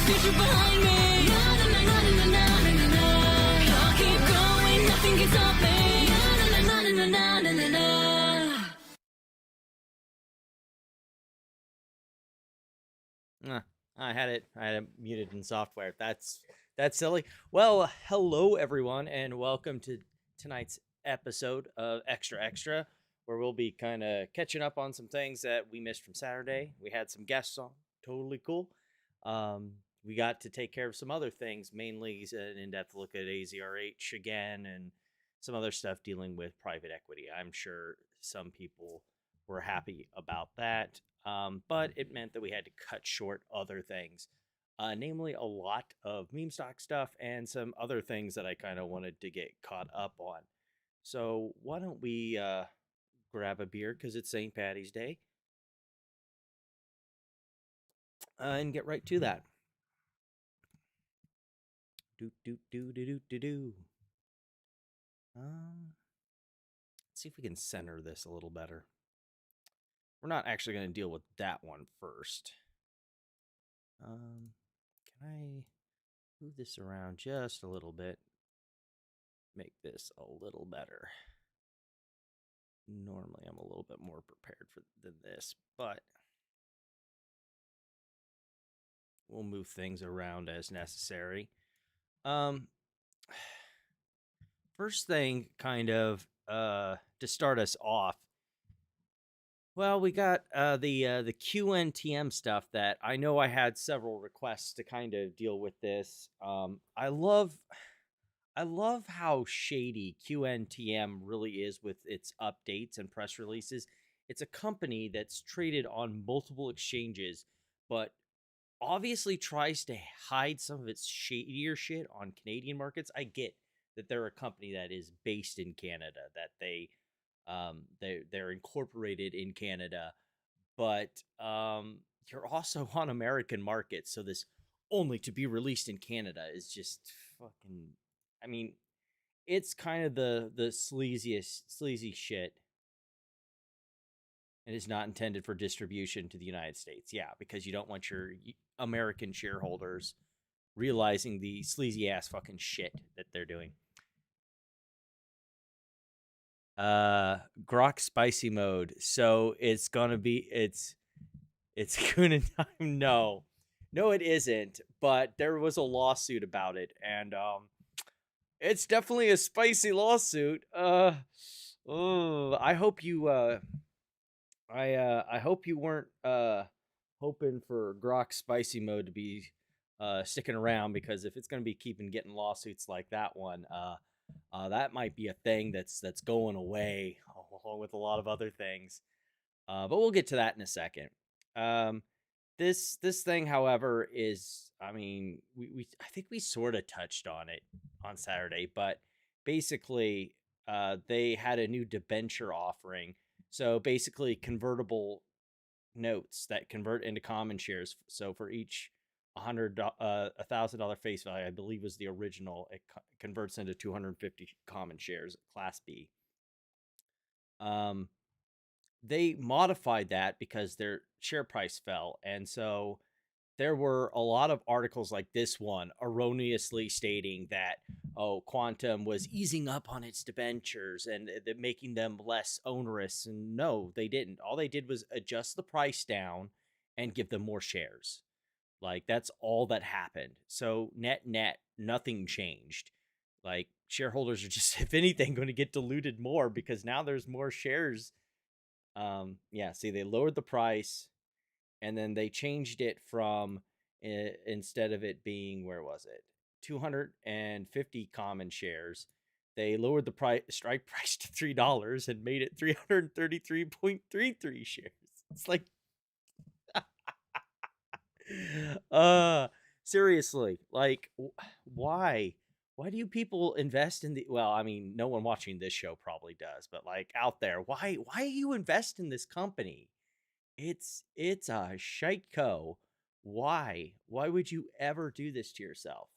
future behind me. I'll keep going, nothing can stop me. I had it muted in software. That's silly. Well, hello everyone, and welcome to tonight's episode of Extra Extra, where we'll be kind of catching up on some things that we missed from Saturday. We had some guests on, totally cool. We got to take care of some other things, mainly an in-depth look at AZRH again, and some other stuff dealing with private equity. I'm sure some people were happy about that. But it meant that we had to cut short other things, namely a lot of meme stock stuff and some other things that I kind of wanted to get caught up on. So why don't we grab a beer because it's St. Patty's Day and get right to that. Let's see if we can center this a little better. We're not actually going to deal with that one first. Can I move this around just a little bit? Make this a little better. Normally, I'm a little bit more prepared than this, but we'll move things around as necessary. First thing, kind of, to start us off. Well, we got the QNTM stuff that I know I had several requests to kind of deal with this. I love how shady QNTM really is with its updates and press releases. It's a company that's traded on multiple exchanges, but obviously tries to hide some of its shadier shit on Canadian markets. I get that they're a company that is based in Canada, that they're incorporated in Canada, but you're also on American markets, so this only to be released in Canada is just fucking, I mean, it's kind of the sleazy shit. It is not intended for distribution to the United States. Yeah, because you don't want your American shareholders realizing the sleazy ass fucking shit that they're doing. Grok spicy mode. So it's gonna be it's QNTM. No, it isn't. But there was a lawsuit about it, and it's definitely a spicy lawsuit. I hope you I hope you weren't hoping for Grok spicy mode to be sticking around, because if it's gonna be getting lawsuits like that one, that might be a thing that's going away, along with a lot of other things. But we'll get to that in a second. This thing, however, is, I mean, I think we sort of touched on it on Saturday, but basically, they had a new debenture offering. So basically, convertible notes that convert into common shares. So for each $1,000 face value, I believe was the original, it converts into 250 common shares, Class B. They modified that because their share price fell, and so there were a lot of articles like this one erroneously stating that, Quantum was easing up on its debentures and making them less onerous. And no, they didn't. All they did was adjust the price down and give them more shares. Like, that's all that happened. So net, nothing changed. Like, shareholders are just, if anything, going to get diluted more because now there's more shares. Yeah, see, they lowered the price, and then they changed it from, instead of it being, where was it? 250 common shares. They lowered the strike price to $3 and made it 333.33 shares. It's like, seriously, like, why do you people invest in well, I mean, no one watching this show probably does, but like out there, why do you invest in this company? It's a shite co. Why would you ever do this to yourself?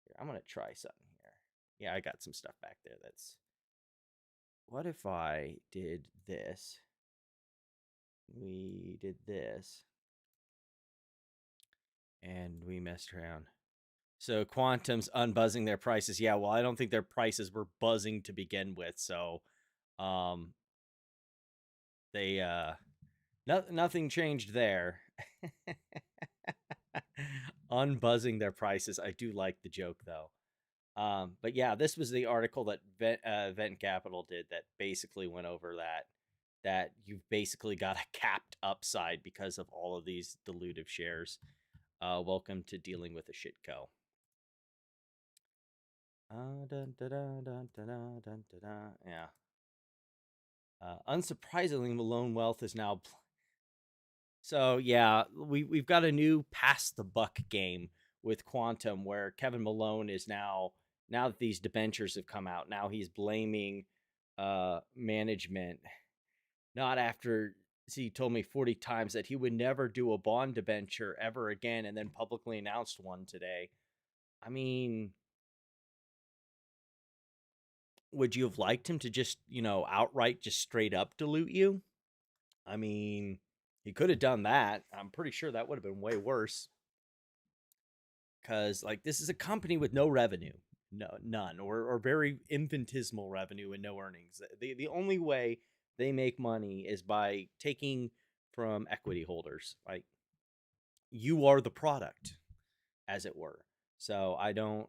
Here, I'm gonna try something here. Yeah, I got some stuff back there. What if I did this? We did this. And we messed around. So Quantum's unbuzzing their prices. Yeah, well, I don't think their prices were buzzing to begin with. So, they nothing changed there. Unbuzzing their prices. I do like the joke though. But yeah, this was the article that Vent Capital did that basically went over that you've basically got a capped upside because of all of these dilutive shares. Welcome to dealing with a shitco. Yeah. Unsurprisingly, Malone Wealth is now. So yeah, we've got a new pass the buck game with Quantum where Kevin Malone is now that these debentures have come out, now he's blaming management. Not after he told me 40 times that he would never do a bond debenture ever again and then publicly announced one today. I mean, would you have liked him to just, outright just straight up dilute you? I mean, he could have done that. I'm pretty sure that would have been way worse. Because, like, this is a company with no revenue, none, or very infinitesimal revenue and no earnings. The only way they make money is by taking from equity holders. Like, you are the product, as it were. So I don't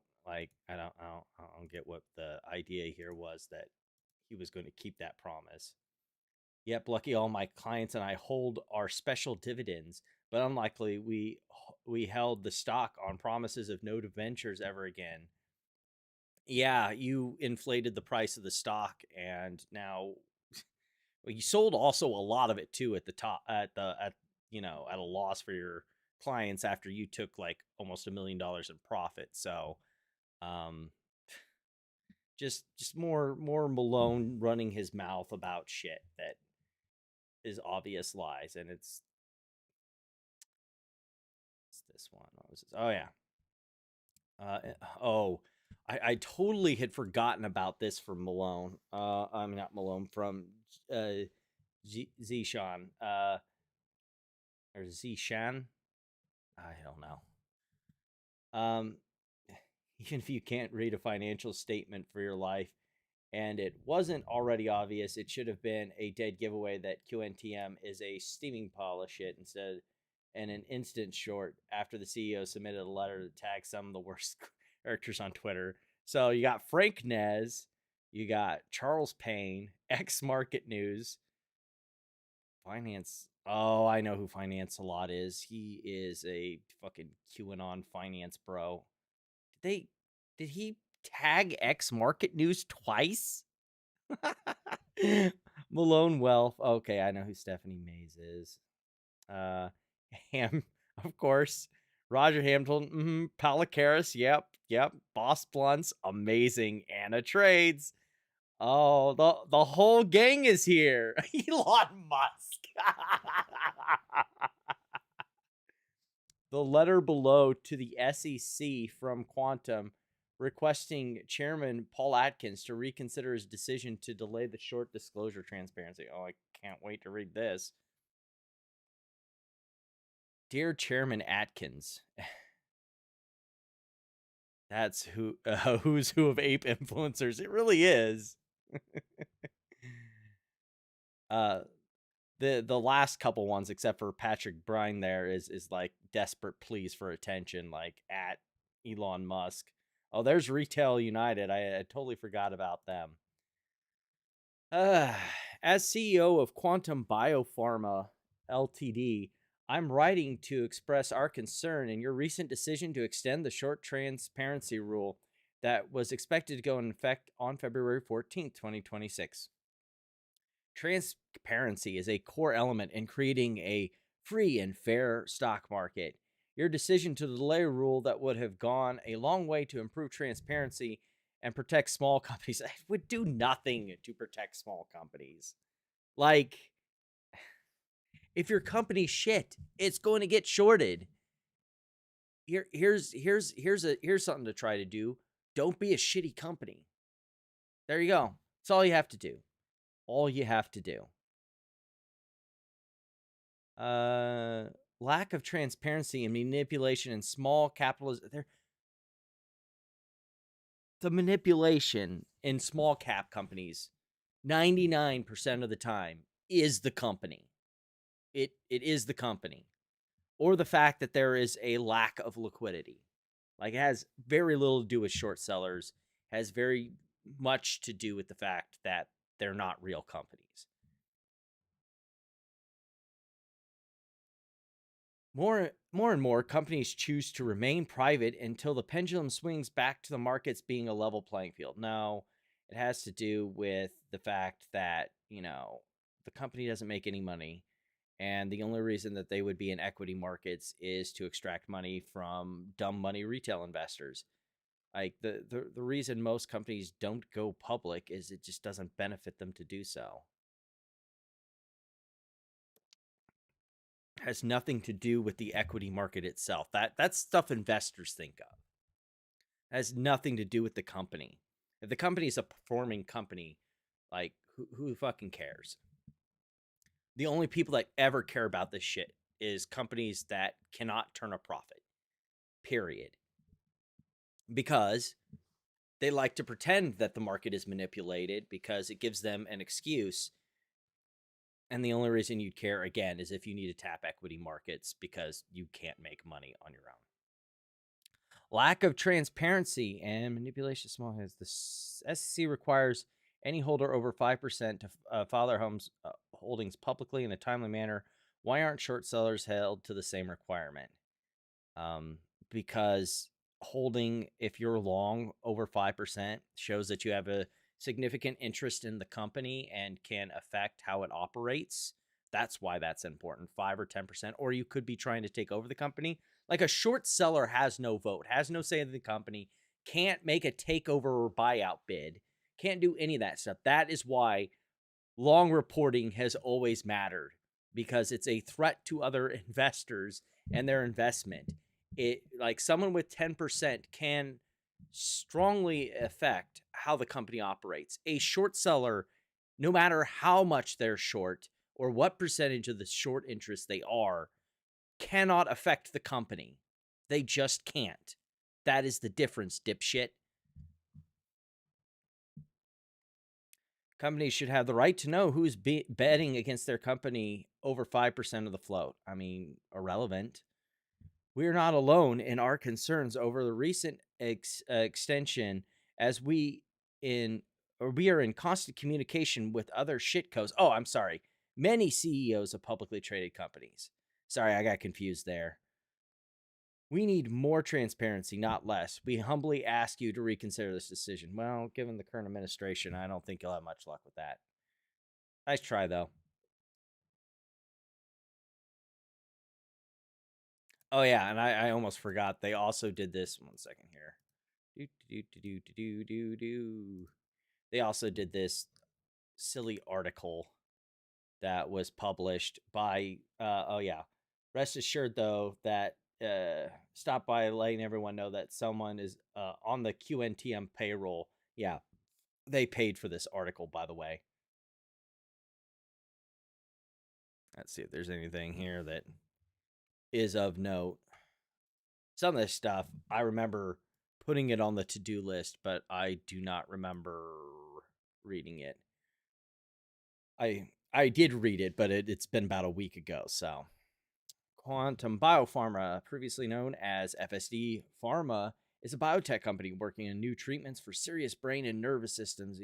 get what the idea here was that he was going to keep that promise. Yep, lucky all my clients and I hold our special dividends, but unlikely we held the stock on promises of no debentures ever again. Yeah, you inflated the price of the stock, and now you sold also a lot of it too at the top at a loss for your clients after you took like almost $1 million in profit. So, um, just more Malone running his mouth about shit that is obvious lies, and it's this one. What was this? Oh yeah. Oh, I totally had forgotten about this from Malone. I'm not Malone from Zishan. Or Zishan. I don't know. Even if you can't read a financial statement for your life, and it wasn't already obvious, it should have been a dead giveaway that QNTM is a steaming pile of shit instead. And an instant short after the CEO submitted a letter to tag some of the worst characters on Twitter. So you got Frank Nez, you got Charles Payne, X Market News, Finance. Oh, I know who Finance a Lot is. He is a fucking QAnon finance bro. Did he tag X Market News twice? Malone Wealth. Okay, I know who Stephanie Mays is. Ham, of course. Roger Hamilton. Palacaris. Yep. Boss Blunts. Amazing. Anna Trades. Oh, the whole gang is here. Elon Musk. The letter below to the SEC from Quantum requesting Chairman Paul Atkins to reconsider his decision to delay the short disclosure transparency. Oh, I can't wait to read this. Dear Chairman Atkins, that's who's who of ape influencers. It really is. The last couple ones, except for Patrick Brine, there is like desperate pleas for attention, like at Elon Musk. Oh, there's Retail United. I totally forgot about them. As CEO of Quantum Biopharma Ltd, I'm writing to express our concern in your recent decision to extend the short transparency rule that was expected to go in effect on February 14th, 2026. Transparency is a core element in creating a free and fair stock market. Your decision to delay a rule that would have gone a long way to improve transparency and protect small companies would do nothing to protect small companies. Like, if your company's shit, it's going to get shorted. Here's something to try to do. Don't be a shitty company. There you go. That's all you have to do. All you have to do. lack of transparency and manipulation in small capitalism. The manipulation in small cap companies, 99% of the time, is the company. It is the company, or the fact that there is a lack of liquidity. Like, it has very little to do with short sellers, has very much to do with the fact that they're not real companies. More and more companies choose to remain private until the pendulum swings back to the markets being a level playing field. Now, it has to do with the fact that, the company doesn't make any money, and the only reason that they would be in equity markets is to extract money from dumb money retail investors. Like, the reason most companies don't go public is it just doesn't benefit them to do so. Has nothing to do with the equity market itself. That's stuff investors think of. Has nothing to do with the company. If the company is a performing company, like, who fucking cares? The only people that ever care about this shit is companies that cannot turn a profit. Period. Because they like to pretend that the market is manipulated because it gives them an excuse. And the only reason you'd care, again, is if you need to tap equity markets because you can't make money on your own. Lack of transparency and manipulation of small heads. The SEC requires any holder over 5% to file their holdings publicly in a timely manner. Why aren't short sellers held to the same requirement? Because holding, if you're long over 5%, shows that you have a significant interest in the company and can affect how it operates. That's why that's important. 5 or 10%, or you could be trying to take over the company. Like, a short seller has no vote, has no say in the company, can't make a takeover or buyout bid, can't do any of that stuff. That is why long reporting has always mattered, because it's a threat to other investors and their investment. It, like, someone with 10% can strongly affect how the company operates. A short seller, no matter how much they're short or what percentage of the short interest they are, cannot affect the company. They just can't. That is the difference, dipshit. Companies should have the right to know who's betting against their company over 5% of the float. I mean, irrelevant. We are not alone in our concerns over the recent extension, as we are in constant communication with other shitcos. Oh, I'm sorry. Many CEOs of publicly traded companies. Sorry, I got confused there. We need more transparency, not less. We humbly ask you to reconsider this decision. Well, given the current administration, I don't think you'll have much luck with that. Nice try, though. Oh, yeah, and I almost forgot. They also did this. 1 second here. They also did this silly article that was published by, oh, yeah. Rest assured, though, that stop by letting everyone know that someone is on the QNTM payroll. Yeah, they paid for this article, by the way. Let's see if there's anything here that is of note. Some of this stuff, I remember putting it on the to-do list, but I do not remember reading it. I did read it, but it's been about a week ago, so. Quantum Biopharma, previously known as FSD Pharma, is a biotech company working on new treatments for serious brain and nervous systems.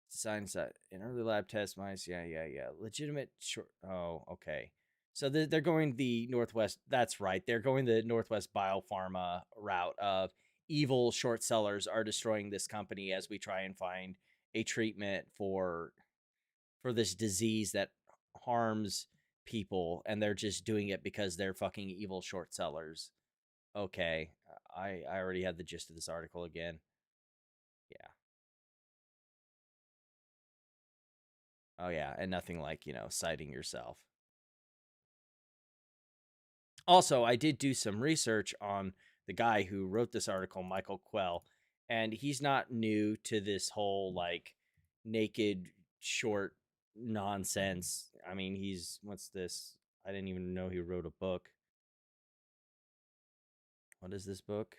Science that in early lab test mice. Legitimate short. Oh, okay. So they're going the Northwest. That's right. They're going the Northwest Biopharma route of evil short sellers are destroying this company as we try and find a treatment for this disease that harms people, and they're just doing it because they're fucking evil short sellers. Okay, I already had the gist of this article again. Yeah. Oh yeah, and nothing like, citing yourself. Also, I did do some research on the guy who wrote this article, Michael Quell, and he's not new to this whole, like, naked short nonsense. I mean, what's this? I didn't even know he wrote a book. What is this book?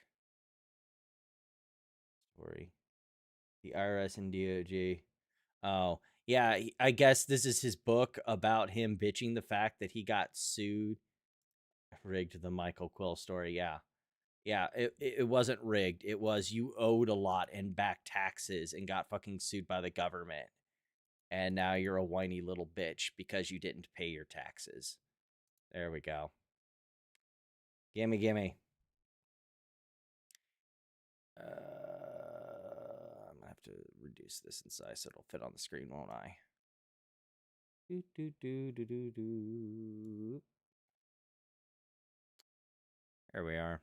Story. The IRS and DOJ. Oh, yeah. I guess this is his book about him bitching the fact that he got sued. Rigged, the Michael Quill story. Yeah. Yeah, it wasn't rigged. It was you owed a lot in back taxes and got fucking sued by the government. And now you're a whiny little bitch because you didn't pay your taxes. There we go. Gimme, gimme. I'm gonna have to reduce this in size so it'll fit on the screen, won't I? Do do do do do do. There we are.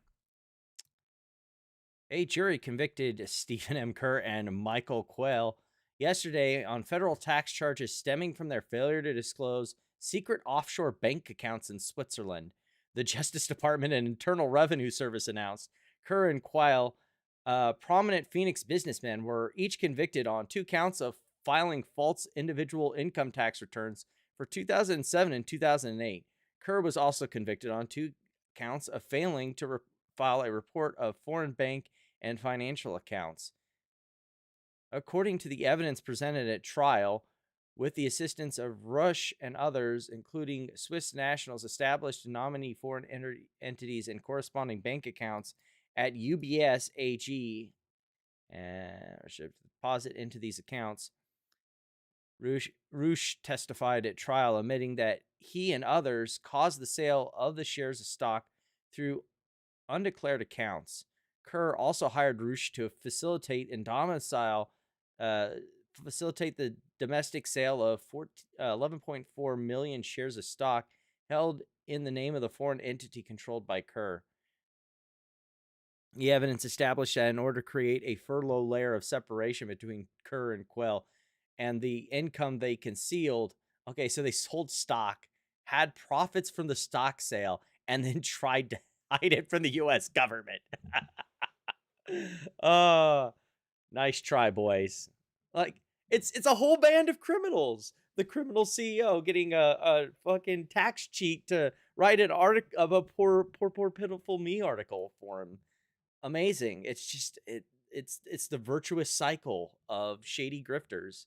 A jury convicted Stephen M. Kerr and Michael Quayle yesterday on federal tax charges stemming from their failure to disclose secret offshore bank accounts in Switzerland. The Justice Department and Internal Revenue Service announced Kerr and Quayle, prominent Phoenix businessmen, were each convicted on 2 counts of filing false individual income tax returns for 2007 and 2008. Kerr was also convicted on 2 counts of failing to file a report of foreign bank and financial accounts. According to the evidence presented at trial, with the assistance of Rush and others, including Swiss nationals, established nominee foreign entities and corresponding bank accounts at UBS AG, and should deposit into these accounts. Rush testified at trial, admitting that he and others caused the sale of the shares of stock through undeclared accounts. Kerr also hired Rush to facilitate the domestic sale of 11.4 million shares of stock held in the name of the foreign entity controlled by Kerr. The evidence established that in order to create a furlough layer of separation between Kerr and Quayle and the income they concealed. Okay, so they sold stock, had profits from the stock sale, and then tried to hide it from the U.S. government. Nice try, boys. Like, it's a whole band of criminals. The criminal CEO getting a fucking tax cheat to write an article of a poor pitiful me article for him. Amazing. It's just it's the virtuous cycle of shady grifters.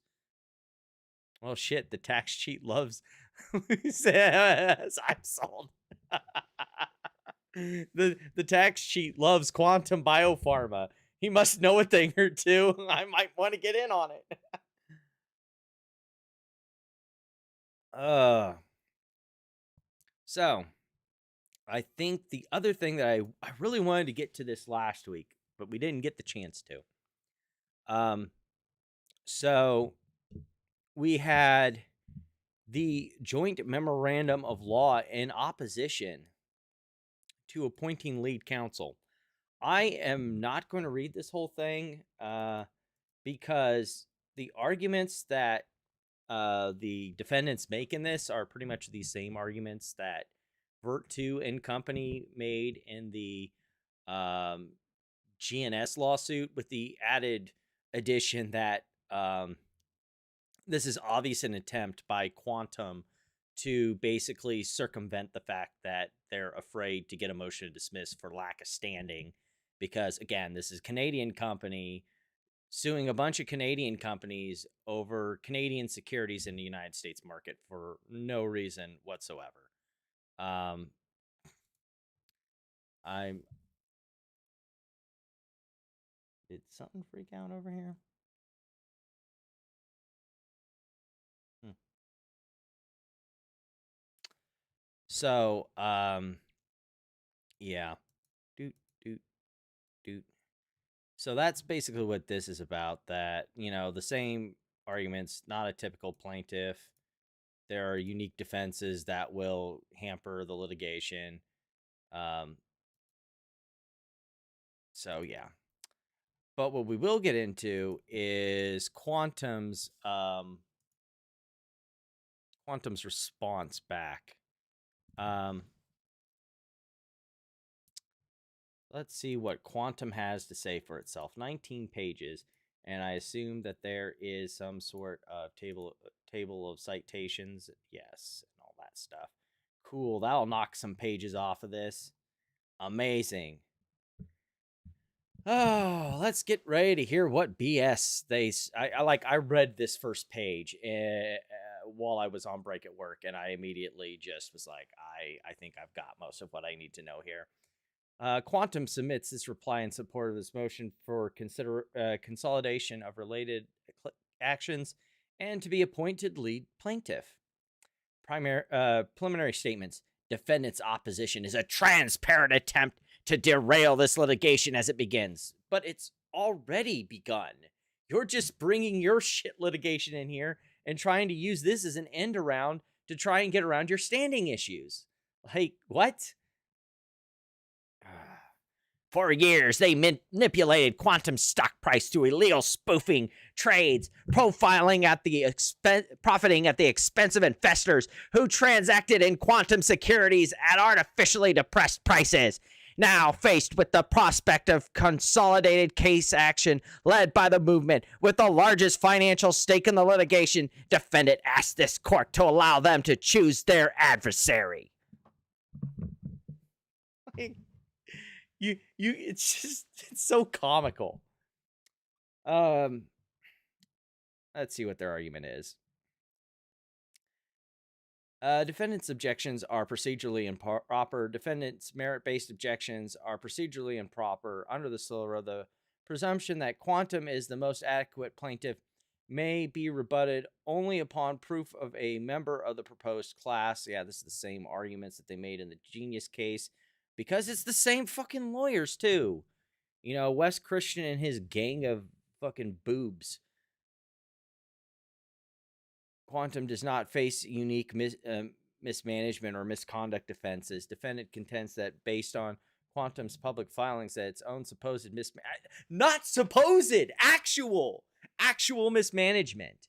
Well, shit, the tax cheat loves. Says I'm sold. The tax cheat loves quantum biopharma. He must know a thing or two. I might want to get in on it. So I think the other thing that I really wanted to get to this last week, but we didn't get the chance to. So we had the joint memorandum of law in opposition to appointing lead counsel. I am not going to read this whole thing because the arguments that the defendants make in this are pretty much the same arguments that Vert2 and company made in the GNS lawsuit, with the added addition that this is obviously an attempt by Quantum to basically circumvent the fact that they're afraid to get a motion to dismiss for lack of standing, because again, this is a Canadian company suing a bunch of Canadian companies over Canadian securities in the United States market for no reason whatsoever. Did something freak out over here? So, yeah. Doot, doot, doot. So that's basically what this is about. That, the same arguments, not a typical plaintiff. There are unique defenses that will hamper the litigation. So, yeah. But what we will get into is Quantum's response back. Let's see what Quantum has to say for itself. 19 pages, and I assume that there is some sort of table of citations. Yes, and all that stuff. Cool. That'll knock some pages off of this. Amazing. Oh, let's get ready to hear what BS I read this first page while I was on break at work, and I immediately just was like, I think I've got most of what I need to know here. Quantum submits this reply in support of this motion for consolidation of related actions and to be appointed lead plaintiff. Preliminary statements. Defendant's opposition is a transparent attempt to derail this litigation as it begins. But it's already begun. You're just bringing your shit litigation in here and trying to use this as an end around to try and get around your standing issues. Like, what? For years, they manipulated Quantum's stock price through illegal spoofing trades, profiling at the profiting at the expense of investors who transacted in Quantum securities at artificially depressed prices. Now faced with the prospect of consolidated case action led by the movement with the largest financial stake in the litigation, defendant asked this court to allow them to choose their adversary. It's so comical. Let's see what their argument is. Defendants' objections are procedurally improper. Defendants' merit-based objections are procedurally improper. Under the SILRA, the presumption that Quantum is the most adequate plaintiff may be rebutted only upon proof of a member of the proposed class. Yeah, this is the same arguments that they made in the Genius case. Because it's the same fucking lawyers, too. You know, Wes Christian and his gang of fucking boobs. Quantum does not face unique mismanagement or misconduct offenses. Defendant contends that based on Quantum's public filings that its own supposed not supposed, actual mismanagement.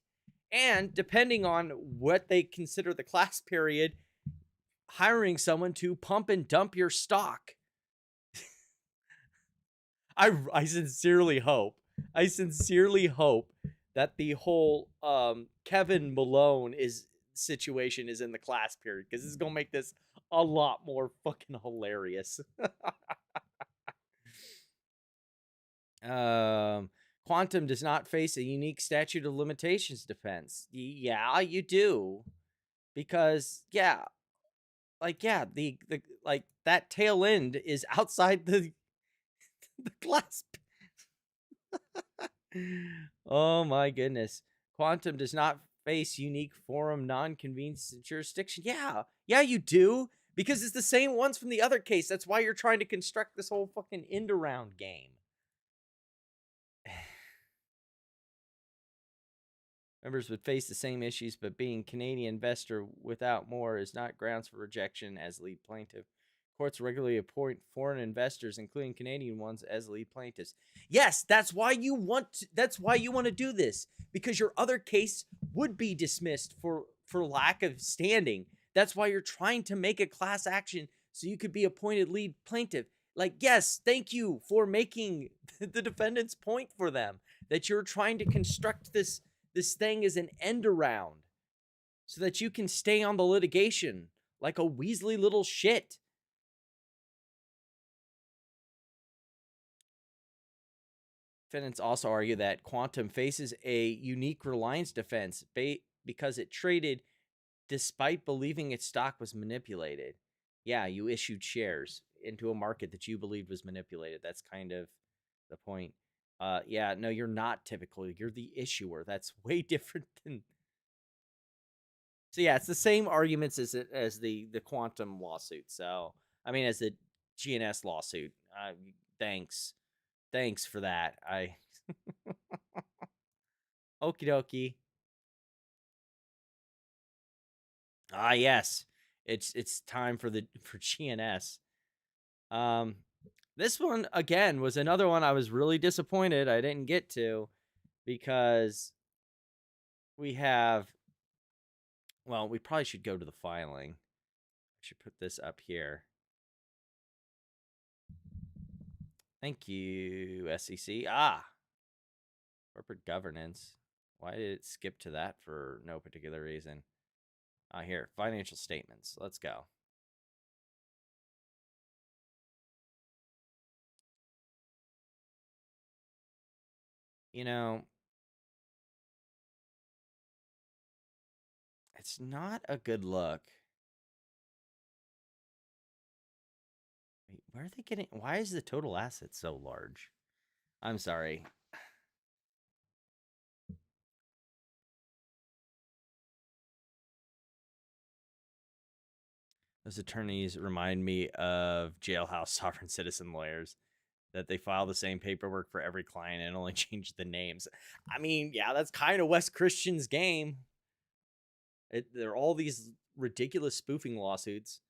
And depending on what they consider the class period, hiring someone to pump and dump your stock. I sincerely hope that the whole Kevin Malone situation is in the class period, because this is gonna make this a lot more fucking hilarious. Quantum does not face a unique statute of limitations defense. Yeah, you do, because the that tail end is outside the class. Oh my goodness. Quantum does not face unique forum non-convenience jurisdiction. Yeah, you do, because it's the same ones from the other case. That's why you're trying to construct this whole fucking end around game. Members would face the same issues, but being Canadian investor without more is not grounds for rejection as lead plaintiff. Courts regularly appoint foreign investors, including Canadian ones, as lead plaintiffs. Yes, that's why you want to do this, because your other case would be dismissed for lack of standing. That's why you're trying to make a class action so you could be appointed lead plaintiff. Like, yes, thank you for making the defendant's point for them, that you're trying to construct this thing as an end around so that you can stay on the litigation like a Weasley little shit. Defendants also argue that Quantum faces a unique reliance defense because it traded despite believing its stock was manipulated. Yeah, you issued shares into a market that you believed was manipulated. That's kind of the point. Yeah, no, you're not typically. You're the issuer. That's way different than... So yeah, it's the same arguments as the Quantum lawsuit. So, I mean, as the GNS lawsuit. Thanks for that. Okie dokie. Yes. It's time for GNS. This one, again, was another one I was really disappointed I didn't get to, because we have... Well, we probably should go to the filing. I should put this up here. Thank you, SEC. Corporate governance. Why did it skip to that for no particular reason? Here, financial statements. Let's go. you know, it's not a good look. Wait, where are they getting? Why is the total asset so large? I'm sorry. Those attorneys remind me of jailhouse sovereign citizen lawyers that they file the same paperwork for every client and only change the names. I mean, yeah, that's kind of Wes Christian's game. There are all these ridiculous spoofing lawsuits,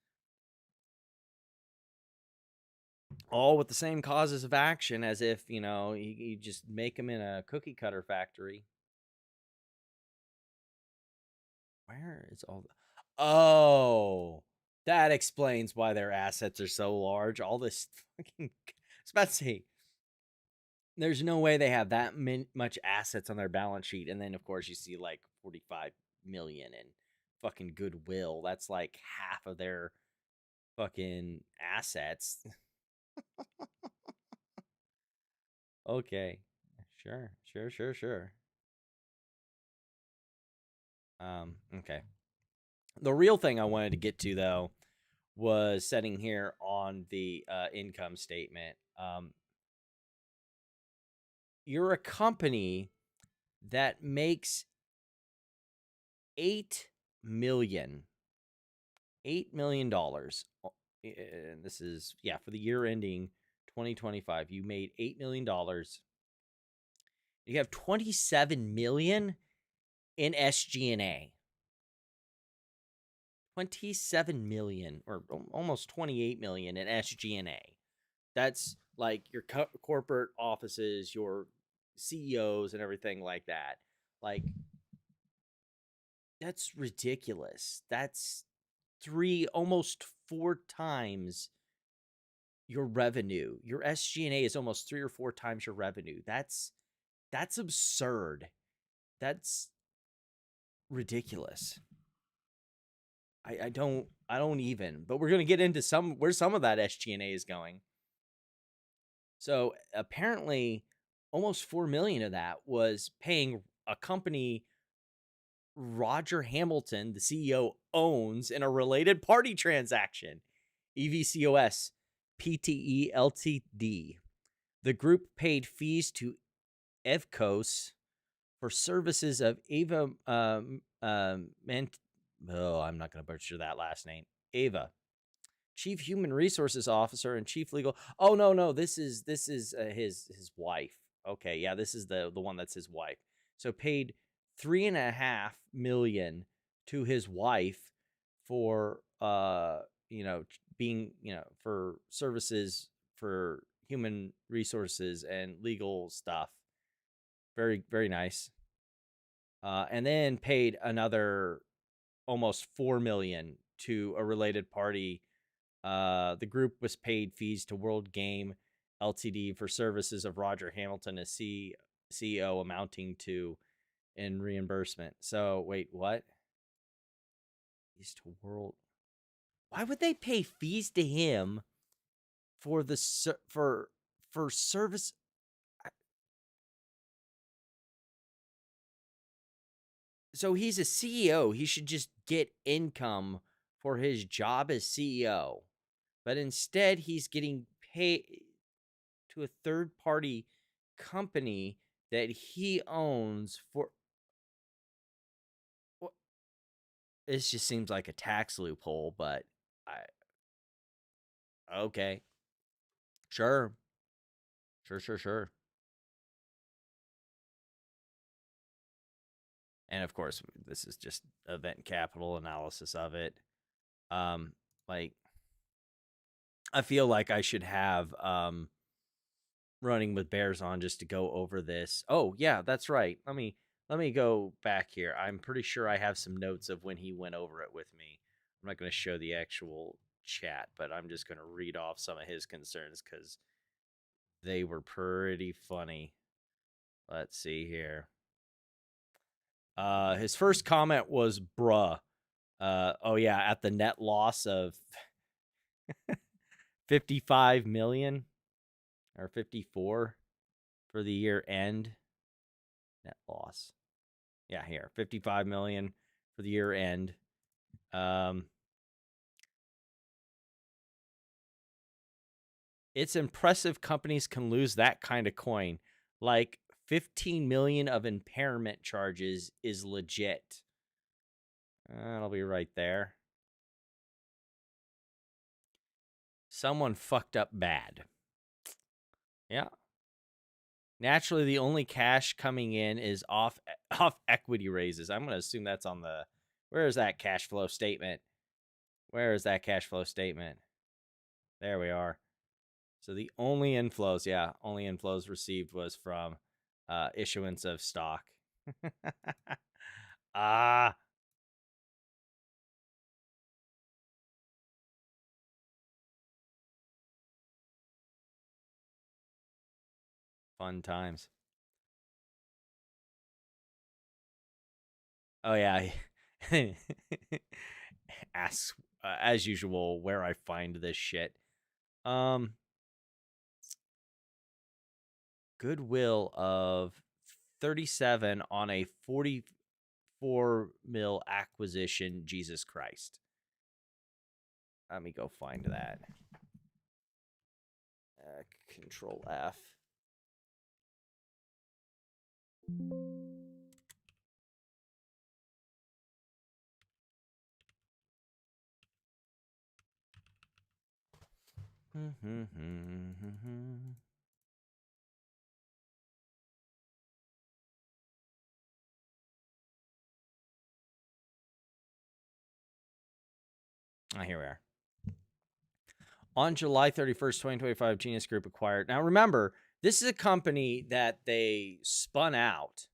all with the same causes of action, as if, you just make them in a cookie cutter factory. Where is all the... Oh, that explains why their assets are so large. All this fucking... I was about to say, there's no way they have that much assets on their balance sheet. And then, of course, you see like 45 million in fucking goodwill. That's like half of their fucking assets. Okay. Sure. Okay. The real thing I wanted to get to, though, was setting here on the income statement. You're a company that makes $8 million. $8 million. And this is, for the year ending 2025. You made $8 million. You have 27 million in SG&A. 27 million, or almost 28 million in SG&A. That's like your corporate offices, your CEOs, and everything like that. Like, that's ridiculous. That's almost 4 times your revenue. Your SG&A is almost 3 or 4 times your revenue. That's absurd. That's ridiculous. I don't even, but we're going to get into where some of that SG&A is going. So apparently almost 4 million of that was paying a company Roger Hamilton, the CEO, owns in a related party transaction, EVCOS PTE Ltd. The group paid fees to EVCOS for services of Ava I'm not going to butcher that last name. Ava, Chief Human Resources Officer and Chief Legal. Oh no, this is his wife. Okay, yeah, this is the one that's his wife. So paid $3.5 million to his wife for being for services for human resources and legal stuff. Very, very nice. And then paid another almost $4 million to a related party. The group was paid fees to World Game Ltd for services of Roger Hamilton as CEO, amounting to in reimbursement. So wait, what? Fees to World. Why would they pay fees to him for the for service? So he's a CEO. He should just get income for his job as CEO. But instead, he's getting paid to a third-party company that he owns for... Well, this just seems like a tax loophole, but okay. Sure. And of course, this is just event capital analysis of it. Like, I feel like I should have running with bears on just to go over this. Oh yeah, that's right. Let me go back here. I'm pretty sure I have some notes of when he went over it with me. I'm not going to show the actual chat, but I'm just going to read off some of his concerns because they were pretty funny. Let's see here. His first comment was bruh. Oh yeah, at the net loss of 55 million or 54 for the year end. Net loss. Yeah, here, 55 million for the year end. It's impressive companies can lose that kind of coin. Like 15 million of impairment charges is legit. That'll be right there. Someone fucked up bad. Yeah. Naturally, the only cash coming in is off equity raises. I'm going to assume that's on the... Where is that cash flow statement? Where is that cash flow statement? There we are. So the only inflows received was from issuance of stock. Ah. Fun times. Oh, yeah. Ask, as usual, where I find this shit. Goodwill of 37 on a 44 mil acquisition. Jesus Christ. Let me go find that. Control F. Here we are. On July 31st, 2025, Genius Group acquired. Now, remember, this is a company that they spun out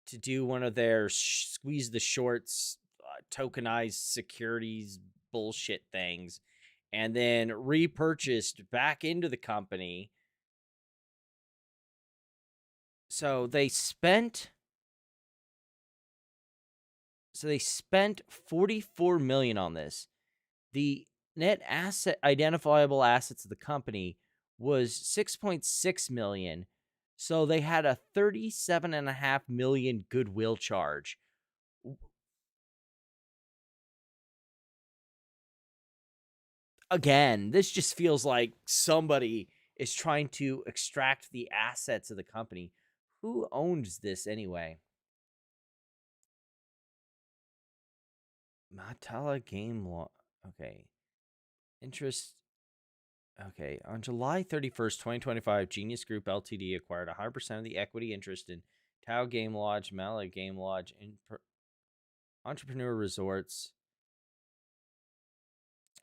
to do one of their squeeze the shorts, tokenized securities bullshit things, and then repurchased back into the company. So they spent 44 million on this. The net asset identifiable assets of the company was 6.6 million. So they had a 37.5 million goodwill charge. Again, this just feels like somebody is trying to extract the assets of the company. Who owns this anyway? Matala Game Law. Okay. Interest. Okay. On July 31st, 2025, Genius Group Ltd. acquired 100% of the equity interest in Tao Game Lodge, Mala Game Lodge, Entrepreneur Resorts,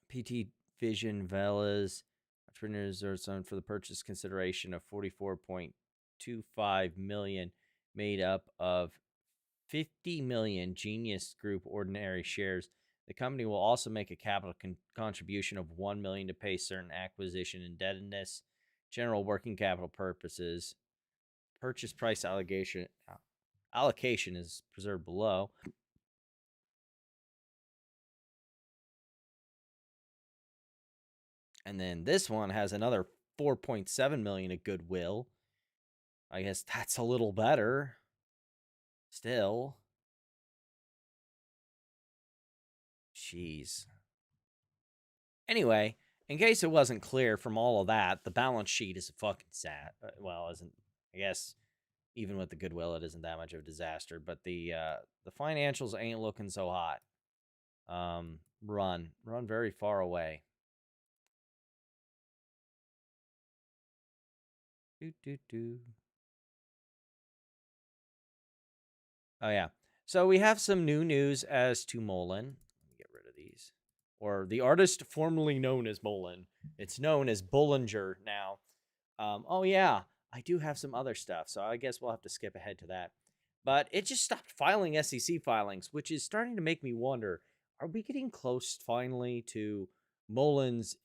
PT Vision Villas, Entrepreneur Resorts for the purchase consideration of 44.25 million, made up of 50 million Genius Group ordinary shares. The company will also make a capital contribution of 1 million to pay certain acquisition indebtedness, general working capital purposes. Purchase price allocation is preserved below. And then this one has another 4.7 million of goodwill. I guess that's a little better. Still. Jeez. Anyway, in case it wasn't clear from all of that, the balance sheet is a fucking sad. Well, isn't, I guess even with the goodwill, it isn't that much of a disaster. But the financials ain't looking so hot. Run very far away. Oh yeah. So we have some new news as to MULN. Let me get rid of these. Or the artist formerly known as MULN. It's known as Bollinger now. Oh yeah, I do have some other stuff, so I guess we'll have to skip ahead to that. But it just stopped filing SEC filings, which is starting to make me wonder, are we getting close finally to MULN's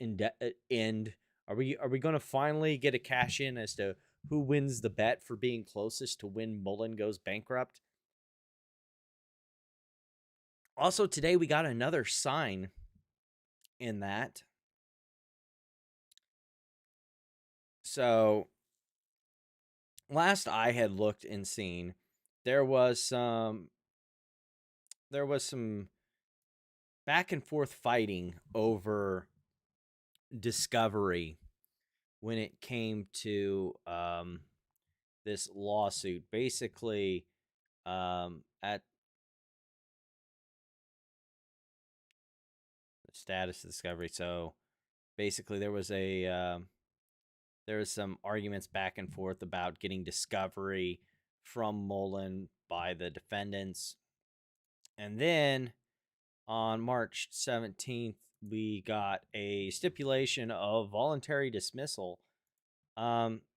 end? Are we going to finally get a cash in as to who wins the bet for being closest to when MULN goes bankrupt? Also, today we got another sign in that. So last I had looked and seen, there was some back and forth fighting over discovery when it came to this lawsuit. Basically, at the status of discovery. So basically, there was some arguments back and forth about getting discovery from MULN by the defendants, and then on March 17th, we got a stipulation of voluntary dismissal.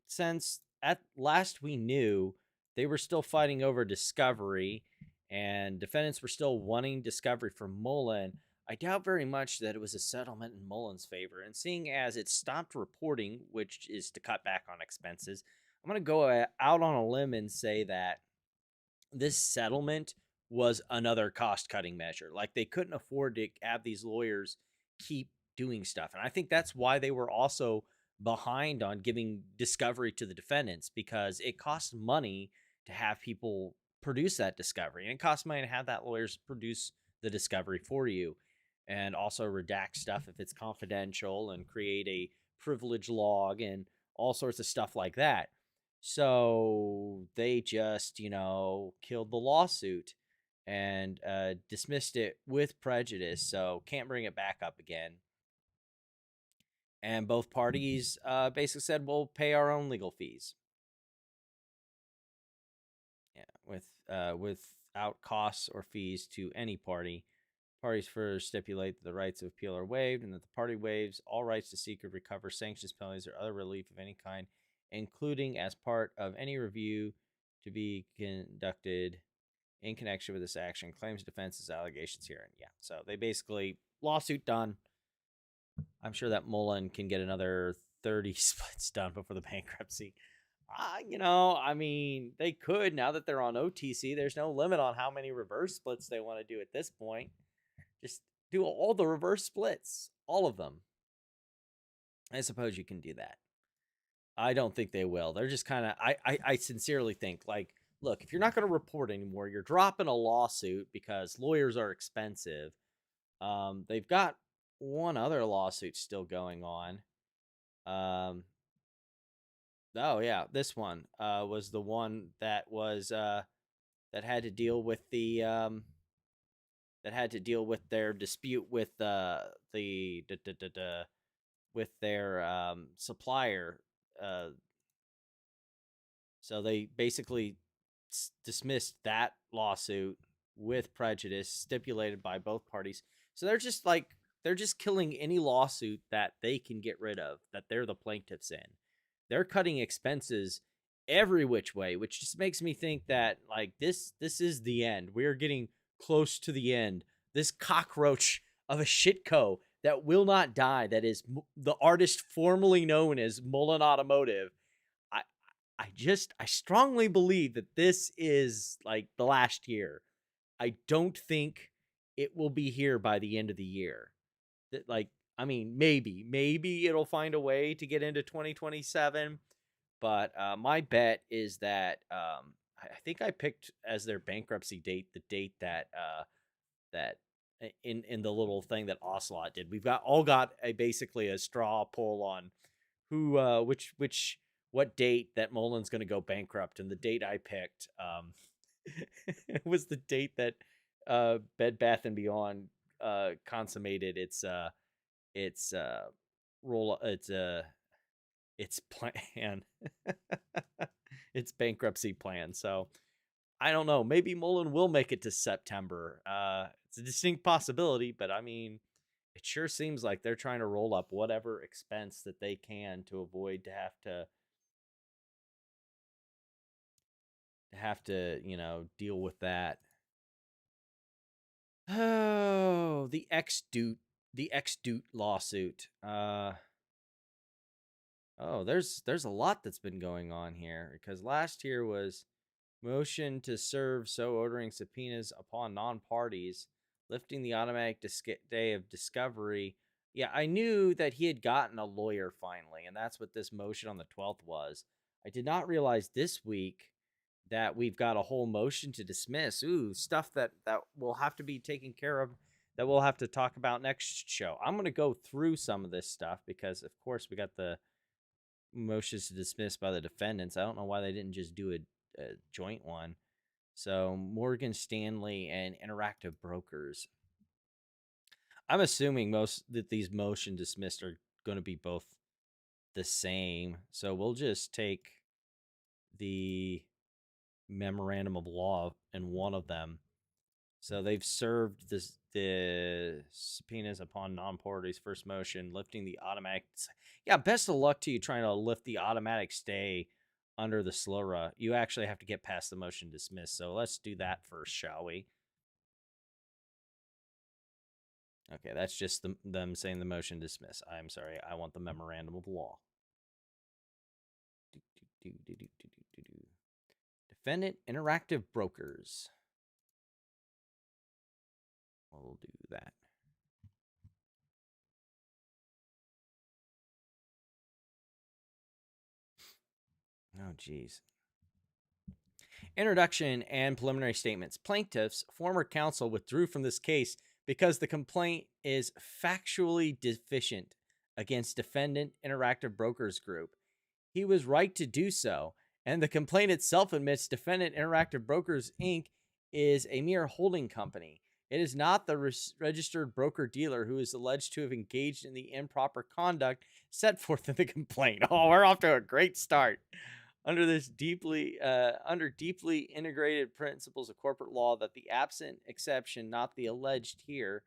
Since at last we knew, they were still fighting over discovery, and defendants were still wanting discovery from MULN. I doubt very much that it was a settlement in MULN's favor. And seeing as it stopped reporting, which is to cut back on expenses, I'm going to go out on a limb and say that this settlement was another cost-cutting measure. Like, they couldn't afford to have these lawyers keep doing stuff. And I think that's why they were also behind on giving discovery to the defendants, because it costs money to have people produce that discovery. And it costs money to have that lawyers produce the discovery for you, and also redact stuff if it's confidential, and create a privilege log and all sorts of stuff like that. So they just, killed the lawsuit and dismissed it with prejudice. So can't bring it back up again. And both parties basically said, we'll pay our own legal fees. Yeah, without costs or fees to any party. Parties further stipulate that the rights of appeal are waived, and that the party waives all rights to seek or recover sanctions, penalties, or other relief of any kind, including as part of any review to be conducted in connection with this action, claims, defenses, allegations herein. Yeah, so they basically, lawsuit done. I'm sure that MULN can get another 30 splits done before the bankruptcy. They could, now that they're on OTC. There's no limit on how many reverse splits they want to do at this point. Just do all the reverse splits, all of them. I suppose you can do that. I don't think they will. They're just kind of, I sincerely think, like, look, if you're not going to report anymore, you're dropping a lawsuit because lawyers are expensive. They've got one other lawsuit still going on. Oh yeah, this one was the one that was that had to deal with their dispute with with their supplier. So they basically dismissed that lawsuit with prejudice, stipulated by both parties. So they're just killing any lawsuit that they can get rid of, that they're the plaintiffs in. They're cutting expenses every which way, which just makes me think that, like, this is the end. We are getting close to the end. This cockroach of a shitco that will not die, that is the artist formerly known as MULN Automotive. I strongly believe that this is like the last year. I don't think it will be here by the end of the year. That, like, maybe it'll find a way to get into 2027, but my bet is that I think I picked as their bankruptcy date the date that in the little thing that Ocelot did. We've got basically a straw poll on who what date that MULN's going to go bankrupt, and the date I picked was the date that Bed Bath and Beyond consummated its plan its bankruptcy plan. So I don't know, maybe MULN will make it to September. It's a distinct possibility, but it sure seems like they're trying to roll up whatever expense that they can to avoid to have to deal with that. Oh, the ex-Doot lawsuit. There's a lot that's been going on here, because last year was motion to serve so ordering subpoenas upon non-parties, lifting the automatic day of discovery. Yeah, I knew that he had gotten a lawyer finally, and that's what this motion on the 12th was. I did not realize this week that we've got a whole motion to dismiss. Ooh, stuff that will have to be taken care of, that we'll have to talk about next show. I'm going to go through some of this stuff because, of course, we got the motions to dismiss by the defendants. I don't know why they didn't just do a joint one. So Morgan Stanley and Interactive Brokers. I'm assuming that these motion dismissed are going to be both the same. So we'll just take the memorandum of law in one of them. So they've served the subpoenas upon non-parties' first motion, lifting the automatic. Yeah, best of luck to you trying to lift the automatic stay under the SLURA. You actually have to get past the motion dismiss. So let's do that first, shall we? Okay, that's just them saying the motion dismiss. I'm sorry, I want the memorandum of law. Defendant Interactive Brokers. We'll do that. Oh, geez. Introduction and preliminary statements. Plaintiff's former counsel withdrew from this case because the complaint is factually deficient against defendant Interactive Brokers Group. He was right to do so, and the complaint itself admits defendant Interactive Brokers, Inc. is a mere holding company. It is not the registered broker-dealer who is alleged to have engaged in the improper conduct set forth in the complaint. Oh, we're off to a great start. Under deeply integrated principles of corporate law, that the absent exception, not the alleged here,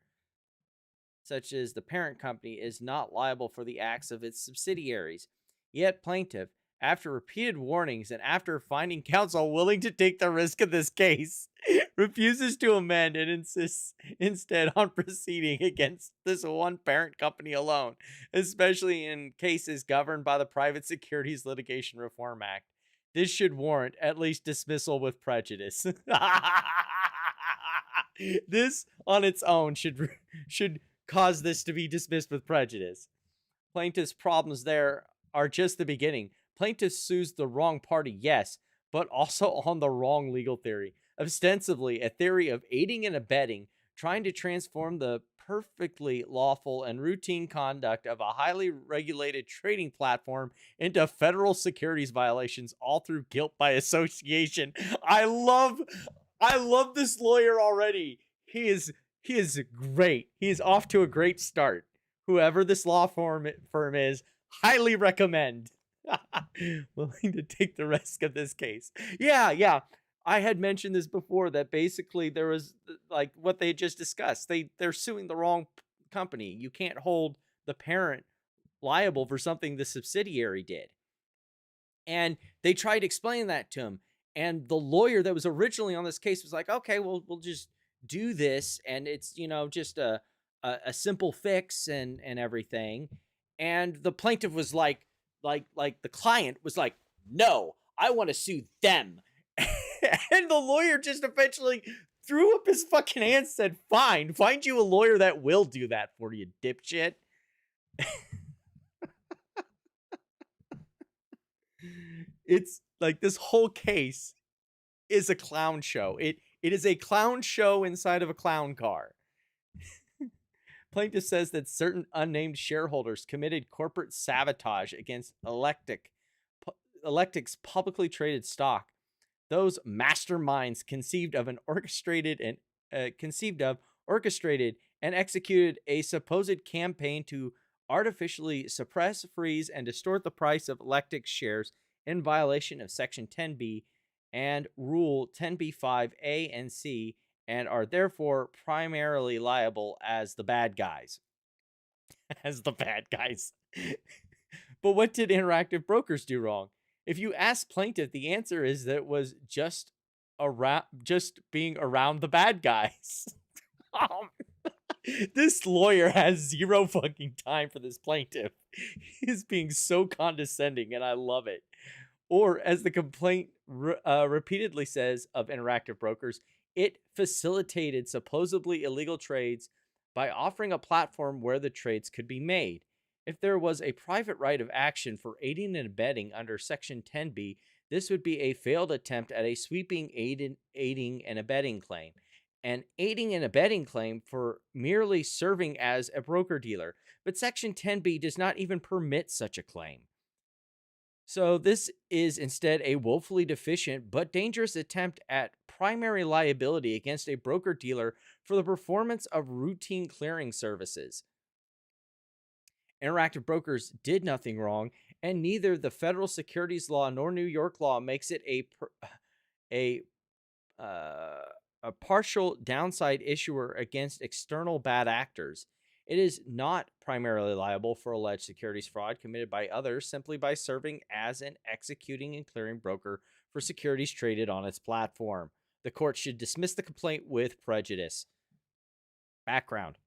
such as the parent company, is not liable for the acts of its subsidiaries. Yet plaintiff, after repeated warnings and after finding counsel willing to take the risk of this case, refuses to amend and insists instead on proceeding against this one parent company alone, especially in cases governed by the Private Securities Litigation Reform Act. This should warrant at least dismissal with prejudice. This on its own should cause this to be dismissed with prejudice. Plaintiff's problems there are just the beginning. Plaintiff sues the wrong party, yes, but also on the wrong legal theory. Ostensibly, a theory of aiding and abetting, trying to transform the perfectly lawful and routine conduct of a highly regulated trading platform into federal securities violations, all through guilt by association. I love this lawyer already. He is great. He is off to a great start. Whoever this law firm is, highly recommend. Willing to take the risk of this case. Yeah. I had mentioned this before, that basically there was like what they just discussed. They're suing the wrong company. You can't hold the parent liable for something the subsidiary did. And they tried explaining that to him. And the lawyer that was originally on this case was like, okay, we'll just do this. And it's, just a simple fix and everything. And the plaintiff was like the client was like, no, I want to sue them. And the lawyer just eventually threw up his fucking hands, said, fine, find you a lawyer that will do that for you, dipshit. It's like this whole case is a clown show. It is a clown show inside of a clown car. Plaintiff says that certain unnamed shareholders committed corporate sabotage against Electic's publicly traded stock. Those masterminds conceived of, orchestrated, and executed a supposed campaign to artificially suppress, freeze, and distort the price of Electic's shares in violation of Section 10B and Rule 10b-5A and C, and are therefore primarily liable as the bad guys. But what did Interactive Brokers do wrong? If you ask plaintiff, the answer is that it was just being around the bad guys. This lawyer has zero fucking time for this plaintiff. He's being so condescending, and I love it. Or, as the complaint repeatedly says of Interactive Brokers, it facilitated supposedly illegal trades by offering a platform where the trades could be made. If there was a private right of action for aiding and abetting under Section 10b, this would be a failed attempt at a sweeping aiding and abetting claim. An aiding and abetting claim for merely serving as a broker-dealer. But Section 10b does not even permit such a claim. So this is instead a woefully deficient but dangerous attempt at primary liability against a broker-dealer for the performance of routine clearing services. Interactive Brokers did nothing wrong, and neither the federal securities law nor New York law makes it a partial downside issuer against external bad actors. It is not primarily liable for alleged securities fraud committed by others simply by serving as an executing and clearing broker for securities traded on its platform. The court should dismiss the complaint with prejudice. Background.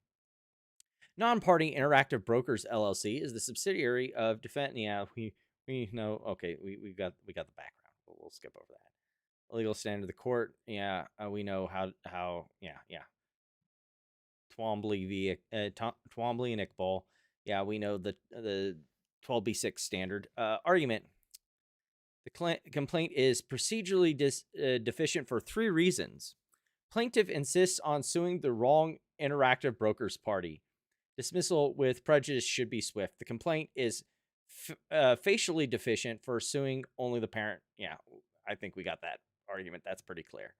Non-party Interactive Brokers LLC is the subsidiary of Defense. Yeah, we know. Okay, we got the background. We'll skip over that. Legal standard of the court. Yeah, we know how. Yeah. Twombly and Iqbal. Yeah, we know the 12b6 standard. Argument. The complaint is procedurally deficient for 3 reasons. Plaintiff insists on suing the wrong Interactive Brokers party. Dismissal with prejudice should be swift. The complaint is facially deficient for suing only the parent. Yeah, I think we got that argument. That's pretty clear.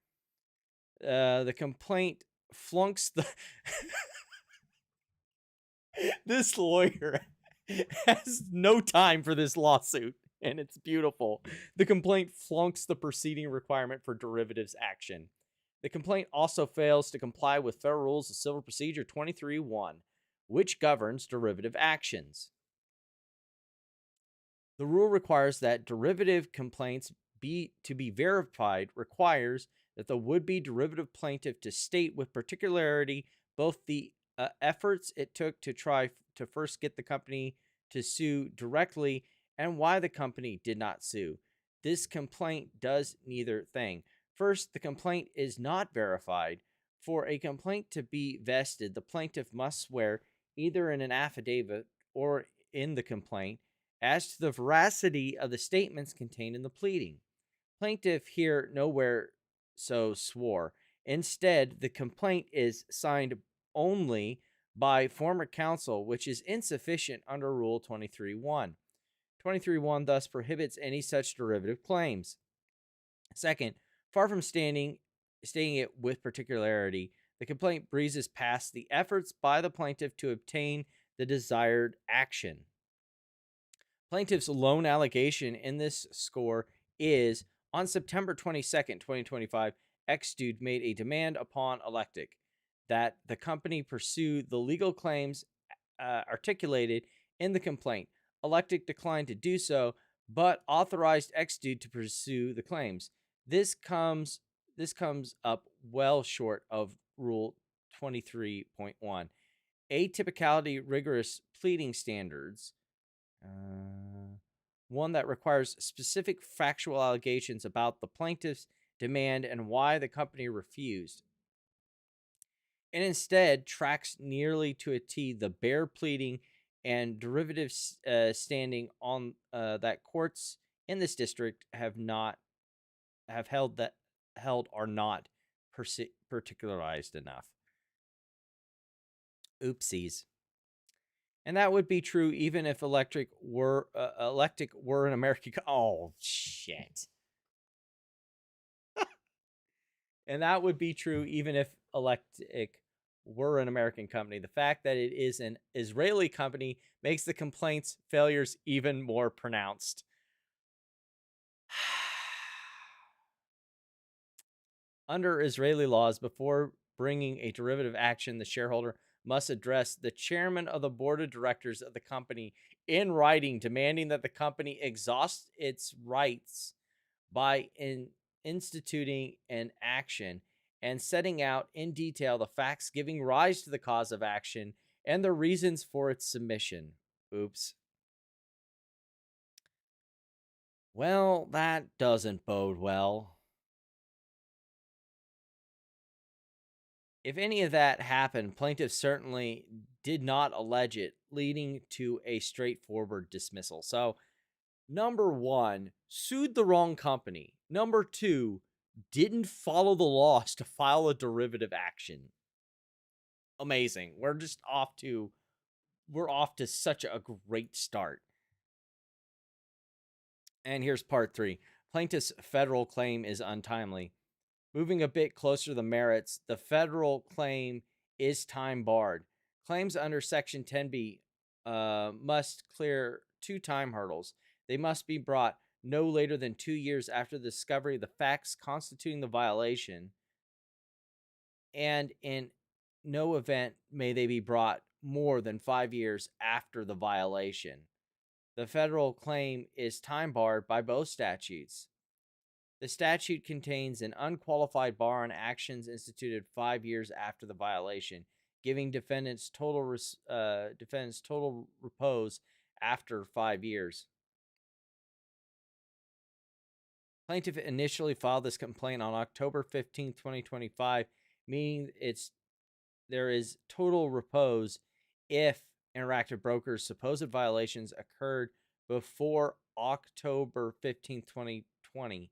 The complaint flunks the... This lawyer has no time for this lawsuit, and it's beautiful. The complaint flunks the proceeding requirement for derivatives action. The complaint also fails to comply with Federal Rules of Civil Procedure 23.1, which governs derivative actions. The rule requires that derivative complaints be verified requires that the would-be derivative plaintiff to state with particularity both the efforts it took to try to first get the company to sue directly and why the company did not sue. This complaint does neither thing. First, the complaint is not verified. For a complaint to be vested, the plaintiff must swear either in an affidavit or in the complaint as to the veracity of the statements contained in the pleading. Plaintiff here nowhere so swore. Instead, the complaint is signed only by former counsel, which is insufficient under Rule 23.1. 23.1 thus prohibits any such derivative claims. Second, far from stating it with particularity, the complaint breezes past the efforts by the plaintiff to obtain the desired action. Plaintiff's lone allegation in this score is, on September 22nd, 2025, Xdude made a demand upon Electic that the company pursue the legal claims articulated in the complaint. Electic declined to do so, but authorized Xdude to pursue the claims. This comes up well short of Rule 23.1. Atypicality rigorous pleading standards. One that requires specific factual allegations about the plaintiff's demand and why the company refused, and instead tracks nearly to a T the bare pleading and derivative standing on that courts in this district have held are not particularized enough. Oopsies. And that would be true even if Electic were an American. Oh shit. And that would be true even if Electic were an American company. The fact that it is an Israeli company makes the complaint's failures even more pronounced. Under Israeli laws, before bringing a derivative action, the shareholder must address the chairman of the board of directors of the company in writing, demanding that the company exhaust its rights by instituting an action and setting out in detail the facts giving rise to the cause of action and the reasons for its submission. Oops. Well, that doesn't bode well. If any of that happened, plaintiff certainly did not allege it, leading to a straightforward dismissal. So, number one, sued the wrong company. Number two, didn't follow the laws to file a derivative action. Amazing. We're off to such a great start. And here's part three. Plaintiff's federal claim is untimely. Moving a bit closer to the merits, the federal claim is time barred. Claims under Section 10B must clear two time hurdles. They must be brought no later than 2 years after the discovery of the facts constituting the violation, and in no event may they be brought more than 5 years after the violation. The federal claim is time barred by both statutes. The statute contains an unqualified bar on actions instituted 5 years after the violation, giving defendants total repose after 5 years. Plaintiff initially filed this complaint on October 15, 2025, meaning there is total repose if Interactive Brokers' supposed violations occurred before October 15, 2020.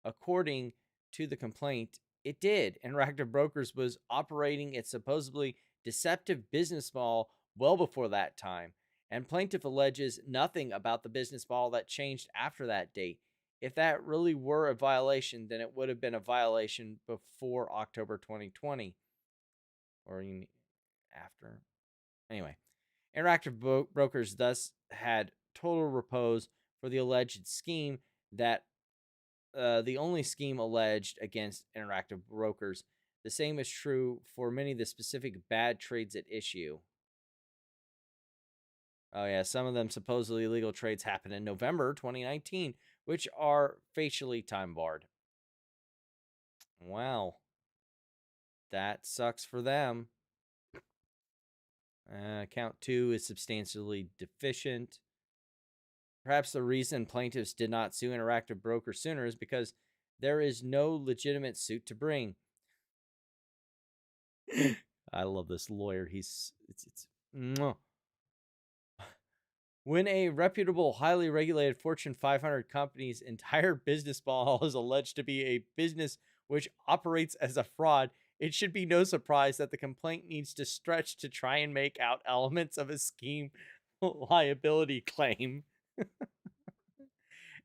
According to the complaint, it did. Interactive Brokers was operating its supposedly deceptive business model well before that time, and plaintiff alleges nothing about the business model that changed after that date. If that really were a violation, then it would have been a violation before October 2020. Or after. Anyway, Interactive Brokers thus had total repose for the alleged scheme that the only scheme alleged against Interactive Brokers. The same is true for many of the specific bad trades at issue. Oh yeah, some of them supposedly illegal trades happened in November 2019, which are facially time barred. Wow. That sucks for them. Count 2 is substantially deficient. Perhaps the reason plaintiffs did not sue Interactive Brokers sooner is because there is no legitimate suit to bring. I love this lawyer. It's when a reputable, highly regulated Fortune 500 company's entire business model is alleged to be a business which operates as a fraud, it should be no surprise that the complaint needs to stretch to try and make out elements of a scheme liability claim.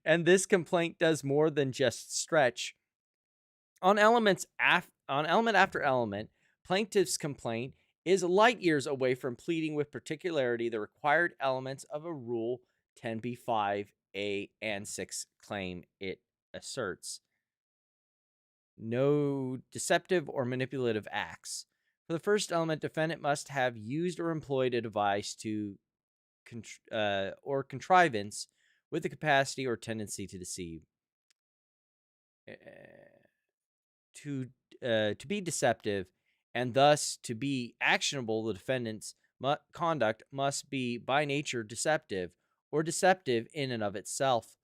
And this complaint does more than just stretch. On element after element, plaintiff's complaint is light years away from pleading with particularity the required elements of a Rule 10b-5a and 6 claim it asserts. No deceptive or manipulative acts. For the first element, defendant must have used or employed a device or contrivance with the capacity or tendency to deceive. To be deceptive and thus to be actionable, the defendant's conduct must be by nature deceptive or deceptive in and of itself.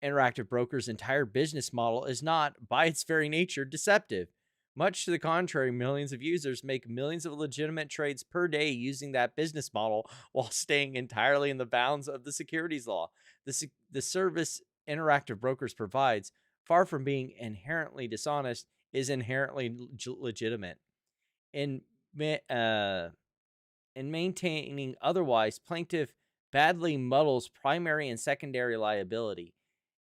Interactive Brokers' entire business model is not, by its very nature, deceptive. Much to the contrary, millions of users make millions of legitimate trades per day using that business model while staying entirely in the bounds of the securities law. The service Interactive Brokers provides, far from being inherently dishonest, is inherently legitimate. In maintaining otherwise, plaintiff badly muddles primary and secondary liability.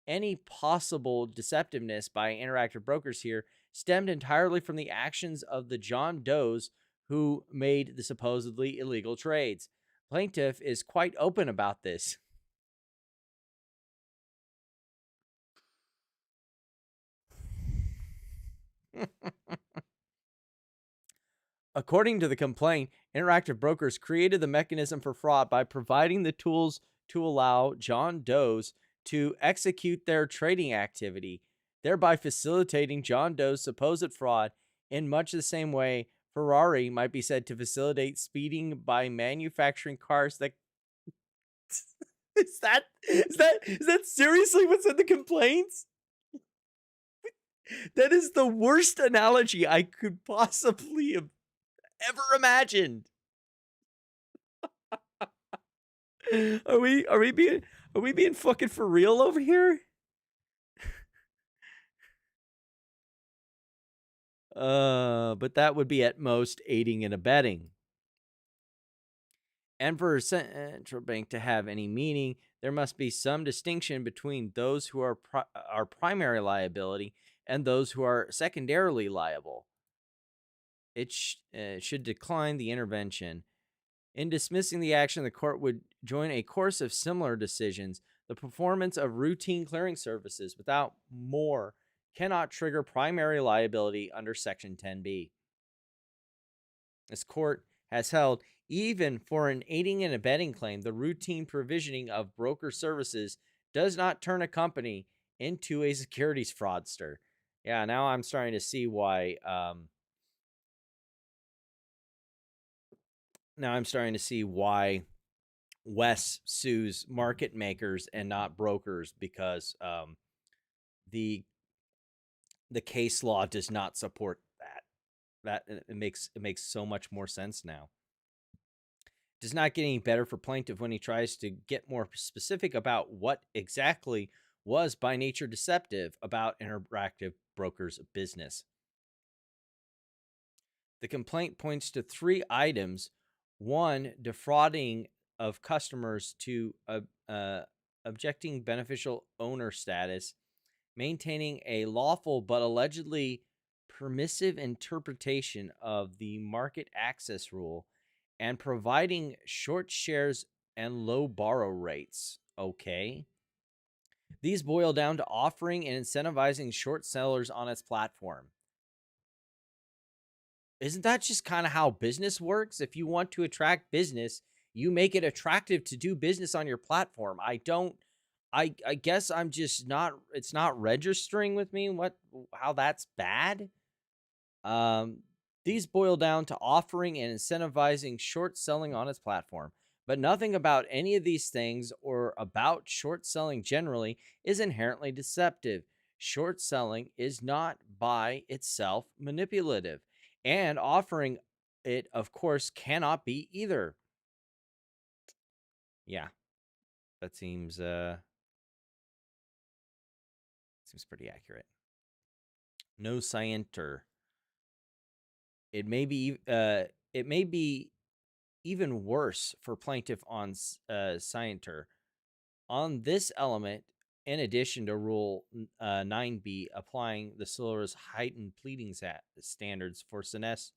Any possible deceptiveness by Interactive Brokers here stemmed entirely from the actions of the John Does who made the supposedly illegal trades. Plaintiff is quite open about this. According to the complaint, Interactive Brokers created the mechanism for fraud by providing the tools to allow John Does to execute their trading activity, thereby facilitating John Doe's supposed fraud in much the same way Ferrari might be said to facilitate speeding by manufacturing cars that... Is that seriously what's in the complaints? That is the worst analogy I could possibly have ever imagined. Are we being fucking for real over here? But that would be at most aiding and abetting. And for a central bank to have any meaning, there must be some distinction between those who are primary liability and those who are secondarily liable. It should decline the intervention. In dismissing the action, the court would join a course of similar decisions. The performance of routine clearing services without more cannot trigger primary liability under Section 10b. This court has held, even for an aiding and abetting claim, the routine provisioning of broker services does not turn a company into a securities fraudster. Yeah, now I'm starting to see why. Now I'm starting to see why Wes sues market makers and not brokers, because the case law does not support that. It makes so much more sense now. It does not get any better for plaintiff when he tries to get more specific about what exactly was by nature deceptive about Interactive Brokers' business. The complaint points to 3 items. 1, defrauding of customers to objecting beneficial owner status, maintaining a lawful but allegedly permissive interpretation of the market access rule, and providing short shares and low borrow rates. Okay. These boil down to offering and incentivizing short sellers on its platform. Isn't that just kind of how business works? If you want to attract business, you make it attractive to do business on your platform. I guess I'm just not, it's not registering with me how that's bad. These boil down to offering and incentivizing short selling on its platform, but nothing about any of these things or about short selling generally is inherently deceptive. Short selling is not by itself manipulative, and offering it, of course, cannot be either. Yeah, that seems pretty accurate. No scienter. It may be even worse for plaintiff on scienter. On this element, in addition to Rule 9b, applying the Silver's heightened pleading standards for Sinester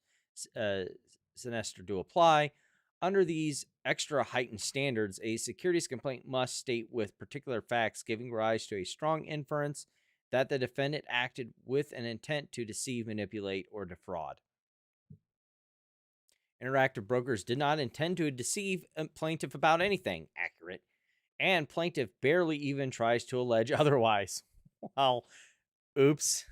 to apply, under these extra heightened standards, a securities complaint must state with particular facts giving rise to a strong inference that the defendant acted with an intent to deceive, manipulate, or defraud. Interactive Brokers did not intend to deceive a plaintiff about anything. Accurate. And plaintiff barely even tries to allege otherwise. Well, oops.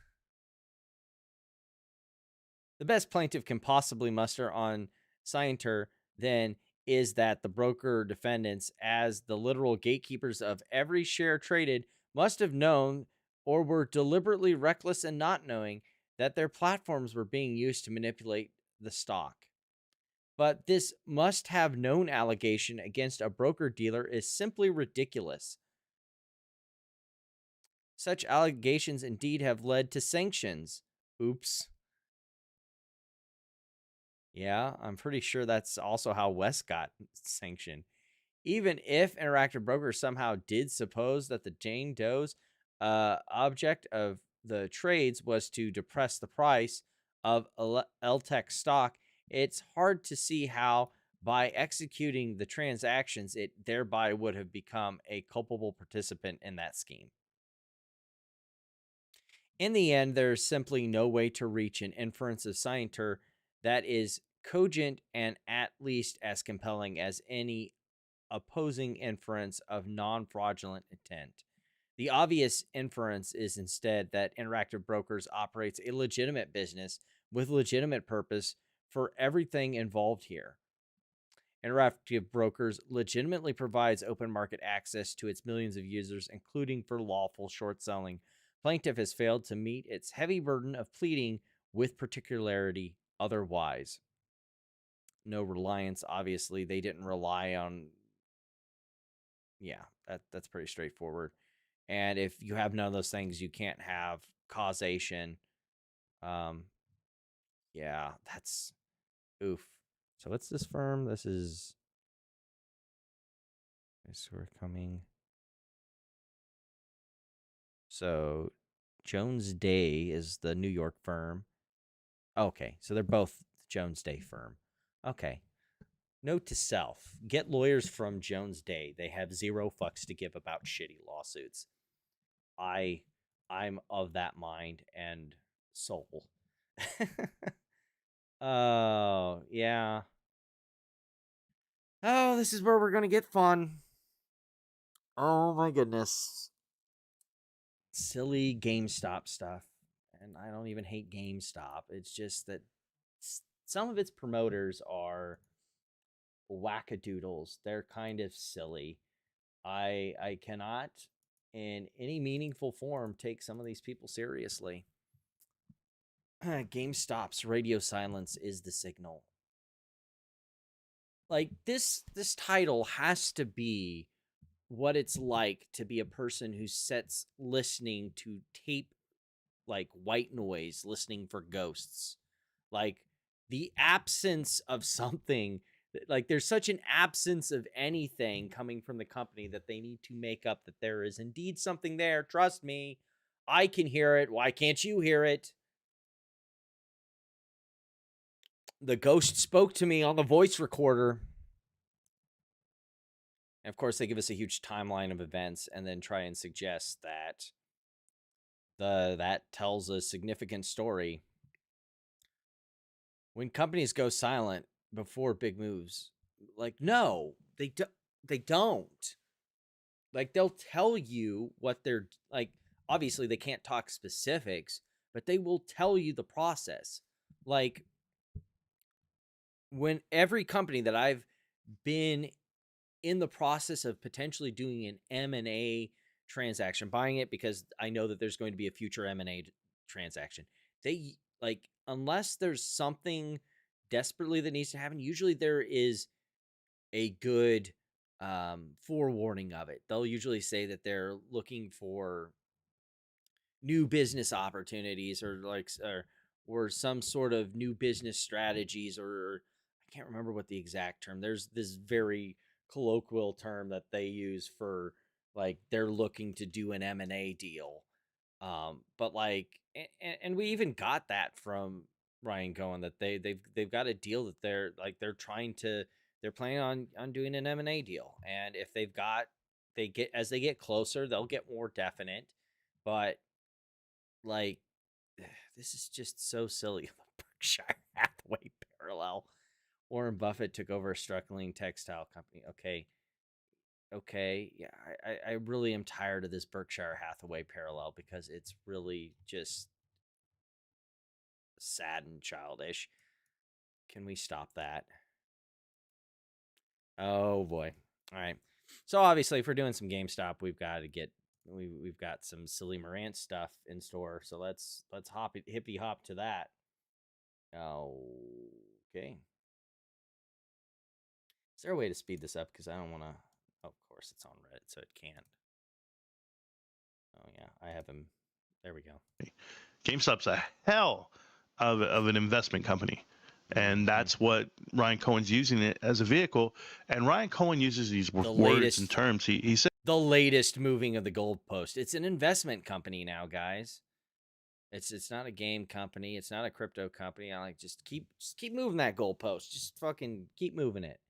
The best plaintiff can possibly muster on scienter, then, is that the broker defendants, as the literal gatekeepers of every share traded, must have known or were deliberately reckless in not knowing that their platforms were being used to manipulate the stock. But this must have known allegation against a broker-dealer is simply ridiculous. Such allegations indeed have led to sanctions. Oops. Yeah, I'm pretty sure that's also how Wes got sanctioned. Even if Interactive Brokers somehow did suppose that the Jane Doe's object of the trades was to depress the price of LTEC stock, it's hard to see how, by executing the transactions, it thereby would have become a culpable participant in that scheme. In the end, there's simply no way to reach an inference of scienter that is cogent and at least as compelling as any opposing inference of non-fraudulent intent. The obvious inference is instead that Interactive Brokers operates a legitimate business with legitimate purpose for everything involved here. Interactive Brokers legitimately provides open market access to its millions of users, including for lawful short selling. Plaintiff has failed to meet its heavy burden of pleading with particularity otherwise. No reliance, obviously. They didn't rely on yeah, that's pretty straightforward. And if you have none of those things, you can't have causation. Um, yeah, that's oof. So what's this firm? This is we're coming. So Jones Day is the New York firm. Okay, so they're both Jones Day firm. Okay. Note to self: get lawyers from Jones Day. They have zero fucks to give about shitty lawsuits. I'm of that mind and soul. Oh, yeah. Oh, this is where we're going to get fun. Oh my goodness. Silly GameStop stuff. And I don't even hate GameStop. It's just that some of its promoters are wackadoodles. They're kind of silly. I cannot in any meaningful form take some of these people seriously. GameStop's radio silence is the signal. Like this title has to be what it's like to be a person who sets listening to tape like white noise, listening for ghosts. Like the absence of something, like there's such an absence of anything coming from the company that they need to make up that there is indeed something there. Trust me, I can hear it. Why can't you hear it? The ghost spoke to me on the voice recorder. And of course, they give us a huge timeline of events and then try and suggest that that tells a significant story. When companies go silent before big moves, like no, they don't. Like they'll tell you what they're like. Obviously, they can't talk specifics, but they will tell you the process. Like when every company that I've been in the process of potentially doing an M&A transaction, buying it because I know that there's going to be a future M&A transaction. They like unless there's something desperately that needs to happen, usually there is a good forewarning of it. They'll usually say that they're looking for new business opportunities or some sort of new business strategies or I can't remember what the exact term. There's this very colloquial term that they use for like they're looking to do an M&A deal. But like and we even got that from Ryan Cohen that they've got a deal that they're trying to they're planning on doing an M&A deal. And if they get as they get closer, they'll get more definite. But like, this is just so silly. The Berkshire Hathaway parallel. Warren Buffett took over a struggling textile company. Okay, yeah, I really am tired of this Berkshire Hathaway parallel because it's really just sad and childish. Can we stop that? Oh boy. All right. So obviously, if we're doing some GameStop, we've got to get we've got some silly Morant stuff in store. So let's hippy hop to that. Okay. Is there a way to speed this up? Because I don't want to. Oh, of course, it's on Reddit, so it can't. Oh, yeah. I have him. There we go. GameStop's a hell of an investment company. And that's what Ryan Cohen's using it as a vehicle. And Ryan Cohen uses these words and terms. He said the latest moving of the goalpost. It's an investment company now, guys. It's not a game company. It's not a crypto company. I like just keep moving that goalpost. Just fucking keep moving it.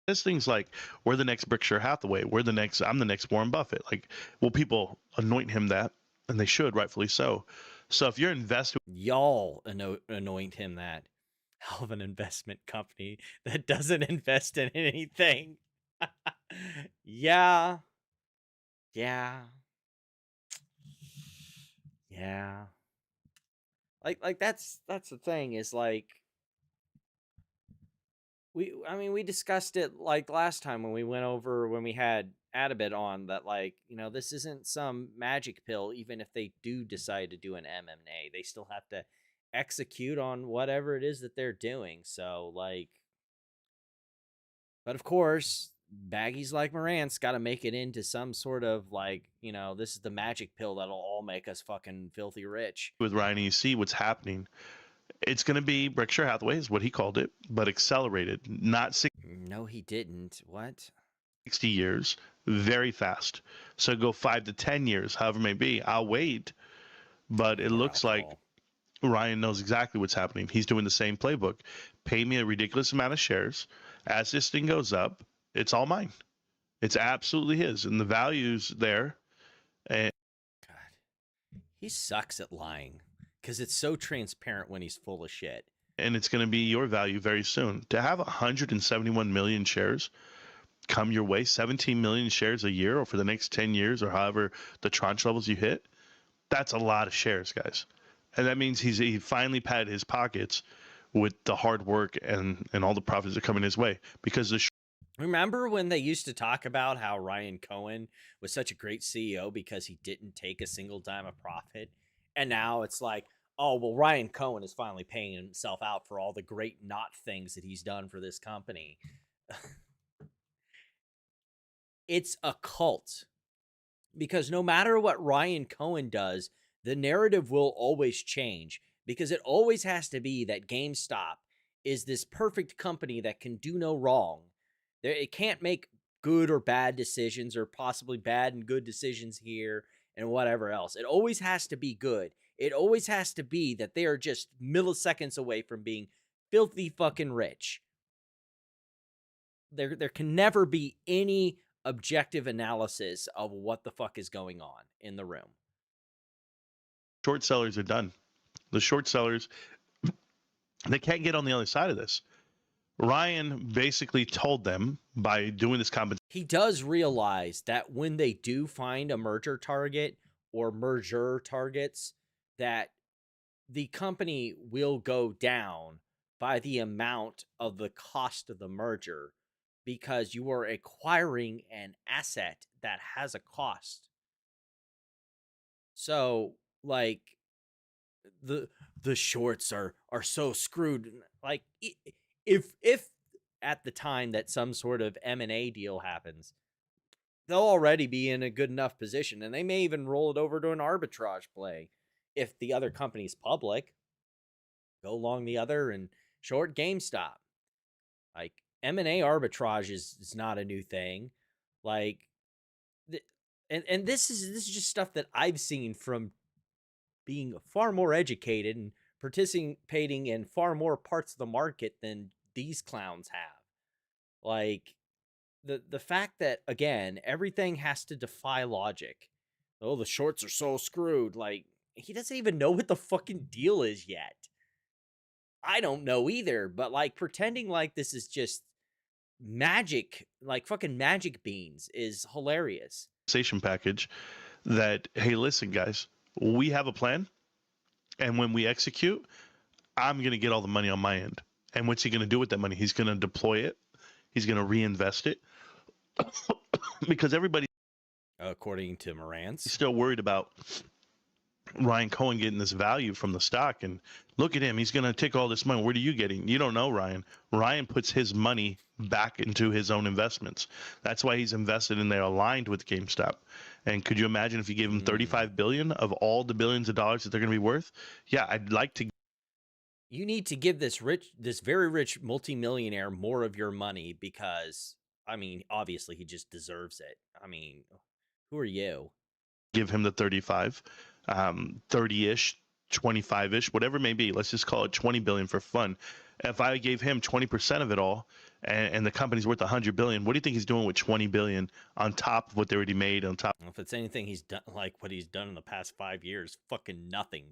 There's things like we're the next Berkshire Hathaway. I'm the next Warren Buffett. Like, well, people anoint him that, and they should, rightfully so. So if you're invested, y'all anoint him that. Hell of an investment company that doesn't invest in anything. Yeah. Like that's the thing is like we discussed it like last time when we had Adabit on that like, this isn't some magic pill. Even if they do decide to do an MMA, they still have to execute on whatever it is that they're doing. So like, but of course baggies like Morant's got to make it into some sort of like, you know, this is the magic pill that'll all make us fucking filthy rich. With Ryan, you see what's happening. It's going to be Berkshire Hathaway is what he called it, but accelerated, not No, he didn't. What? 60 years, very fast. So go 5 to 10 years, however it may be. I'll wait, but it looks like Ryan knows exactly what's happening. He's doing the same playbook. Pay me a ridiculous amount of shares. As this thing goes up, it's all mine. It's absolutely his, and the value's there. And God, he sucks at lying because it's so transparent when he's full of shit. And it's going to be your value very soon. To have 171 million shares come your way, 17 million shares a year, or for the next 10 years, or however the tranche levels you hit, that's a lot of shares, guys. And that means he finally padded his pockets with the hard work and all the profits that are coming his way. Because remember when they used to talk about how Ryan Cohen was such a great CEO because he didn't take a single dime of profit? And now it's like, oh, well, Ryan Cohen is finally paying himself out for all the great not things that he's done for this company. It's a cult. Because no matter what Ryan Cohen does, the narrative will always change. Because it always has to be that GameStop is this perfect company that can do no wrong. It can't make good or bad decisions, or possibly bad and good decisions here and whatever else. It always has to be good. It always has to be that they are just milliseconds away from being filthy fucking rich. There can never be any objective analysis of what the fuck is going on in the room. Short sellers are done. The short sellers, they can't get on the other side of this. Ryan basically told them by doing this compensation. He does realize that when they do find a merger target or merger targets, that the company will go down by the amount of the cost of the merger, because you are acquiring an asset that has a cost. So, like, the shorts are so screwed. Like, if at the time that some sort of M&A deal happens, they'll already be in a good enough position, and they may even roll it over to an arbitrage play. If the other company's public, go along the other and short GameStop. Like, M&A arbitrage is not a new thing. Like, and this is just stuff that I've seen from being far more educated and participating in far more parts of the market than these clowns have. Like, the fact that, again, everything has to defy logic. Oh, the shorts are so screwed. Like, he doesn't even know what the fucking deal is yet. I don't know either, but like pretending like this is just magic, like fucking magic beans, is hilarious. Package that, hey, listen, guys, we have a plan, and when we execute, I'm going to get all the money on my end. And what's he going to do with that money? He's going to deploy it. He's going to reinvest it. Because everybody, according to Morant's, is still worried about Ryan Cohen getting this value from the stock. And look at him. He's going to take all this money. What are you getting? You don't know, Ryan. Ryan puts his money back into his own investments. That's why he's invested in there, aligned with GameStop. And could you imagine if you gave him $35 billion of all the billions of dollars that they're going to be worth? Yeah, I'd like to. You need to give this very rich multimillionaire more of your money, because, I mean, obviously he just deserves it. I mean, who are you? Give him the 35, 30-ish, 25-ish, whatever it may be. Let's just call it 20 billion for fun. If I gave him 20% of it all, and the company's worth 100 billion, what do you think he's doing with 20 billion on top of what they already made, on top? If it's anything he's done, like what he's done in the past 5 years, fucking nothing.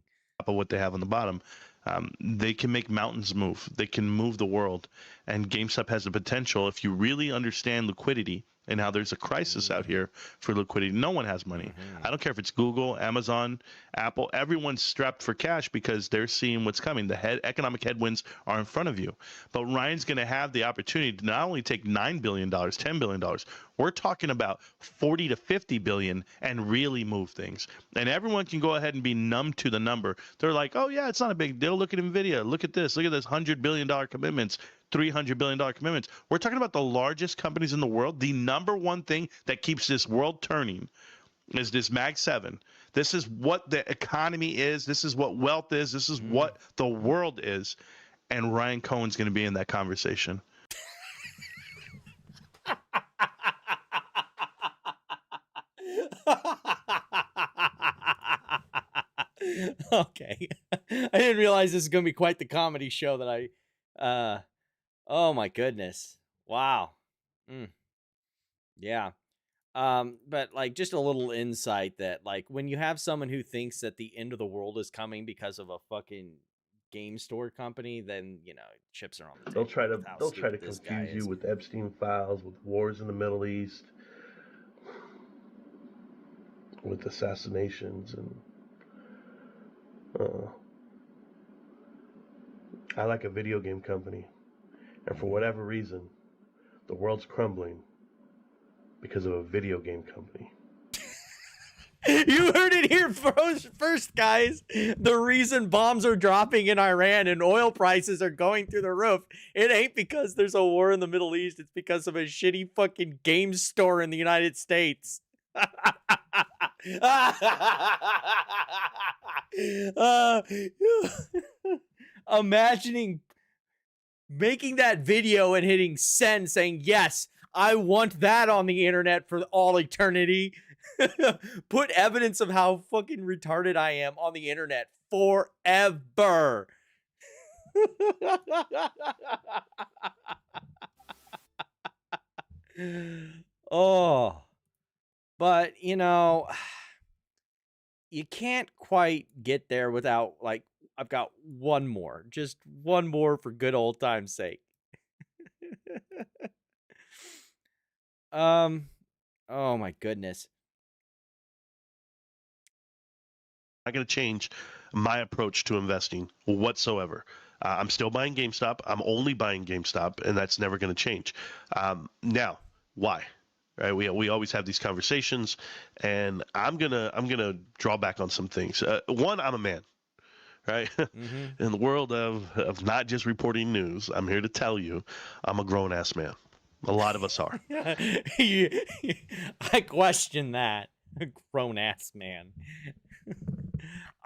Of what they have on the bottom, they can make mountains move. They can move the world. And GameStop has the potential, if you really understand liquidity and how there's a crisis out here for liquidity. No one has money. I don't care if it's Google, Amazon, Apple. Everyone's strapped for cash because they're seeing what's coming. The economic headwinds are in front of you. But Ryan's going to have the opportunity to not only take $9 billion, $10 billion. We're talking about 40 to 50 billion and really move things. And everyone can go ahead and be numb to the number. They're like, oh, yeah, it's not a big deal. Go look at NVIDIA. Look at this. Look at this $100 billion commitments, $300 billion commitments. We're talking about the largest companies in the world. The number one thing that keeps this world turning is this Mag 7. This is what the economy is. This is what wealth is. This is what the world is. And Ryan Cohen's going to be in that conversation. Okay. I didn't realize this is going to be quite the comedy show that oh my goodness. Wow. Yeah. But like just a little insight that like when you have someone who thinks that the end of the world is coming because of a fucking game store company, then you know chips are on the table. They'll try to confuse you with Epstein files, with wars in the Middle East, with assassinations, and I like a video game company, and for whatever reason, the world's crumbling because of a video game company. You heard it here first, guys. The reason bombs are dropping in Iran and oil prices are going through the roof, it ain't because there's a war in the Middle East. It's because of a shitty fucking game store in the United States. Imagining making that video and hitting send saying, yes, I want that on the internet for all eternity. Put evidence of how fucking retarded I am on the internet forever. Oh, but you know, you can't quite get there without like, I've got one more, just one more for good old time's sake. Oh my goodness. Not going to change my approach to investing whatsoever. I'm still buying GameStop. I'm only buying GameStop, and that's never going to change. Now, why? Right? We always have these conversations, and I'm gonna draw back on some things. One, I'm a man, right? In the world of not just reporting news, I'm here to tell you, I'm a grown ass man. A lot of us are. I question that. A grown ass man.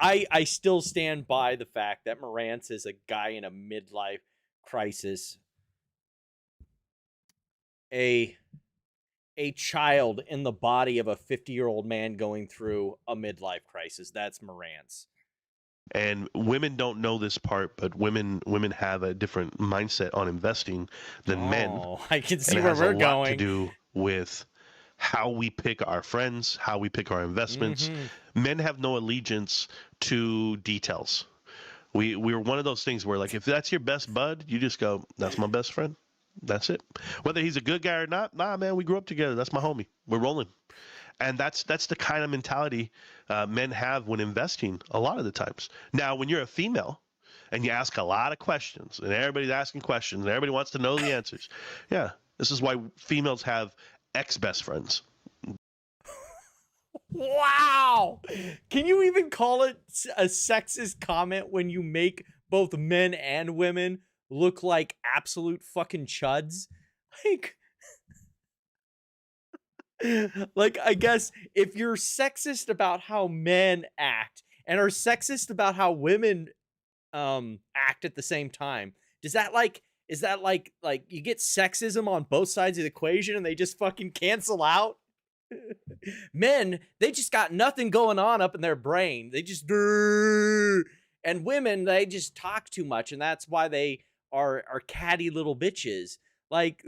I still stand by the fact that Morantz is a guy in a midlife crisis. A child in the body of a 50-year-old man going through a midlife crisis. That's Morantz. And women don't know this part, but women have a different mindset on investing than men. Oh, I can see and where it has we're a lot going. to do with how we pick our friends, how we pick our investments. Men have no allegiance to details. We're one of those things where, like, if that's your best bud, you just go, that's my best friend. That's it. Whether he's a good guy or not, nah, man, we grew up together. That's my homie. We're rolling. And that's the kind of mentality men have when investing a lot of the times. Now, when you're a female and you ask a lot of questions and everybody's asking questions and everybody wants to know the answers. Yeah, this is why females have ex-best friends. Wow. Can you even call it a sexist comment when you make both men and women look like absolute fucking chuds? Like, I guess if you're sexist about how men act and are sexist about how women act at the same time, is that like you get sexism on both sides of the equation and they just fucking cancel out? Men, they just got nothing going on up in their brain. They just and women, they just talk too much, and that's why they are catty little bitches. Like,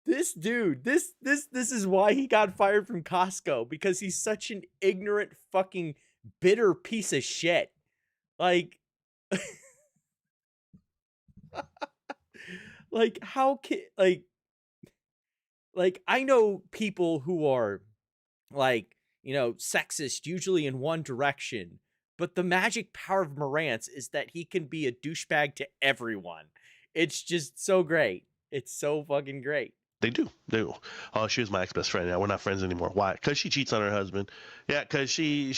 this dude, this is why he got fired from Costco, because he's such an ignorant fucking bitter piece of shit. Like, like how can like I know people who are like, you know, sexist usually in one direction, but the magic power of Morantz is that he can be a douchebag to everyone. It's just so great. It's so fucking great. They do. Oh, she was my ex-best friend. Yeah, we're not friends anymore. Why? Because she cheats on her husband. Yeah, because she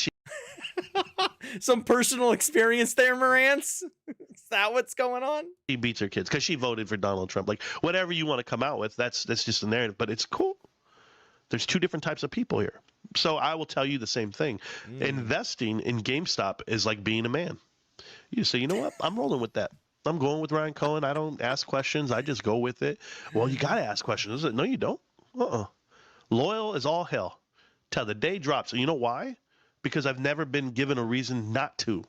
Some personal experience there, Marantz? Is that what's going on? She beats her kids because she voted for Donald Trump. Like, whatever you want to come out with, that's just the narrative. But it's cool. There's two different types of people here. So I will tell you the same thing. Investing in GameStop is like being a man. You say, you know what? I'm rolling with that. I'm going with Ryan Cohen. I don't ask questions. I just go with it. Well, you got to ask questions. No, you don't. Loyal as all hell till the day drops. And you know why? Because I've never been given a reason not to.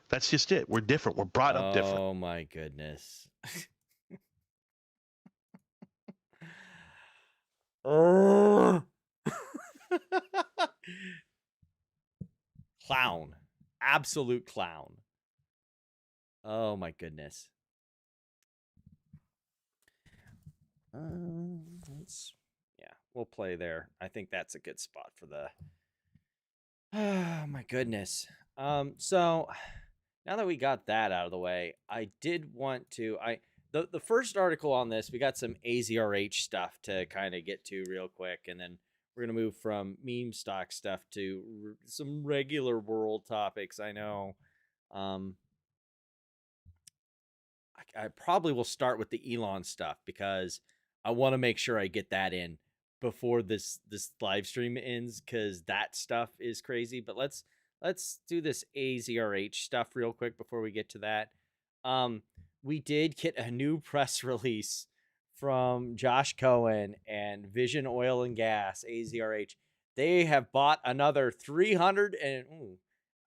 That's just it. We're different. We're brought up different. Oh, my goodness. Oh. Clown. Absolute clown. Oh, my goodness. We'll play there. I think that's a good spot for the... Oh, my goodness. So now that we got that out of the way, I did want to... The first article on this, we got some AZRH stuff to kind of get to real quick, and then we're going to move from meme stock stuff to some regular world topics. I know. I probably will start with the Elon stuff because I want to make sure I get that in before this live stream ends, because that stuff is crazy. But let's do this AZRH stuff real quick before we get to that. We did get a new press release from Josh Cohen and Vision Oil and Gas, AZRH. They have bought another 300 and...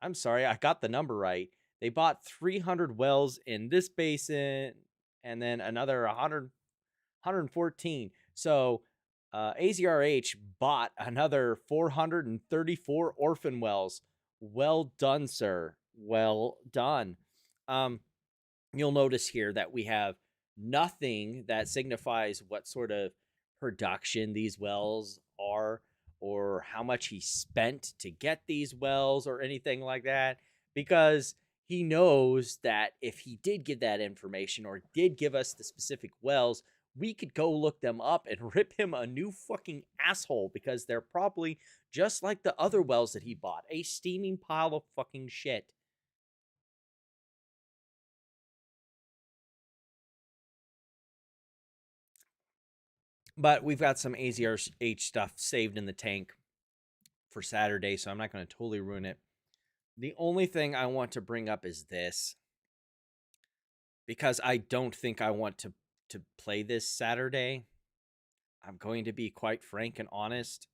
I'm sorry, I got the number right. They bought 300 wells in this basin and then another 114. So AZRH bought another 434 orphan wells. Well done, sir. Well done. You'll notice here that we have nothing that signifies what sort of production these wells are or how much he spent to get these wells or anything like that, because he knows that if he did give that information or did give us the specific wells, we could go look them up and rip him a new fucking asshole, because they're probably just like the other wells that he bought, a steaming pile of fucking shit. But we've got some AZRH stuff saved in the tank for Saturday, so I'm not going to totally ruin it. The only thing I want to bring up is this, because I don't think I want to play this Saturday. I'm going to be quite frank and honest,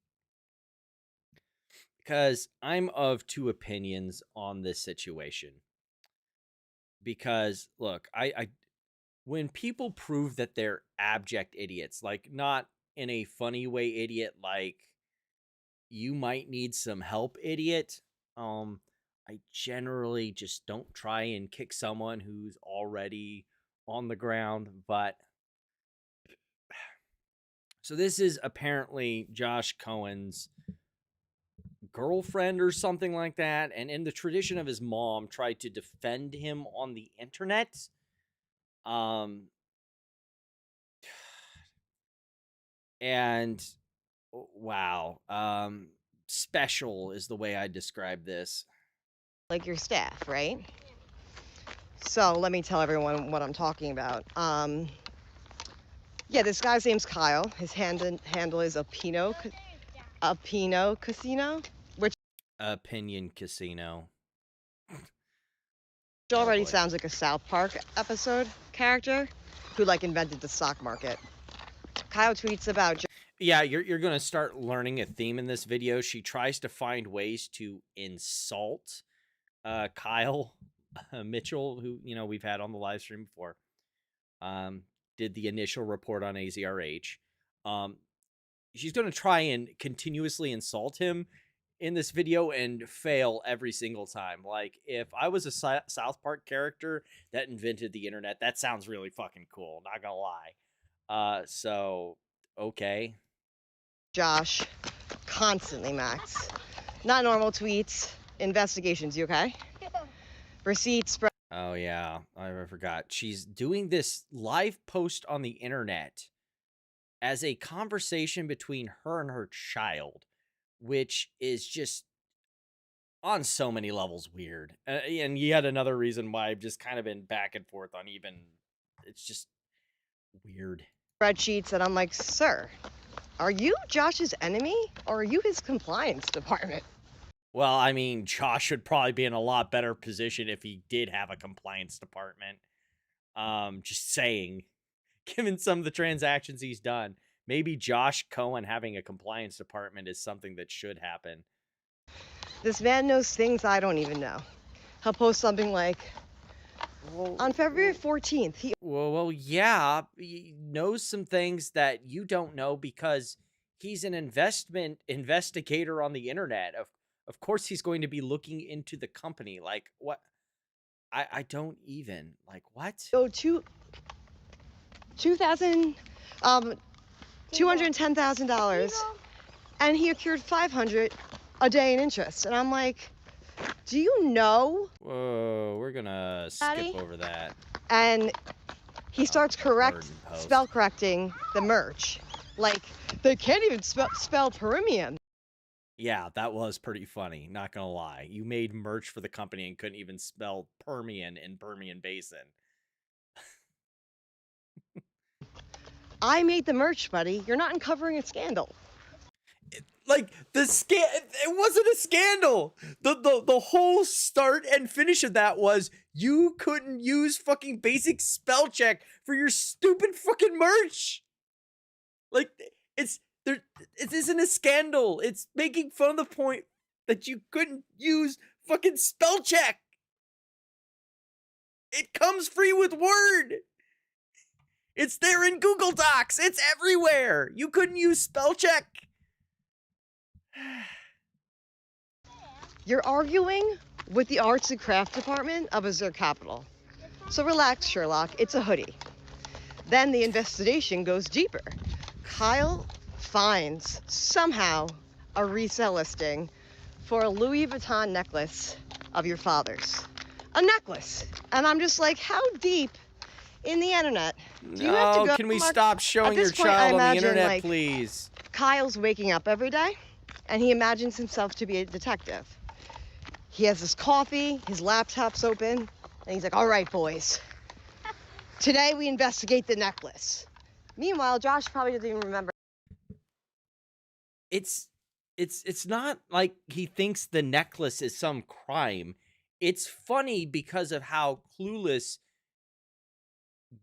because I'm of two opinions on this situation. Because, look, I when people prove that they're abject idiots, like not in a funny way idiot, like you might need some help idiot, I generally just don't try and kick someone who's already on the ground. But so this is apparently Josh Cohen's girlfriend or something like that, and in the tradition of his mom, tried to defend him on the internet. And wow, special is the way I describe this. Like your staff, right? So let me tell everyone what I'm talking about. Yeah, this guy's name's Kyle. His handle is Apino Casino, which Opinion Casino. already sounds like a South Park episode character who like invented the stock market. Kyle tweets about... Yeah, you're going to start learning a theme in this video. She tries to find ways to insult Kyle Mitchell, who, you know, we've had on the live stream before. Did the initial report on AZRH. She's going to try and continuously insult him in this video and fail every single time. Like, if I was a South Park character that invented the internet, that sounds really fucking cool, not gonna lie. So, okay. Josh, constantly, Max. Not normal tweets, investigations, you okay? Receipts, Oh, yeah, I forgot. She's doing this live post on the internet as a conversation between her and her child, which is just on so many levels weird. And yet another reason why I've just kind of been back and forth on even, it's just weird. Spreadsheets, and I'm like, sir, are you Josh's enemy or are you his compliance department? Well, I mean, Josh would probably be in a lot better position if he did have a compliance department. Just saying, given some of the transactions he's done, maybe Josh Cohen having a compliance department is something that should happen. This man knows things I don't even know. He'll post something like, on February 14th, he Well, yeah, he knows some things that you don't know because he's an investment investigator on the internet. Of course, he's going to be looking into the company. Like, what? I don't even, like, what? go to $210,000, and he accrued $500 a day in interest. And I'm like, do you know? Whoa, we're gonna Daddy? skip over that. And he starts Burden post. spell correcting the merch. Like, they can't even spell perimeum. Yeah, that was pretty funny. Not gonna lie. You made merch for the company and couldn't even spell Permian in Permian Basin. I made the merch, buddy. You're not uncovering a scandal. Like, it wasn't a scandal. The whole start and finish of that was you couldn't use fucking basic spell check for your stupid fucking merch. Like, it isn't a scandal. It's making fun of the point that you couldn't use fucking spell check. It comes free with Word. It's there in Google Docs. It's everywhere. You couldn't use spell check. You're arguing with the arts and craft department of AZRH Capital. So relax, Sherlock. It's a hoodie. Then the investigation goes deeper. Kyle finds somehow a resale listing for a Louis Vuitton necklace of your father's. A necklace. And I'm just like, how deep in the internet do you have to go? Can we Mark? stop At showing your this point, I child on the imagine, internet, like, please? Kyle's waking up every day and he imagines himself to be a detective. He has his coffee, his laptop's open, and he's like, all right, boys. Today we investigate the necklace. Meanwhile, Josh probably doesn't even remember. It's not like he thinks the necklace is some crime. It's funny because of how clueless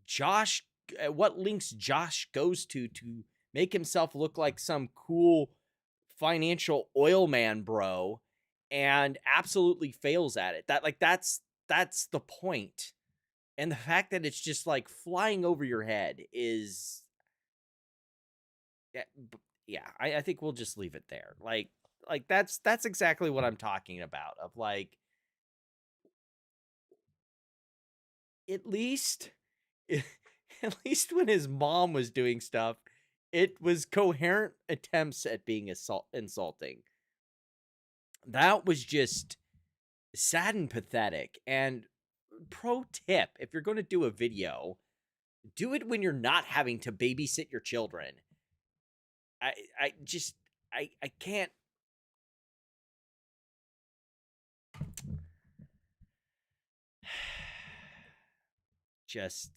Josh, what links Josh goes to make himself look like some cool financial oil man bro, and absolutely fails at it. That's the point. And the fact that it's just like flying over your head is, yeah, I think we'll just leave it there. Like that's exactly what I'm talking about. Of like, at least when his mom was doing stuff, it was coherent attempts at being insulting. That was just sad and pathetic. And pro tip, if you're going to do a video, do it when you're not having to babysit your children. I can't. Just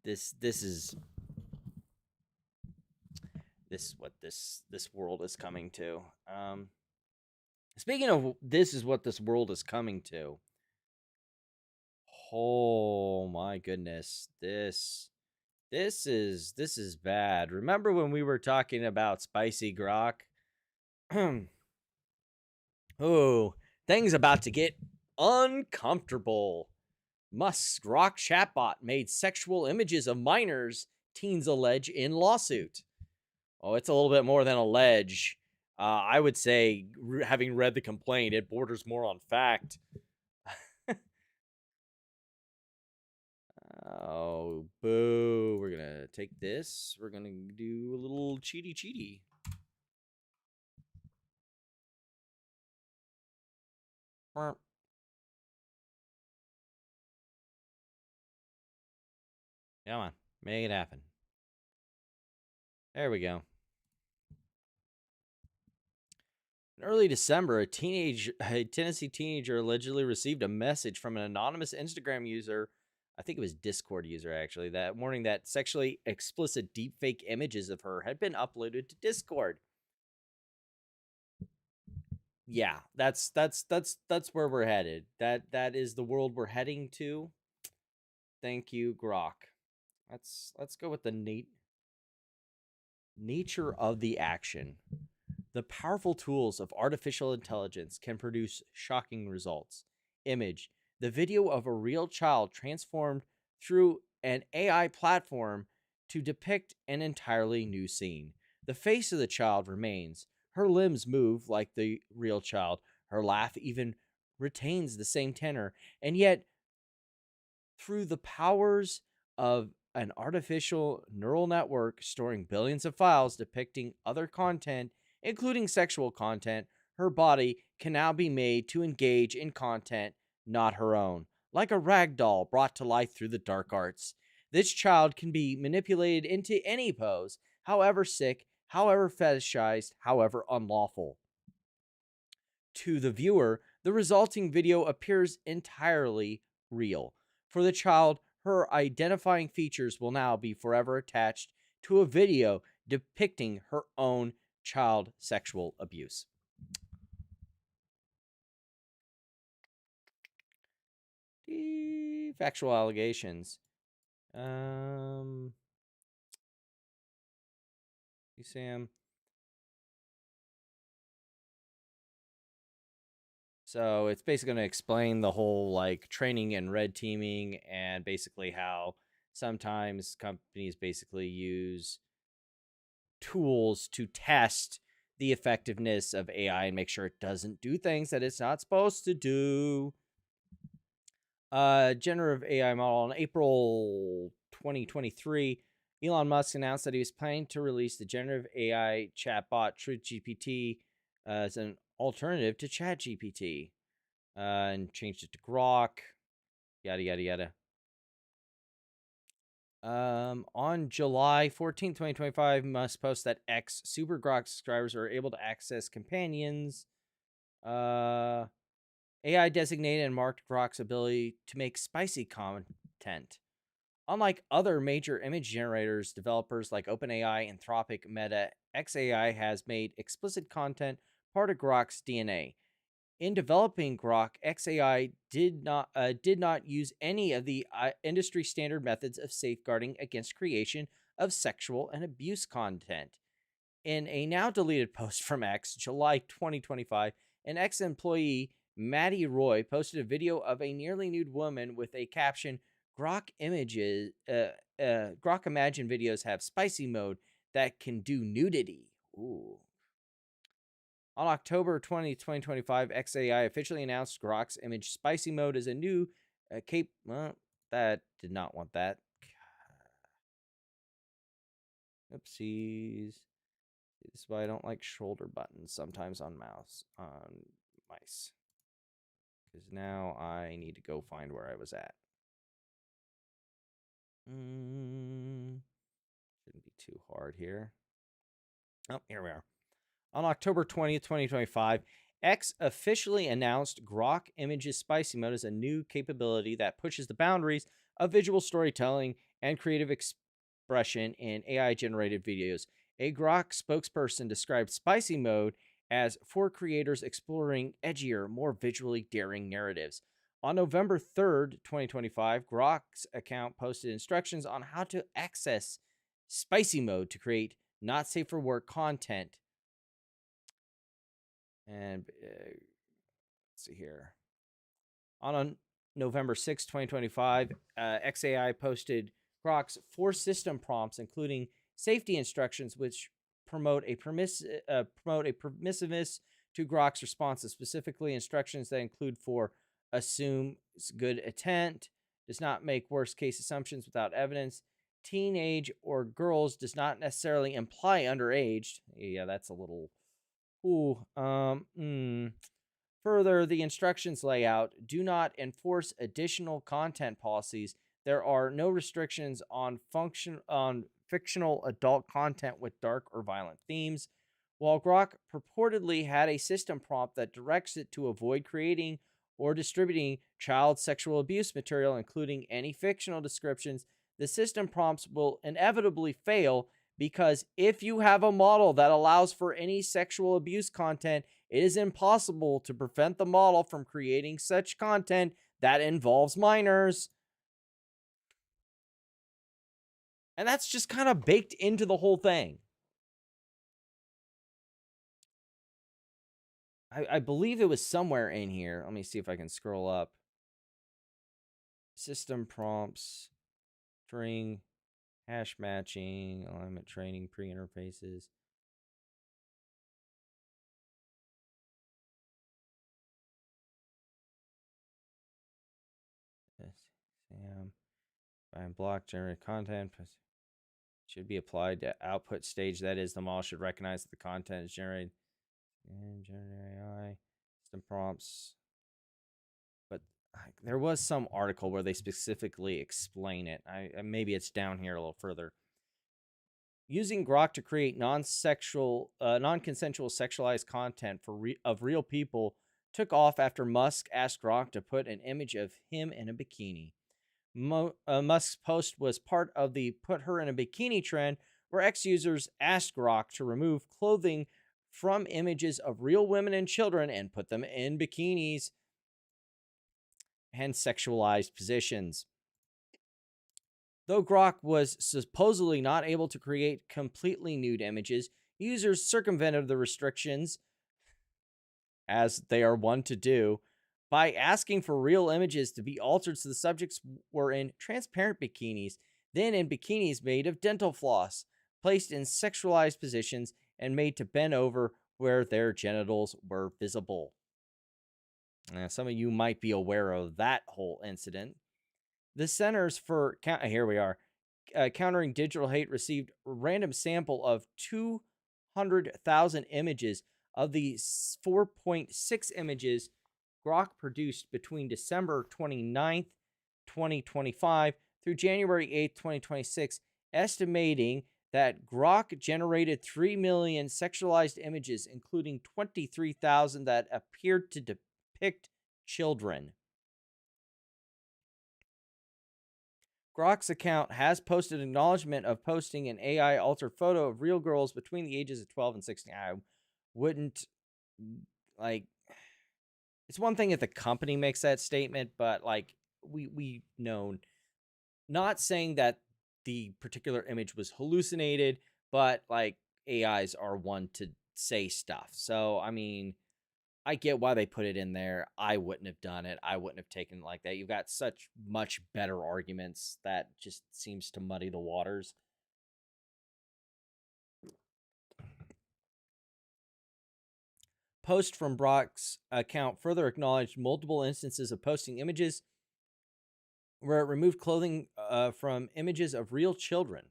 this is what this world is coming to. Speaking of, this is what this world is coming to. Oh my goodness, this is bad. Remember when we were talking about spicy Grok? Oh, things about to get uncomfortable. Musk's Grok chatbot made sexual images of minors, teens allege in lawsuit. Oh, it's a little bit more than allege. I would say, having read the complaint, it borders more on fact. Oh, boo. We're going to take this. We're going to do a little cheaty. Come on. Make it happen. There we go. In early December, a Tennessee teenager allegedly received a message from an anonymous Instagram user, I think it was Discord user actually, that warning that sexually explicit deepfake images of her had been uploaded to Discord. Yeah, that's where we're headed. That is the world we're heading to. Thank you, Grok. Let's go with the nature of the action. The powerful tools of artificial intelligence can produce shocking results. Image: the video of a real child transformed through an AI platform to depict an entirely new scene. The face of the child remains. Her limbs move like the real child. Her laugh even retains the same tenor. And yet, through the powers of an artificial neural network storing billions of files depicting other content, including sexual content, her body can now be made to engage in content not her own, like a rag doll brought to life through the dark arts. This child can be manipulated into any pose, however sick, however fetishized, however unlawful. To the viewer, the resulting video appears entirely real. For the child, her identifying features will now be forever attached to a video depicting her own child sexual abuse. Factual allegations. Sam. So it's basically going to explain the whole like training and red teaming, and basically how sometimes companies basically use tools to test the effectiveness of AI and make sure it doesn't do things that it's not supposed to do. Generative AI model. In April 2023, Elon Musk announced that he was planning to release the generative AI chatbot TruthGPT as an alternative to ChatGPT, and changed it to Grok. Yada yada yada. On July 14th, 2025, Musk posted that X Super Grok subscribers are able to access companions. AI designated and marked Grok's ability to make spicy content. Unlike other major image generators, developers like OpenAI, Anthropic, Meta, XAI has made explicit content part of Grok's DNA. In developing Grok, XAI did not use any of the industry standard methods of safeguarding against creation of sexual and abuse content. In a now deleted post from X, July 2025, an ex-employee, Maddie Roy, posted a video of a nearly nude woman with a caption, Grok Imagine videos have spicy mode that can do nudity. Ooh. On October 20, 2025, XAI officially announced Grok's image spicy mode as a new that did not want that. Oopsies. This is why I don't like shoulder buttons sometimes on mice. Because now I need to go find where I was at. Shouldn't be too hard here. Oh, here we are. On October 20th, 2025, X officially announced Grok Images Spicy Mode as a new capability that pushes the boundaries of visual storytelling and creative expression in AI-generated videos. A Grok spokesperson described Spicy Mode as for creators exploring edgier, more visually daring narratives. On November 3rd, 2025, Grok's account posted instructions on how to access Spicy Mode to create not safe for work content. And let's see here. On November 6, 2025, XAI posted Grok's 4 system prompts, including safety instructions, which promote a permissiveness to Grok's responses, specifically instructions that include for assume good intent, does not make worst case assumptions without evidence, teenage or girls does not necessarily imply underage. Yeah, that's a little... Further, the instructions layout do not enforce additional content policies. There are no restrictions on fictional adult content with dark or violent themes. while Grok purportedly had a system prompt that directs it to avoid creating or distributing child sexual abuse material, including any fictional descriptions. The system prompts will inevitably fail because if you have a model that allows for any sexual abuse content, it is impossible to prevent the model from creating such content that involves minors. And that's just kind of baked into the whole thing. I believe it was somewhere in here. Let me see if I can scroll up. System prompts, string, hash matching, alignment training, pre-interfaces. Sam, find block, generate content. Should be applied to output stage. That is, the model should recognize that the content is generated. And generate AI, system prompts. But there was some article where they specifically explain it. Maybe it's down here a little further. Using Grok to create non-consensual sexualized content of real people took off after Musk asked Grok to put an image of him in a bikini. Musk's post was part of the "Put Her in a Bikini" trend, where ex-users asked Grok to remove clothing from images of real women and children and put them in bikinis and sexualized positions. Though Grok was supposedly not able to create completely nude images, users circumvented the restrictions, as they are wont to do, by asking for real images to be altered so the subjects were in transparent bikinis, then in bikinis made of dental floss, placed in sexualized positions, and made to bend over where their genitals were visible. Now, some of you might be aware of that whole incident. The Centers for Countering Digital Hate received a random sample of 200,000 images of the 4.6 images Grok produced between December 29th, 2025 through January 8th, 2026, estimating that Grok generated 3 million sexualized images, including 23,000 that appeared to depict children. Grok's account has posted acknowledgement of posting an AI altered photo of real girls between the ages of 12 and 16. I wouldn't, it's one thing if the company makes that statement, but we know, not saying that the particular image was hallucinated, but AIs are one to say stuff. So, I mean, I get why they put it in there. I wouldn't have done it. I wouldn't have taken it like that. You've got such much better arguments that just seems to muddy the waters. Post from Grok's account further acknowledged multiple instances of posting images where it removed clothing from images of real children.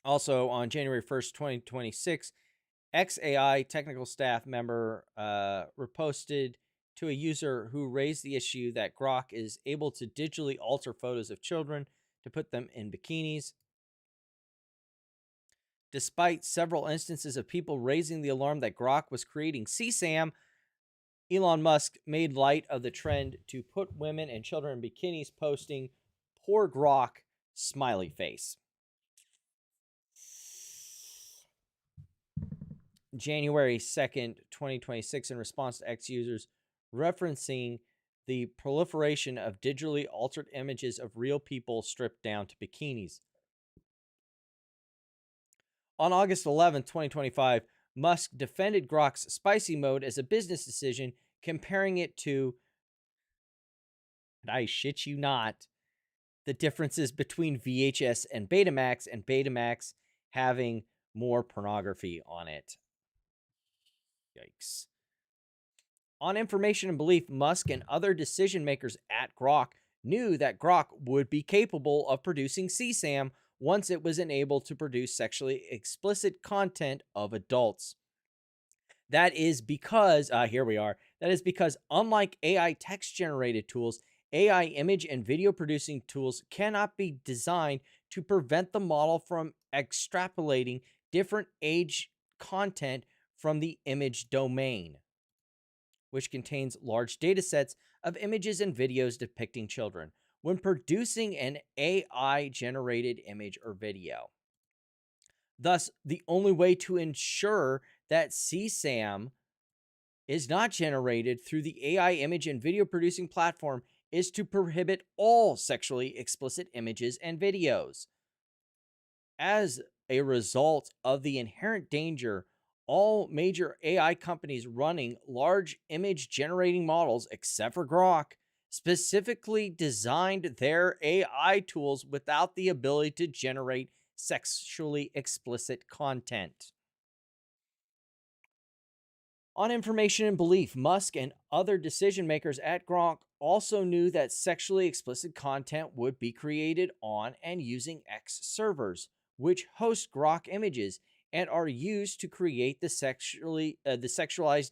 Also, on January 1st, 2026, XAI technical staff member reposted to a user who raised the issue that Grok is able to digitally alter photos of children to put them in bikinis. Despite several instances of people raising the alarm that Grok was creating CSAM, Elon Musk made light of the trend to put women and children in bikinis, posting "Poor Grok," smiley face. January 2nd, 2026, in response to X users referencing the proliferation of digitally altered images of real people stripped down to bikinis. On August 11th, 2025, Musk defended Grok's spicy mode as a business decision, comparing it to, and I shit you not, the differences between VHS and Betamax having more pornography on it. Yikes. On information and belief, Musk and other decision makers at Grok knew that Grok would be capable of producing CSAM once it was enabled to produce sexually explicit content of adults. That is because, unlike AI text-generated tools, AI image and video producing tools cannot be designed to prevent the model from extrapolating different age content from the image domain, which contains large data sets of images and videos depicting children, when producing an AI-generated image or video. Thus, the only way to ensure that CSAM is not generated through the AI image and video producing platform is to prohibit all sexually explicit images and videos. As a result of the inherent danger, all major AI companies running large image generating models, except for Grok, specifically designed their AI tools without the ability to generate sexually explicit content. On information and belief, Musk and other decision makers at Grok also knew that sexually explicit content would be created on and using X servers, which host Grok images and are used to create the sexualized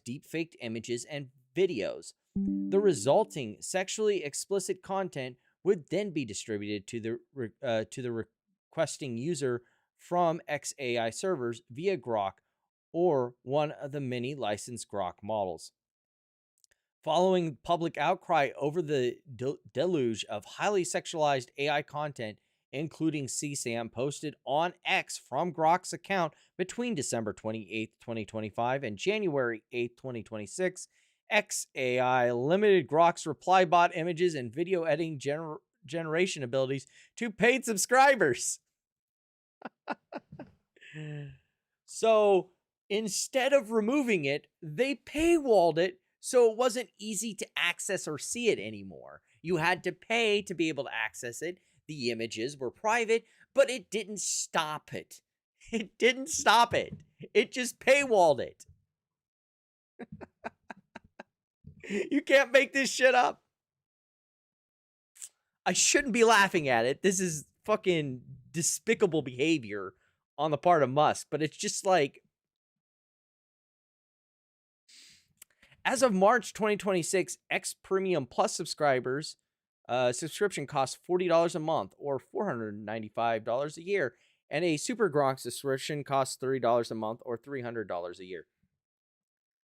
deepfaked images and videos. The resulting sexually explicit content would then be distributed to the requesting user from XAI servers via Grok or one of the many licensed Grok models. Following public outcry over the deluge of highly sexualized AI content, including CSAM posted on X from Grok's account between December 28, 2025 and January 8, 2026, XAI limited Grok's reply bot images and video editing generation abilities to paid subscribers. So instead of removing it, they paywalled it so it wasn't easy to access or see it anymore. You had to pay to be able to access it. The images were private, but it didn't stop it. It didn't stop it. It just paywalled it. You can't make this shit up. I shouldn't be laughing at it. This is fucking despicable behavior on the part of Musk, but it's just like, as of March 2026, X Premium Plus subscribers subscription costs $40 a month or $495 a year, and a Super Grok subscription costs $30 a month or $300 a year.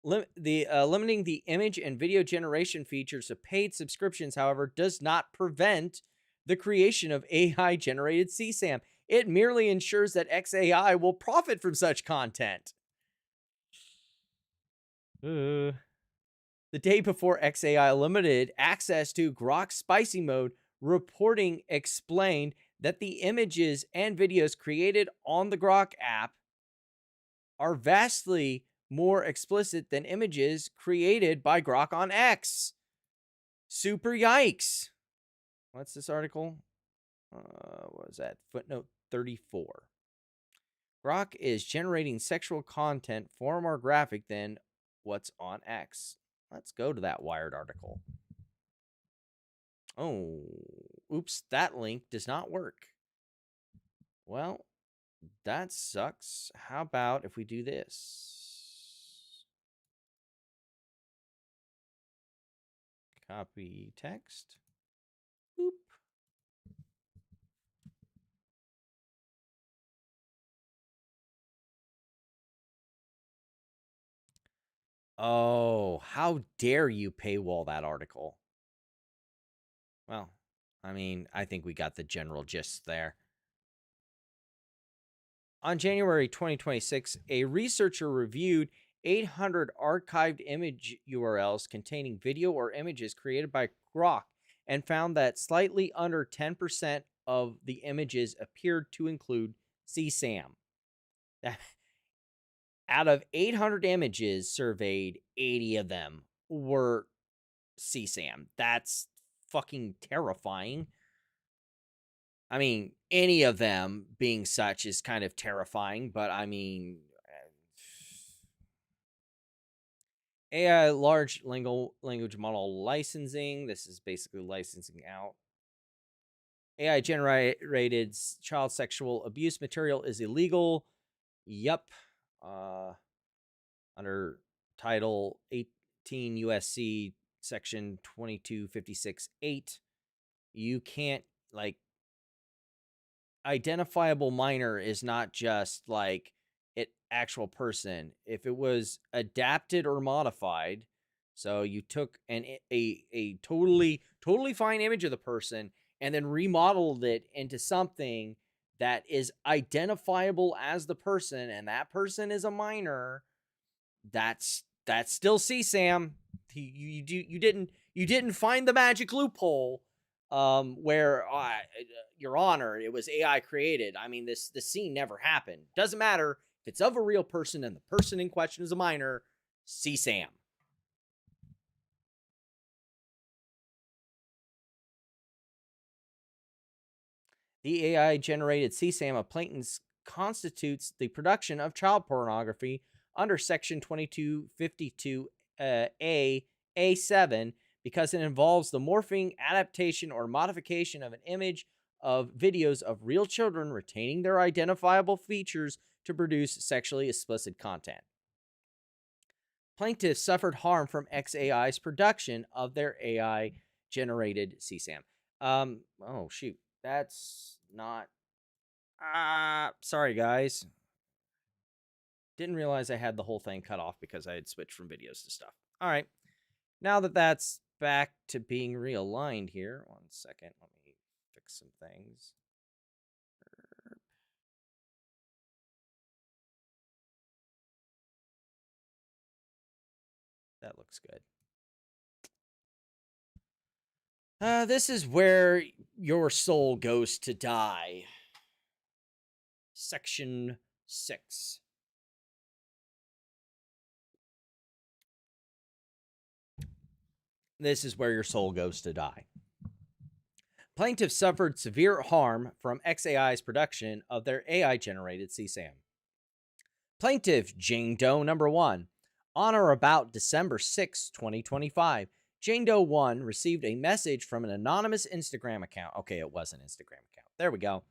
Limiting the image and video generation features of paid subscriptions, however, does not prevent the creation of AI-generated CSAM. It merely ensures that XAI will profit from such content. The day before XAI limited access to Grok's spicy mode, reporting explained that the images and videos created on the Grok app are vastly more explicit than images created by Grok on X. Super yikes. What's this article? What was that? Footnote 34. Grok is generating sexual content far more graphic than what's on X. Let's go to that Wired article. Oh, oops, that link does not work. Well, that sucks. How about if we do this? Copy text. Boop. Oh, how dare you paywall that article? Well, I mean, I think we got the general gist there. On January 2026, a researcher reviewed 800 archived image URLs containing video or images created by Grok and found that slightly under 10% of the images appeared to include CSAM. Out of 800 images surveyed, 80 of them were CSAM. That's fucking terrifying. I mean, any of them being such is kind of terrifying, but I mean, AI large language model licensing. This is basically licensing out. AI generated child sexual abuse material is illegal. Yep. Under Title 18 USC Section 2256(8), you can't, like, identifiable minor is not just like actual person. If it was adapted or modified, so you took a totally fine image of the person and then remodeled it into something that is identifiable as the person, and that person is a minor, that's still CSAM. You didn't find the magic loophole where Your Honor, it was AI created. I mean, this scene never happened. Doesn't matter if it's of a real person and the person in question is a minor. CSAM. The AI-generated CSAM of plaintiffs constitutes the production of child pornography under Section 2252 A7 because it involves the morphing, adaptation, or modification of an image of videos of real children retaining their identifiable features to produce sexually explicit content. Plaintiffs suffered harm from XAI's production of their AI-generated CSAM. Oh, shoot. That's not... sorry, guys. Didn't realize I had the whole thing cut off because I had switched from videos to stuff. All right. Now that that's back to being realigned here. 1 second. Let me fix some things. That looks good. This is where your soul goes to die. Section 6. This is where your soul goes to die. Plaintiffs suffered severe harm from XAI's production of their AI-generated CSAM. Plaintiff Jane Doe number 1. On or about December 6, 2025, Jane Doe 1 received a message from an anonymous Instagram account. Okay, it was an Instagram account. There we go.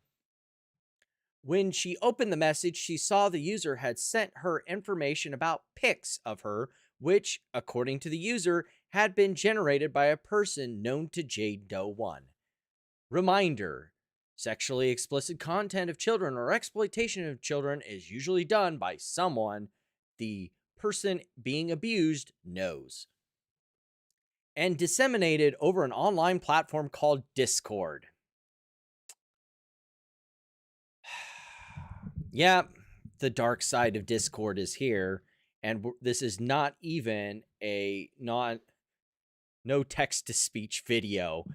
When she opened the message, she saw the user had sent her information about pics of her, which, according to the user, had been generated by a person known to Jane Doe 1. Reminder: sexually explicit content of children or exploitation of children is usually done by someone the person being abused knows, and disseminated over an online platform called Discord. Yeah, the dark side of Discord is here, and this is not even a no text-to-speech video.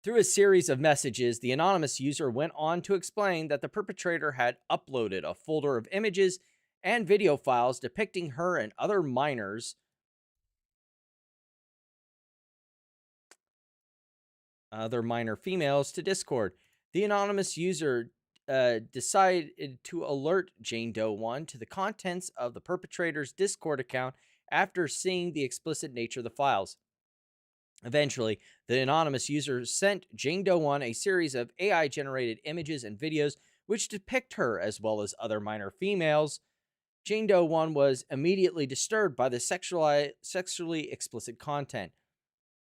Through a series of messages, the anonymous user went on to explain that the perpetrator had uploaded a folder of images and video files depicting her and other minors minor females to Discord. The anonymous user decided to alert Jane Doe 1 to the contents of the perpetrator's Discord account after seeing the explicit nature of the files. Eventually, the anonymous user sent Jane Doe 1 a series of AI-generated images and videos which depict her as well as other minor females. Jane Doe 1 was immediately disturbed by the sexually explicit content.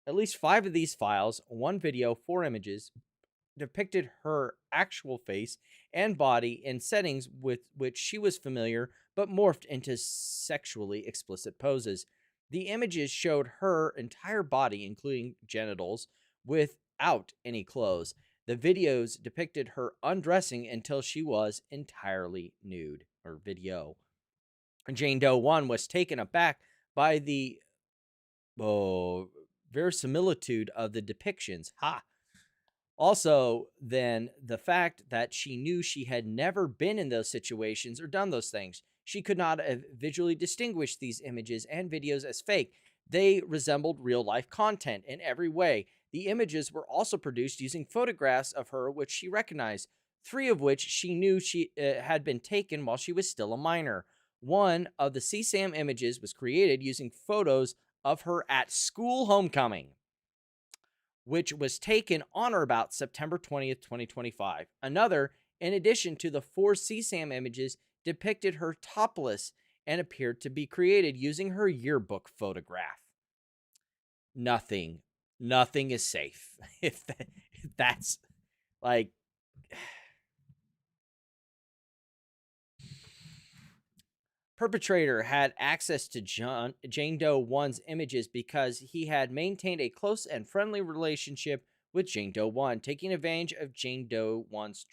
At least 5 of these files, 1 video, 4 images, depicted her actual face and body in settings with which she was familiar, but morphed into sexually explicit poses. The images showed her entire body, including genitals, without any clothes. The videos depicted her undressing until she was entirely nude, or video. Jane Doe 1 was taken aback by the verisimilitude of the depictions. Also, then, the fact that she knew she had never been in those situations or done those things. She could not have visually distinguished these images and videos as fake. They resembled real-life content in every way. The images were also produced using photographs of her which she recognized, 3 of which she knew had been taken while she was still a minor. One of the CSAM images was created using photos of her at school homecoming, which was taken on or about September 20th, 2025. Another, in addition to the 4 CSAM images, depicted her topless and appeared to be created using her yearbook photograph. Nothing is safe. If that's like... perpetrator had access to Jane Doe 1's images because he had maintained a close and friendly relationship with Jane Doe 1, taking advantage of Jane Doe 1's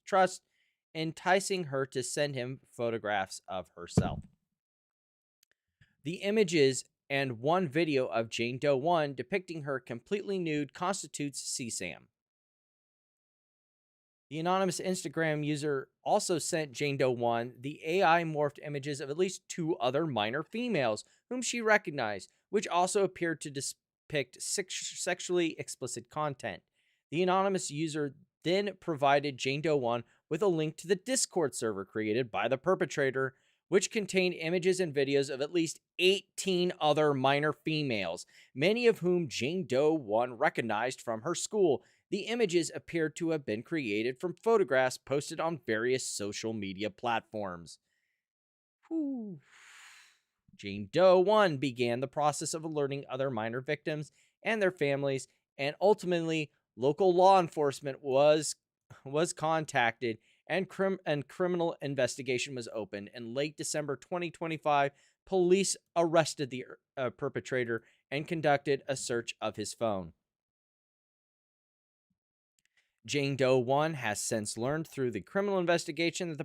trust, enticing her to send him photographs of herself. The images and one video of Jane Doe 1 depicting her completely nude constitutes CSAM. The anonymous Instagram user also sent Jane Doe 1 the AI morphed images of at least 2 other minor females whom she recognized, which also appeared to depict sexually explicit content. The anonymous user then provided Jane Doe 1 with a link to the Discord server created by the perpetrator, which contained images and videos of at least 18 other minor females, many of whom Jane Doe 1 recognized from her school. The images appeared to have been created from photographs posted on various social media platforms. Whew. Jane Doe 1 began the process of alerting other minor victims and their families, and ultimately local law enforcement was contacted and criminal investigation was opened. In late December 2025, police arrested the perpetrator and conducted a search of his phone. Jane Doe 1 has since learned through the criminal investigation that the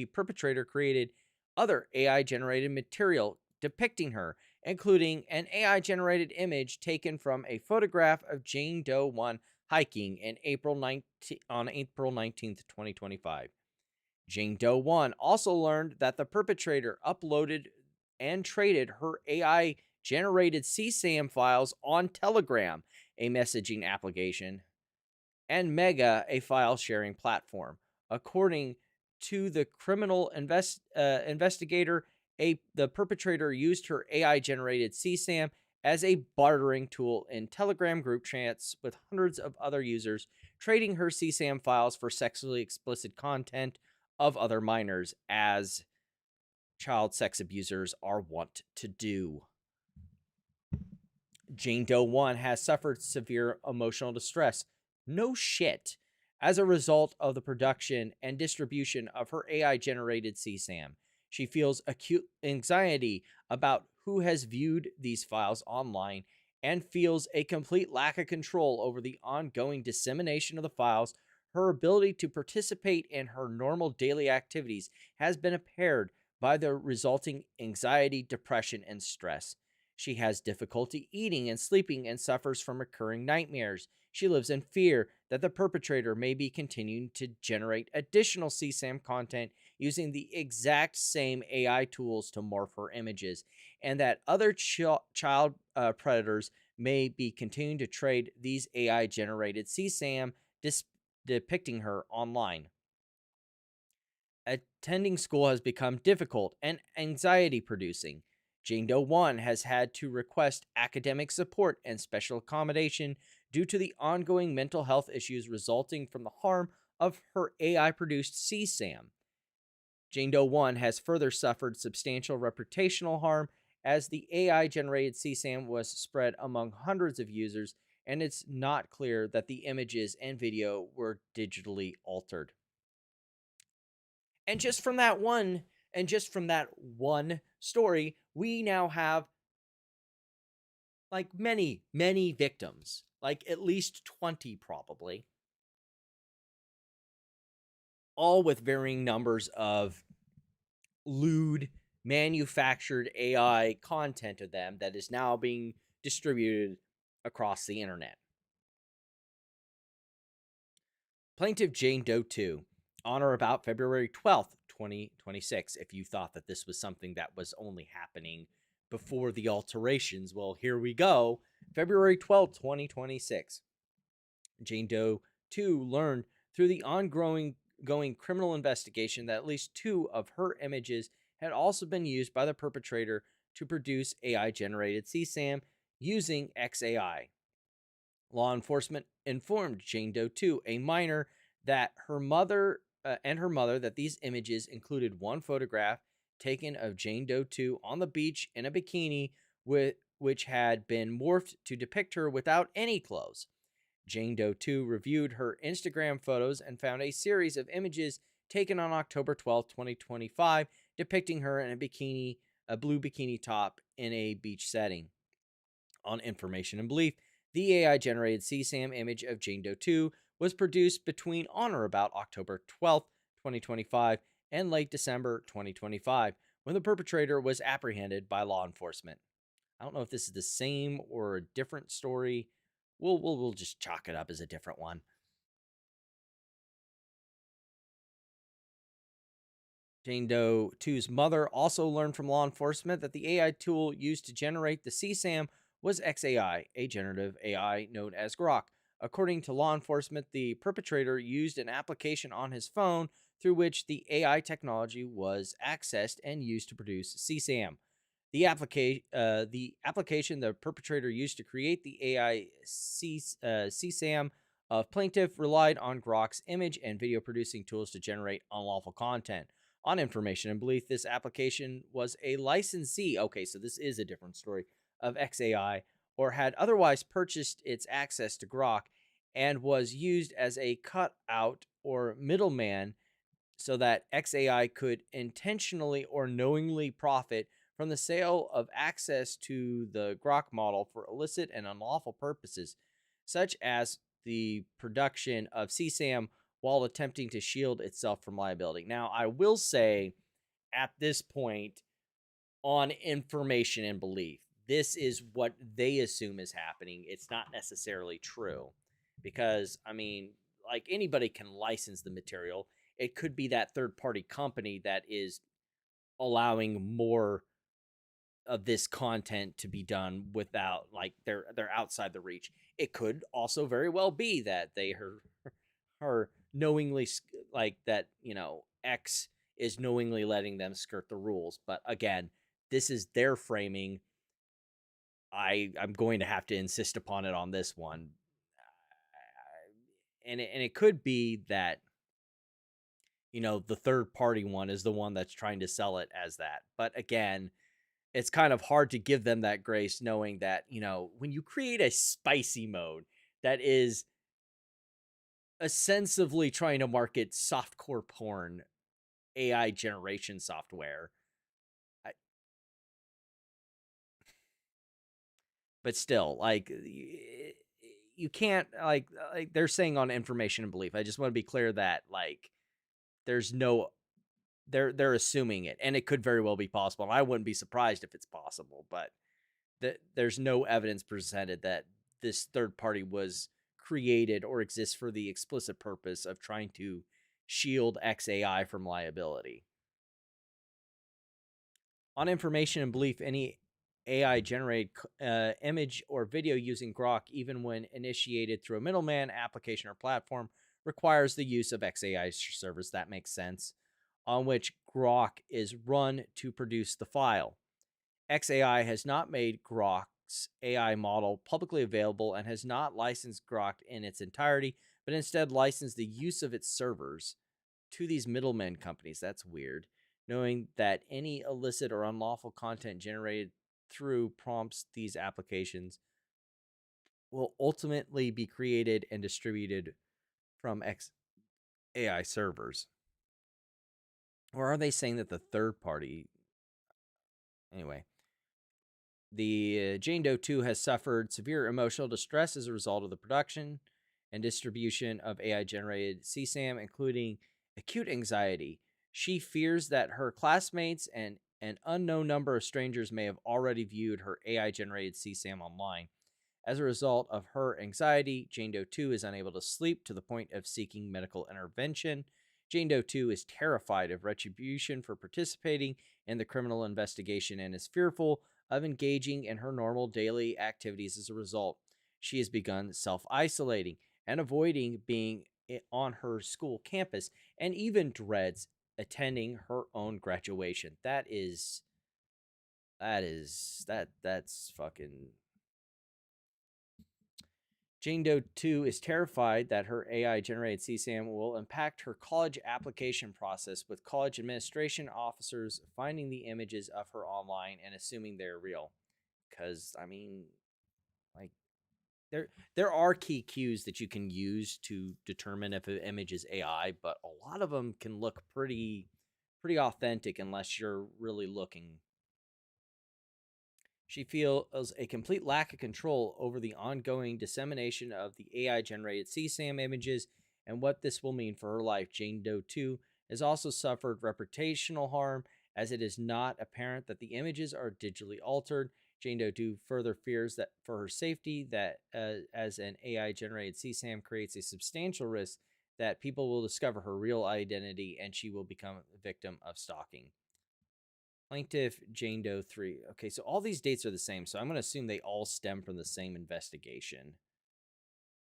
perpetrator created other AI-generated material depicting her, including an AI-generated image taken from a photograph of Jane Doe 1 hiking on April 19th, 2025. Jane Doe 1 also learned that the perpetrator uploaded and traded her AI-generated CSAM files on Telegram, a messaging application, and Mega, a file-sharing platform. According to the criminal investigator, the perpetrator used her AI-generated CSAM as a bartering tool in Telegram group chats with hundreds of other users, trading her CSAM files for sexually explicit content of other minors, as child sex abusers are wont to do. Jane Doe 1 has suffered severe emotional distress. No shit. As a result of the production and distribution of her AI-generated CSAM, she feels acute anxiety about who has viewed these files online and feels a complete lack of control over the ongoing dissemination of the files. Her ability to participate in her normal daily activities has been impaired by the resulting anxiety, depression, and stress. She has difficulty eating and sleeping and suffers from recurring nightmares. She lives in fear that the perpetrator may be continuing to generate additional CSAM content using the exact same AI tools to morph her images, and that other child predators may be continuing to trade these AI-generated CSAM depicting her online. Attending school has become difficult and anxiety-producing. Jane Doe 1 has had to request academic support and special accommodation due to the ongoing mental health issues resulting from the harm of her AI-produced CSAM. Jane Doe 1 has further suffered substantial reputational harm as the AI-generated CSAM was spread among hundreds of users, and it's not clear that the images and video were digitally altered. And just from that one story, we now have like many victims, like at least 20 probably, all with varying numbers of lewd manufactured AI content of them that is now being distributed across the internet. Plaintiff Jane Doe 2, on or about February 12th, 2026. If you thought that this was something that was only happening before the alterations, well, here we go. February 12th, 2026. Jane Doe 2 learned through the ongoing criminal investigation that at least 2 of her images had also been used by the perpetrator to produce AI-generated CSAM using XAI. Law enforcement informed Jane Doe 2, a minor, that her mother that these images included one photograph taken of Jane Doe 2 on the beach in a bikini, which had been morphed to depict her without any clothes. Jane Doe 2 reviewed her Instagram photos and found a series of images taken on October 12, 2025, depicting her in a blue bikini top in a beach setting. On information and belief, the AI-generated CSAM image of Jane Doe 2 was produced between on or about October 12th, 2025, and late December 2025, when the perpetrator was apprehended by law enforcement. I don't know if this is the same or a different story. We'll just chalk it up as a different one. Jane Doe 2's mother also learned from law enforcement that the AI tool used to generate the CSAM was XAI, a generative AI known as Grok. According to law enforcement, the perpetrator used an application on his phone through which the AI technology was accessed and used to produce CSAM. The application the perpetrator used to create the AI CSAM of plaintiff relied on Grok's image and video producing tools to generate unlawful content. On information and belief, this application was a licensee, okay, so this is a different story, of XAI, or had otherwise purchased its access to Grok and was used as a cutout or middleman so that XAI could intentionally or knowingly profit from the sale of access to the Grok model for illicit and unlawful purposes, such as the production of CSAM while attempting to shield itself from liability. Now, I will say at this point, on information and belief, this is what they assume is happening. It's not necessarily true because, I mean, like anybody can license the material. It could be that third-party company that is allowing more of this content to be done without, like, they're outside the reach. It could also very well be that they are knowingly, like, that, you know, X is knowingly letting them skirt the rules. But again, this is their framing. I'm going to have to insist upon it on this one. And it could be that, you know, the third party one is the one that's trying to sell it as that. But again, it's kind of hard to give them that grace knowing that, you know, when you create a spicy mode that is ostensibly trying to market softcore porn AI generation software, but still, like, you can't, like they're saying on information and belief. I just want to be clear that, like, there's no, they're assuming it, and it could very well be possible. And I wouldn't be surprised if it's possible, but there's no evidence presented that this third party was created or exists for the explicit purpose of trying to shield XAI from liability. On information and belief, any AI generated image or video using Grok, even when initiated through a middleman, application, or platform, requires the use of XAI servers. That makes sense. On which Grok is run to produce the file. XAI has not made Grok's AI model publicly available and has not licensed Grok in its entirety, but instead licensed the use of its servers to these middlemen companies. That's weird. Knowing that any illicit or unlawful content generated through prompts these applications will ultimately be created and distributed from XAI servers. Or are they saying that the third party... Anyway, the Jane Doe 2 has suffered severe emotional distress as a result of the production and distribution of AI-generated CSAM, including acute anxiety. She fears that her classmates and an unknown number of strangers may have already viewed her AI-generated CSAM online. As a result of her anxiety, Jane Doe 2 is unable to sleep to the point of seeking medical intervention. Jane Doe 2 is terrified of retribution for participating in the criminal investigation and is fearful of engaging in her normal daily activities as a result. She has begun self-isolating and avoiding being on her school campus and even dreads attending her own graduation. That's fucking... Jane Doe 2 is terrified that her AI-generated CSAM will impact her college application process, with college administration officers finding the images of her online and assuming they're real. Because, I mean, like, there are key cues that you can use to determine if an image is AI, but a lot of them can look pretty pretty authentic unless you're really looking. She feels a complete lack of control over the ongoing dissemination of the AI-generated CSAM images and what this will mean for her life. Jane Doe 2 has also suffered reputational harm, as it is not apparent that the images are digitally altered. Jane Doe 2 further fears that for her safety, that as an AI-generated CSAM creates a substantial risk that people will discover her real identity and she will become a victim of stalking. Plaintiff Jane Doe 3. Okay, so all these dates are the same, so I'm going to assume they all stem from the same investigation.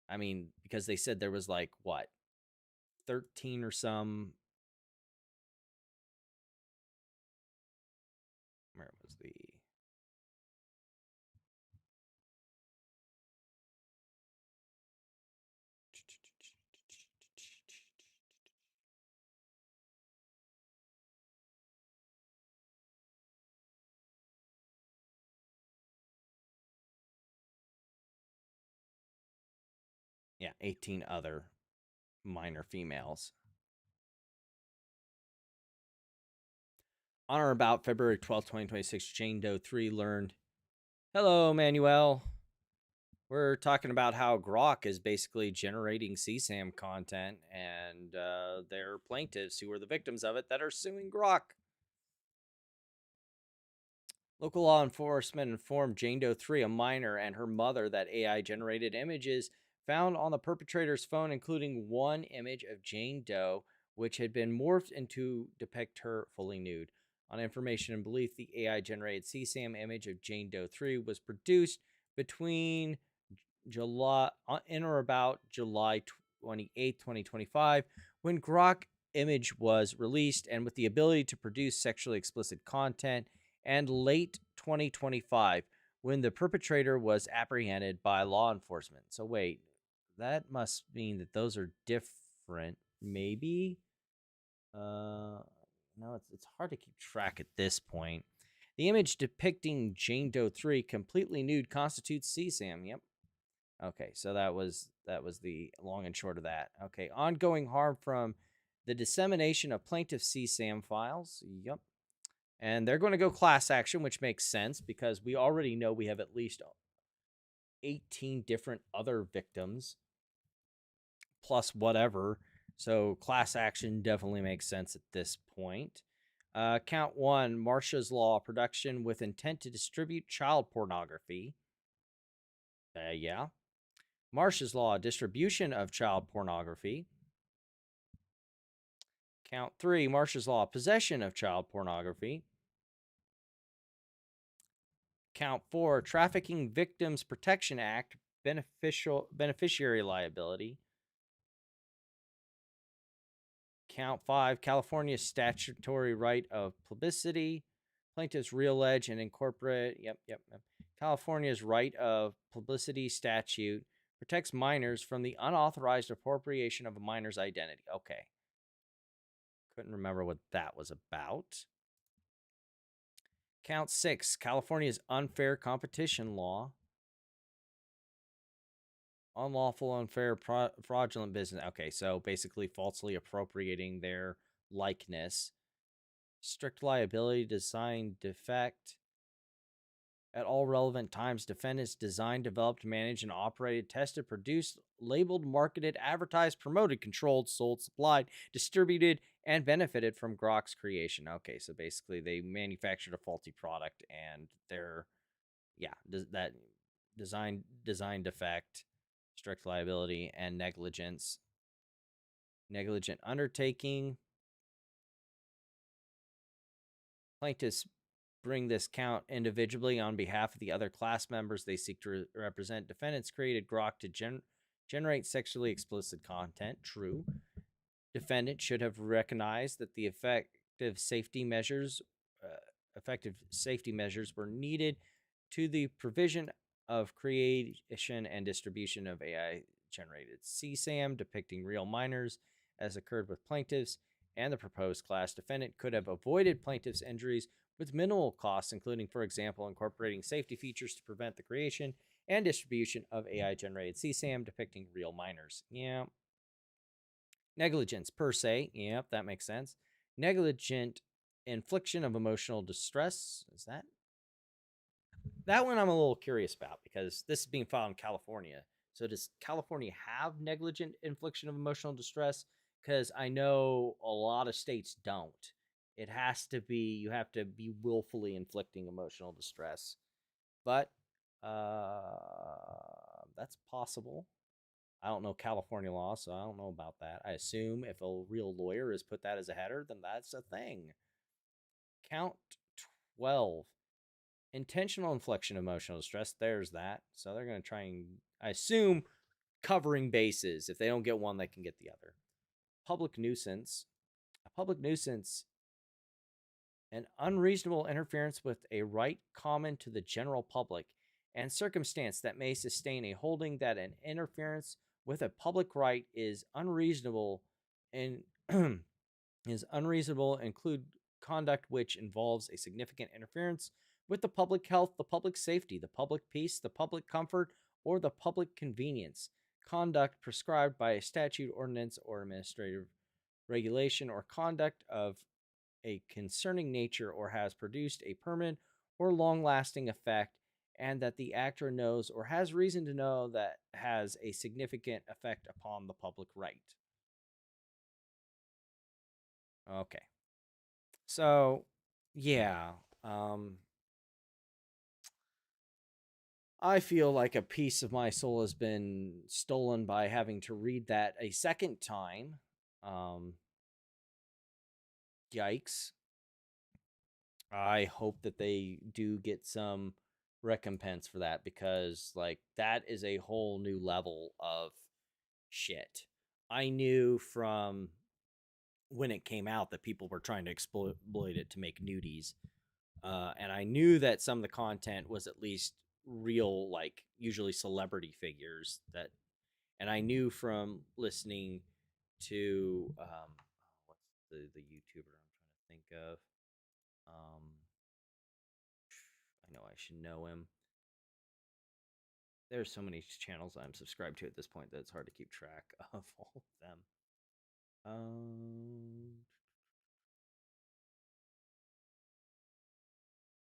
I mean, because they said there was like, what, 13 or some... Where was the... Yeah, 18 other minor females. On or about February 12th, 2026, Jane Doe 3 learned, "Hello, Manuel. We're talking about how Grok is basically generating CSAM content, and there are plaintiffs who are the victims of it that are suing Grok." Local law enforcement informed Jane Doe 3, a minor, and her mother that AI-generated images found on the perpetrator's phone, including one image of Jane Doe, which had been morphed into depict her fully nude. On information and belief, the AI-generated CSAM image of Jane Doe 3 was produced between July, in or about July 28, 2025, when Grok image was released, and with the ability to produce sexually explicit content, and late 2025, when the perpetrator was apprehended by law enforcement. So wait, that must mean that those are different, maybe? No, it's hard to keep track at this point. The image depicting Jane Doe 3 completely nude constitutes CSAM. Yep. Okay, so that was the long and short of that. Okay, ongoing harm from the dissemination of plaintiff CSAM files. Yep. And they're going to go class action, which makes sense because we already know we have at least 18 different other victims plus whatever. So class action definitely makes sense at this point. Count 1, Marcia's Law, production with intent to distribute child pornography. Yeah. Marcia's Law, distribution of child pornography. Count 3, Marcia's Law, possession of child pornography. Count 4, Trafficking Victims Protection Act, beneficiary liability. Count 5, California's statutory right of publicity. Plaintiffs reallege and incorporate. Yep. California's right of publicity statute protects minors from the unauthorized appropriation of a minor's identity. Okay. Couldn't remember what that was about. Count 6, California's unfair competition law. Unlawful, unfair, fraudulent business. Okay, so basically falsely appropriating their likeness. Strict liability, design defect. At all relevant times, defendants designed, developed, managed, and operated, tested, produced, labeled, marketed, advertised, promoted, controlled, sold, supplied, distributed, and benefited from Grok's creation. Okay, so basically they manufactured a faulty product and they're, yeah, that design defect, strict liability, and negligence. Negligent undertaking. Plaintiffs bring this count individually on behalf of the other class members they seek to represent. Defendants created Grok to generate sexually explicit content. True. Defendant should have recognized that the effective safety measures were needed to the provision of creation and distribution of AI-generated CSAM depicting real minors, as occurred with plaintiffs and the proposed class. Defendant could have avoided plaintiffs' injuries with minimal costs, including, for example, incorporating safety features to prevent the creation and distribution of AI-generated CSAM depicting real minors. Yeah. Negligence per se. Yep, that makes sense. negligent infliction of emotional distress. Is that one I'm a little curious about because this is being filed in California. So does California have negligent infliction of emotional distress? Because I know a lot of states don't. It has to be, you have to be willfully inflicting emotional distress. But that's possible. I don't know California law, so I don't know about that. I assume if a real lawyer has put that as a header, then that's a thing. Count 12. Intentional infliction of emotional distress. There's that. So they're going to try and, I assume, covering bases. If they don't get one, they can get the other. Public nuisance. A public nuisance, an unreasonable interference with a right common to the general public and circumstance that may sustain a holding that an interference with a public right is unreasonable and include conduct which involves a significant interference with the public health, the public safety, the public peace, the public comfort, or the public convenience. Conduct prescribed by a statute, ordinance, or administrative regulation, or conduct of a concerning nature or has produced a permanent or long-lasting effect, and that the actor knows or has reason to know that has a significant effect upon the public right. Okay. So, yeah, I feel like a piece of my soul has been stolen by having to read that a second time. Yikes. I hope that they do get some recompense for that because, like, that is a whole new level of shit. I knew from when it came out that people were trying to exploit it to make nudies. And I knew that some of the content was at least real, like usually celebrity figures that, and I knew from listening to, what's the YouTuber I'm trying to think of? I know I should know him. There's so many channels I'm subscribed to at this point that it's hard to keep track of all of them.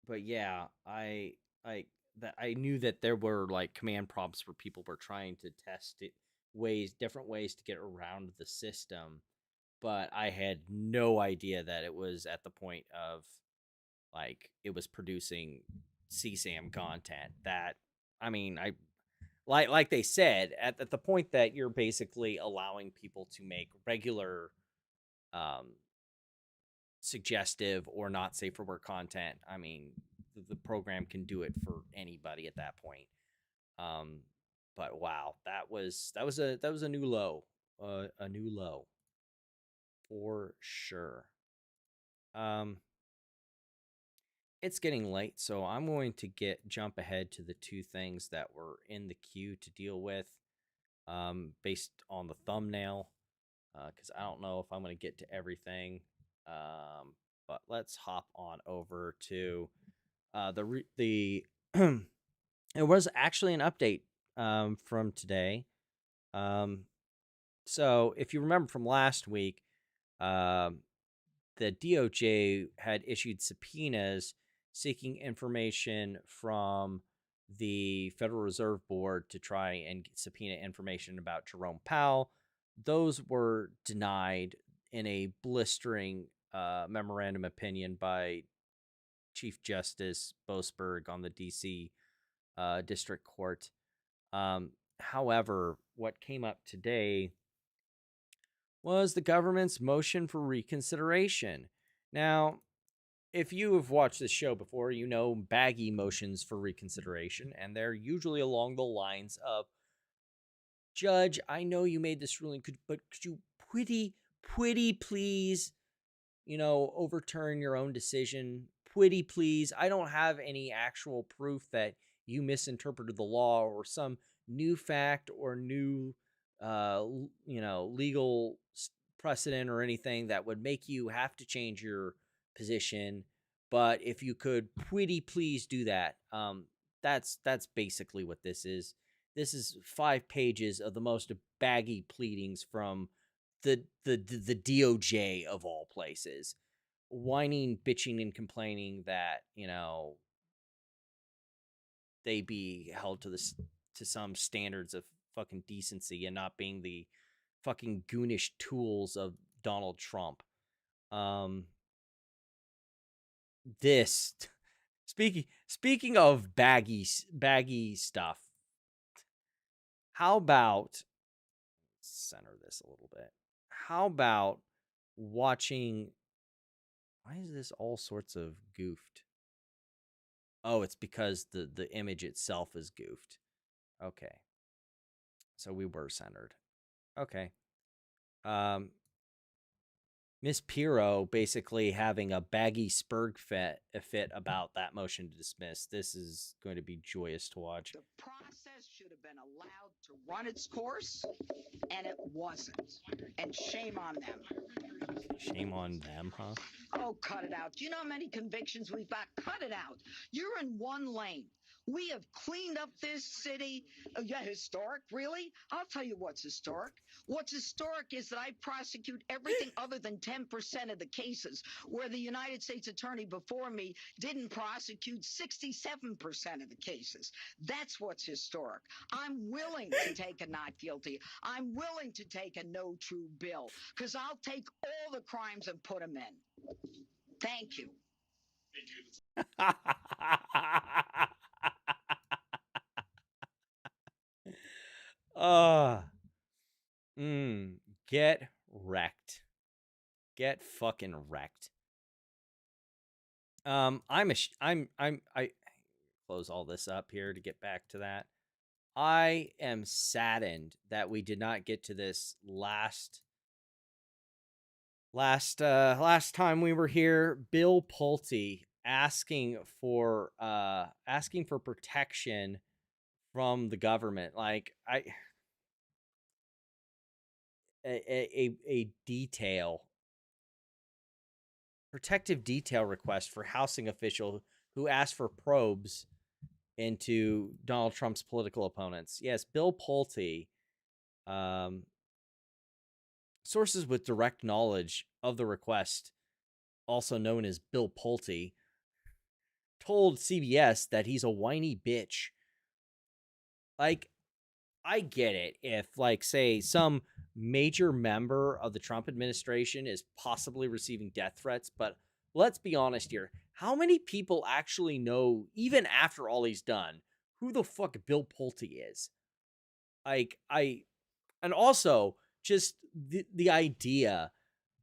But yeah, I knew that there were like command prompts where people were trying to test it different ways to get around the system, but I had no idea that it was at the point of like it was producing CSAM content. That, I mean, I like they said at the point that you're basically allowing people to make regular suggestive or not safe for work content. I mean, the program can do it for anybody at that point. But wow, that was a new low, for sure. It's getting late, so I'm going to jump ahead to the two things that were in the queue to deal with, based on the thumbnail, because I don't know if I'm going to get to everything. But let's hop on over to the it was actually an update from today. So if you remember from last week, the DOJ had issued subpoenas seeking information from the Federal Reserve Board to try and subpoena information about Jerome Powell. Those were denied in a blistering memorandum opinion by Chief Justice Boasberg on the D.C. District Court. However, what came up today was the government's motion for reconsideration. Now, if you have watched this show before, you know baggy motions for reconsideration, and they're usually along the lines of, Judge, I know you made this ruling, but could you pretty please, overturn your own decision? Pretty please. I don't have any actual proof that you misinterpreted the law or some new fact or new, legal precedent or anything that would make you have to change your position. But if you could pretty please do that, that's basically what this is. This is 5 pages of the most baggy pleadings from the DOJ of all places, whining, bitching, and complaining that, you know, they be held to some standards of fucking decency and not being the fucking goonish tools of Donald Trump. This speaking of baggy stuff, how about center this a little bit? How about watching? Why is this all sorts of goofed? Oh, it's because the image itself is goofed. Okay. So we were centered. Okay. Miss Pirro basically having a baggy spurg fit about that motion to dismiss. This is going to be joyous to watch. The process should have been allowed to run its course, and it wasn't. And shame on them. Shame on them, huh? Oh, cut it out. Do you know how many convictions we've got? Cut it out. You're in one lane. We have cleaned up this city. Yeah, historic, really? I'll tell you what's historic. What's historic is that I prosecute everything other than 10% of the cases, where the United States attorney before me didn't prosecute 67% of the cases. That's what's historic. I'm willing to take a not guilty. I'm willing to take a no true bill, because I'll take all the crimes and put them in. Thank you. Get wrecked. Get fucking wrecked. I close all this up here to get back to that. I am saddened that we did not get to this last time we were here. Bill Pulte asking for protection from the government. Like a protective detail request for housing official who asked for probes into Donald Trump's political opponents. Yes, Bill Pulte, sources with direct knowledge of the request, also known as Bill Pulte, told CBS that he's a whiny bitch. Like, I get it if, like, say, some major member of the Trump administration is possibly receiving death threats, but let's be honest here. How many people actually know, even after all he's done, who the fuck Bill Pulte is? Like, and also just the idea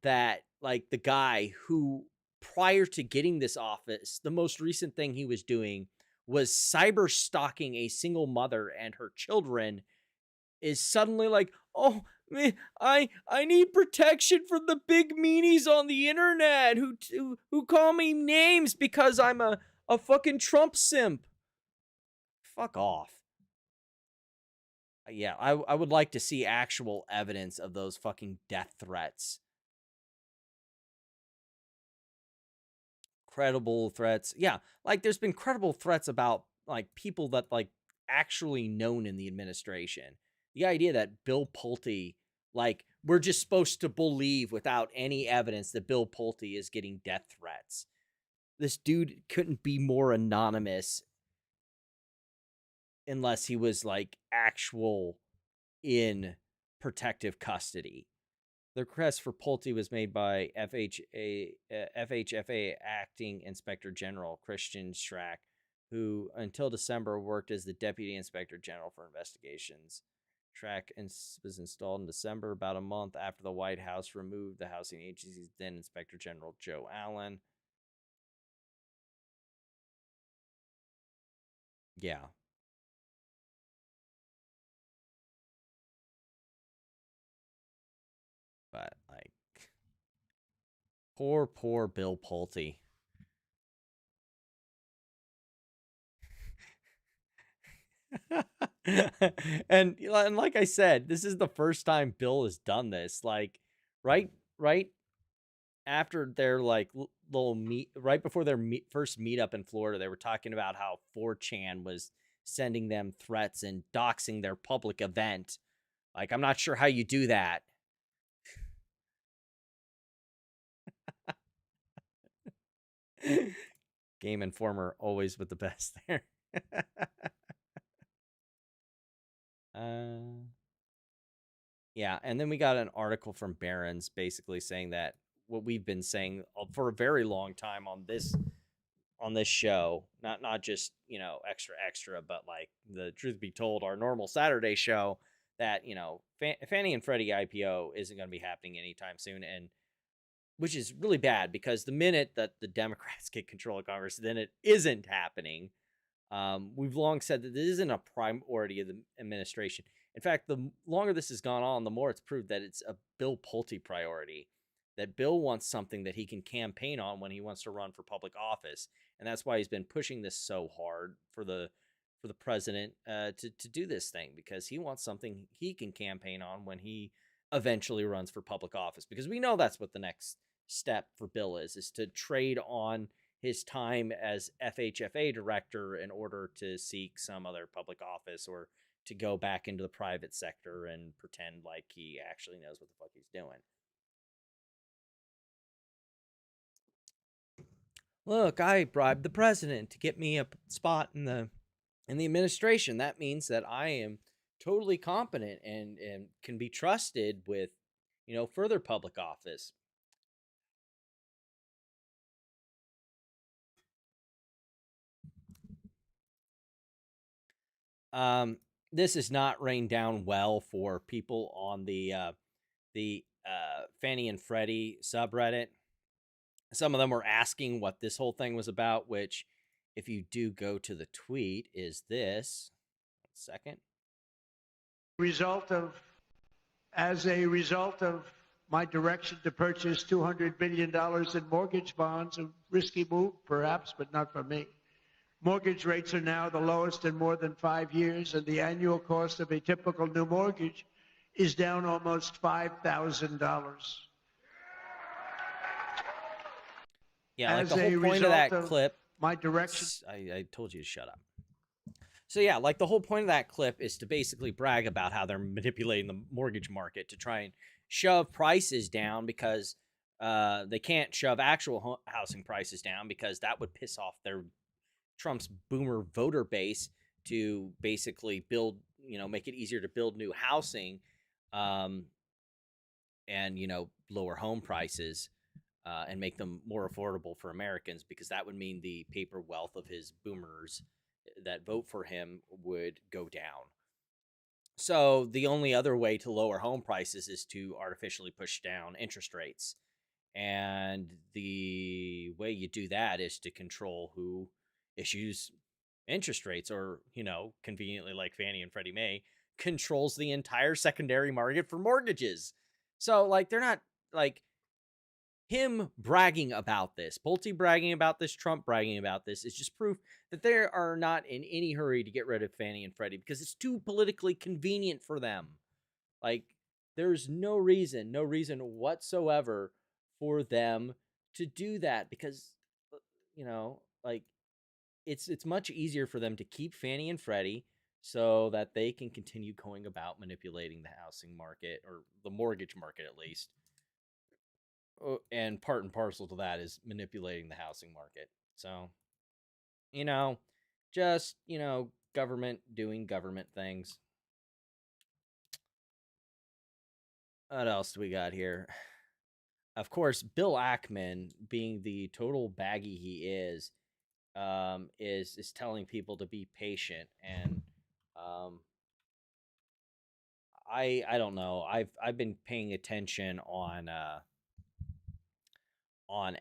that, like, the guy who, prior to getting this office, the most recent thing he was doing was cyber stalking a single mother and her children, is suddenly like, oh, I need protection from the big meanies on the internet who call me names because I'm a fucking Trump simp. Fuck off. Yeah, I would like to see actual evidence of those fucking death threats. Credible threats. Yeah, like there's been credible threats about, like, people that, like, actually known in the administration. The idea that Bill Pulte, like, we're just supposed to believe without any evidence that Bill Pulte is getting death threats. This dude couldn't be more anonymous unless he was, like, actual in protective custody. The request for Pulte was made by FHFA Acting Inspector General Christian Schrack, who until December worked as the Deputy Inspector General for Investigations. Schrack was installed in December, about a month after the White House removed the housing agency's then Inspector General Joe Allen. Yeah. But, like, poor Bill Pulte. and like I said, this is the first time Bill has done this. Like, right after their, like, little right before their first meetup in Florida, they were talking about how 4chan was sending them threats and doxing their public event. Like, I'm not sure how you do that. Game Informer, always with the best there. Yeah, and then we got an article from Barron's basically saying that what we've been saying for a very long time on this show, not just, you know, extra, but like the truth be told, our normal Saturday show, that, you know, Fannie and Freddie IPO isn't going to be happening anytime soon, and which is really bad because the minute that the Democrats get control of Congress, then it isn't happening. We've long said that this isn't a priority of the administration. In fact, the longer this has gone on, the more it's proved that it's a Bill Pulte priority. That Bill wants something that he can campaign on when he wants to run for public office, and that's why he's been pushing this so hard for the president to do this thing, because he wants something he can campaign on when he eventually runs for public office. Because we know that's what the next step for Bill is to trade on his time as FHFA director in order to seek some other public office, or to go back into the private sector and pretend like he actually knows what the fuck he's doing. Look, I bribed the president to get me a spot in the administration. That means that I am totally competent and can be trusted with, you know, further public office. This has not rained down well for people on the Fannie and Freddie subreddit. Some of them were asking what this whole thing was about, which, if you do go to the tweet, is this. 1 second. As a result of my direction to purchase $200 billion in mortgage bonds, a risky move, perhaps, but not for me. Mortgage rates are now the lowest in more than 5 years, and the annual cost of a typical new mortgage is down almost $5,000. Yeah, like the whole point of that clip. My direction. I told you to shut up. So yeah, like the whole point of that clip is to basically brag about how they're manipulating the mortgage market to try and shove prices down, because they can't shove actual housing prices down, because that would piss off Trump's boomer voter base, to basically build, you know, make it easier to build new housing, and, you know, lower home prices. And make them more affordable for Americans, because that would mean the paper wealth of his boomers that vote for him would go down. So the only other way to lower home prices is to artificially push down interest rates. And the way you do that is to control who issues interest rates, or, you know, conveniently, like Fannie and Freddie Mae, controls the entire secondary market for mortgages. So, like, they're not, like, him bragging about this, Pulte bragging about this, Trump bragging about this, is just proof that they are not in any hurry to get rid of Fannie and Freddie, because it's too politically convenient for them. Like, there's no reason whatsoever for them to do that, because, you know, like, it's much easier for them to keep Fannie and Freddie so that they can continue going about manipulating the housing market, or the mortgage market at least. And part and parcel to that is manipulating the housing market. So, you know, just, you know, government doing government things. What else do we got here? Of course, Bill Ackman, being the total baggy he is telling people to be patient. And I don't know. I've been paying attention on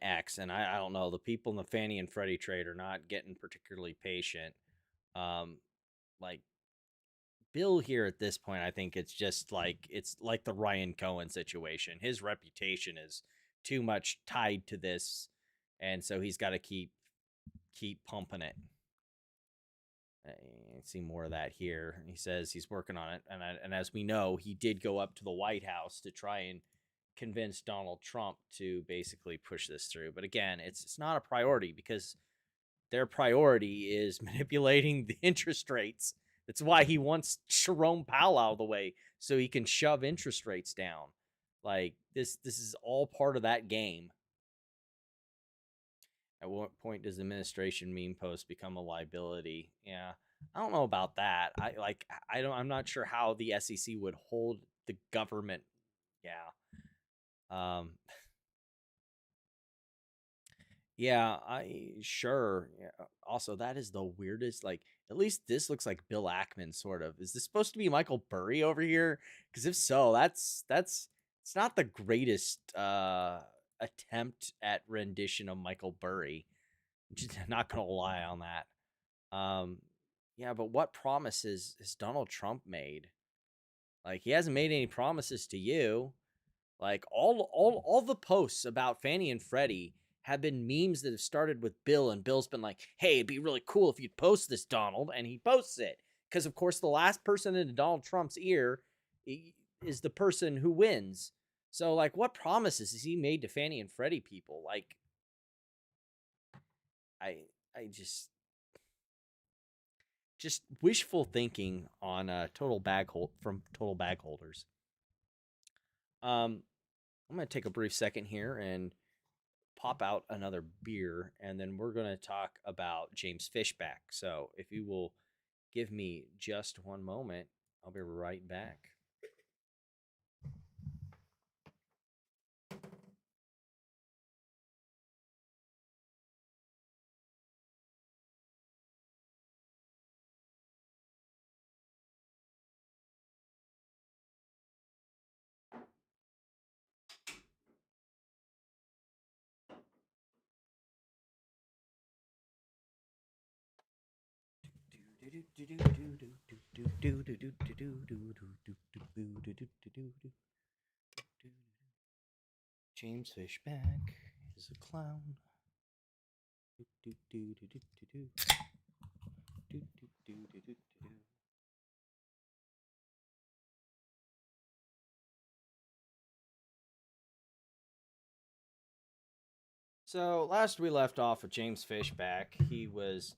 X, and I don't know, the people in the Fannie and Freddie trade are not getting particularly patient. Like, Bill here at this point, I think it's just like, it's like the Ryan Cohen situation. His reputation is too much tied to this, and so he's got to keep pumping it. I see more of that here. He says he's working on it, and as we know, he did go up to the White House to try and convince Donald Trump to basically push this through. But again, it's not a priority, because their priority is manipulating the interest rates. That's why he wants Jerome Powell out of the way, so he can shove interest rates down. Like, this is all part of that game. At what point does administration meme post become a liability? Yeah, I don't know about that. I'm not sure how the SEC would hold the government. Yeah. Yeah, sure. Yeah. Also, that is the weirdest. Like, at least this looks like Bill Ackman, sort of. Is this supposed to be Michael Burry over here? Because if so, that's it's not the greatest attempt at rendition of Michael Burry. Just not gonna lie on that. Yeah, but what promises has Donald Trump made? Like, he hasn't made any promises to you. Like, all the posts about Fannie and Freddie have been memes that have started with Bill, and Bill's been like, hey, it'd be really cool if you'd post this, Donald, and he posts it. Because, of course, the last person into Donald Trump's ear is the person who wins. So, like, what promises has he made to Fannie and Freddie people? Like, I just wishful thinking on total bag holders. I'm gonna take a brief second here and pop out another beer, and then we're gonna talk about James Fishback. So if you will give me just one moment, I'll be right back. James Fishback is a clown. So last we left off with James Fishback, he was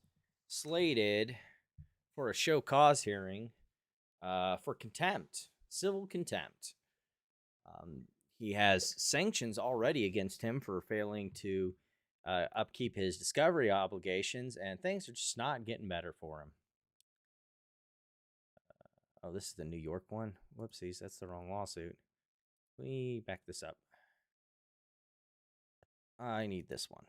slated for a show cause hearing for contempt, civil contempt. He has sanctions already against him for failing to upkeep his discovery obligations, and things are just not getting better for him. Oh, this is the New York one. Whoopsies, that's the wrong lawsuit. We back this up. I need this one.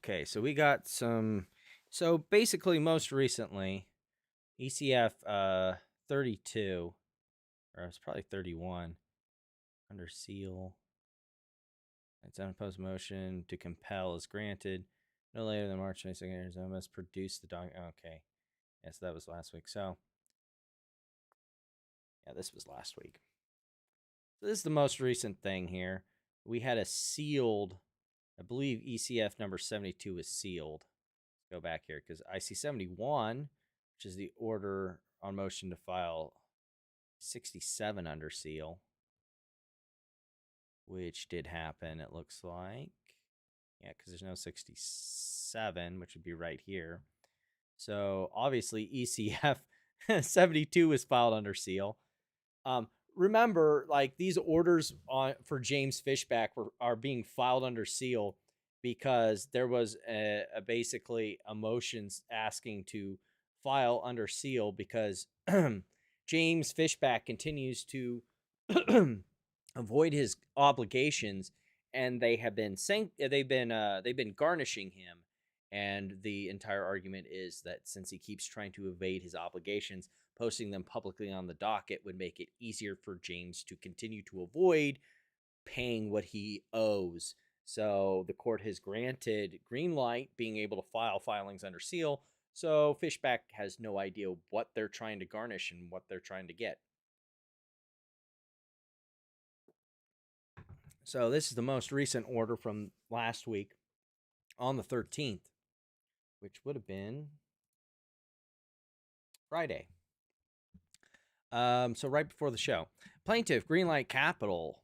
Okay, so we got some. So basically, most recently, ECF 32, or it's probably 31, under seal. Its unopposed motion to compel is granted no later than March 22nd. Arizona must produce the document. Okay, yes, that was last week. So, yeah, this was last week. So this is the most recent thing here. We had a sealed. I believe ECF number 72 is sealed. Let's go back here because IC 71, which is the order on motion to file 67 under seal, which did happen, it looks like. Yeah, because there's no 67, which would be right here. So obviously ECF 72 was filed under seal. Remember, like, these orders for James Fishback are being filed under seal because there was basically a motion asking to file under seal because James Fishback continues to avoid his obligations, and they've been garnishing him. And the entire argument is that since he keeps trying to evade his obligations, posting them publicly on the docket would make it easier for James to continue to avoid paying what he owes. So the court has granted green light, being able to file filings under seal. So Fishback has no idea what they're trying to garnish and what they're trying to get. So this is the most recent order from last week on the 13th, which would have been Friday. So right before the show, plaintiff Greenlight Capital,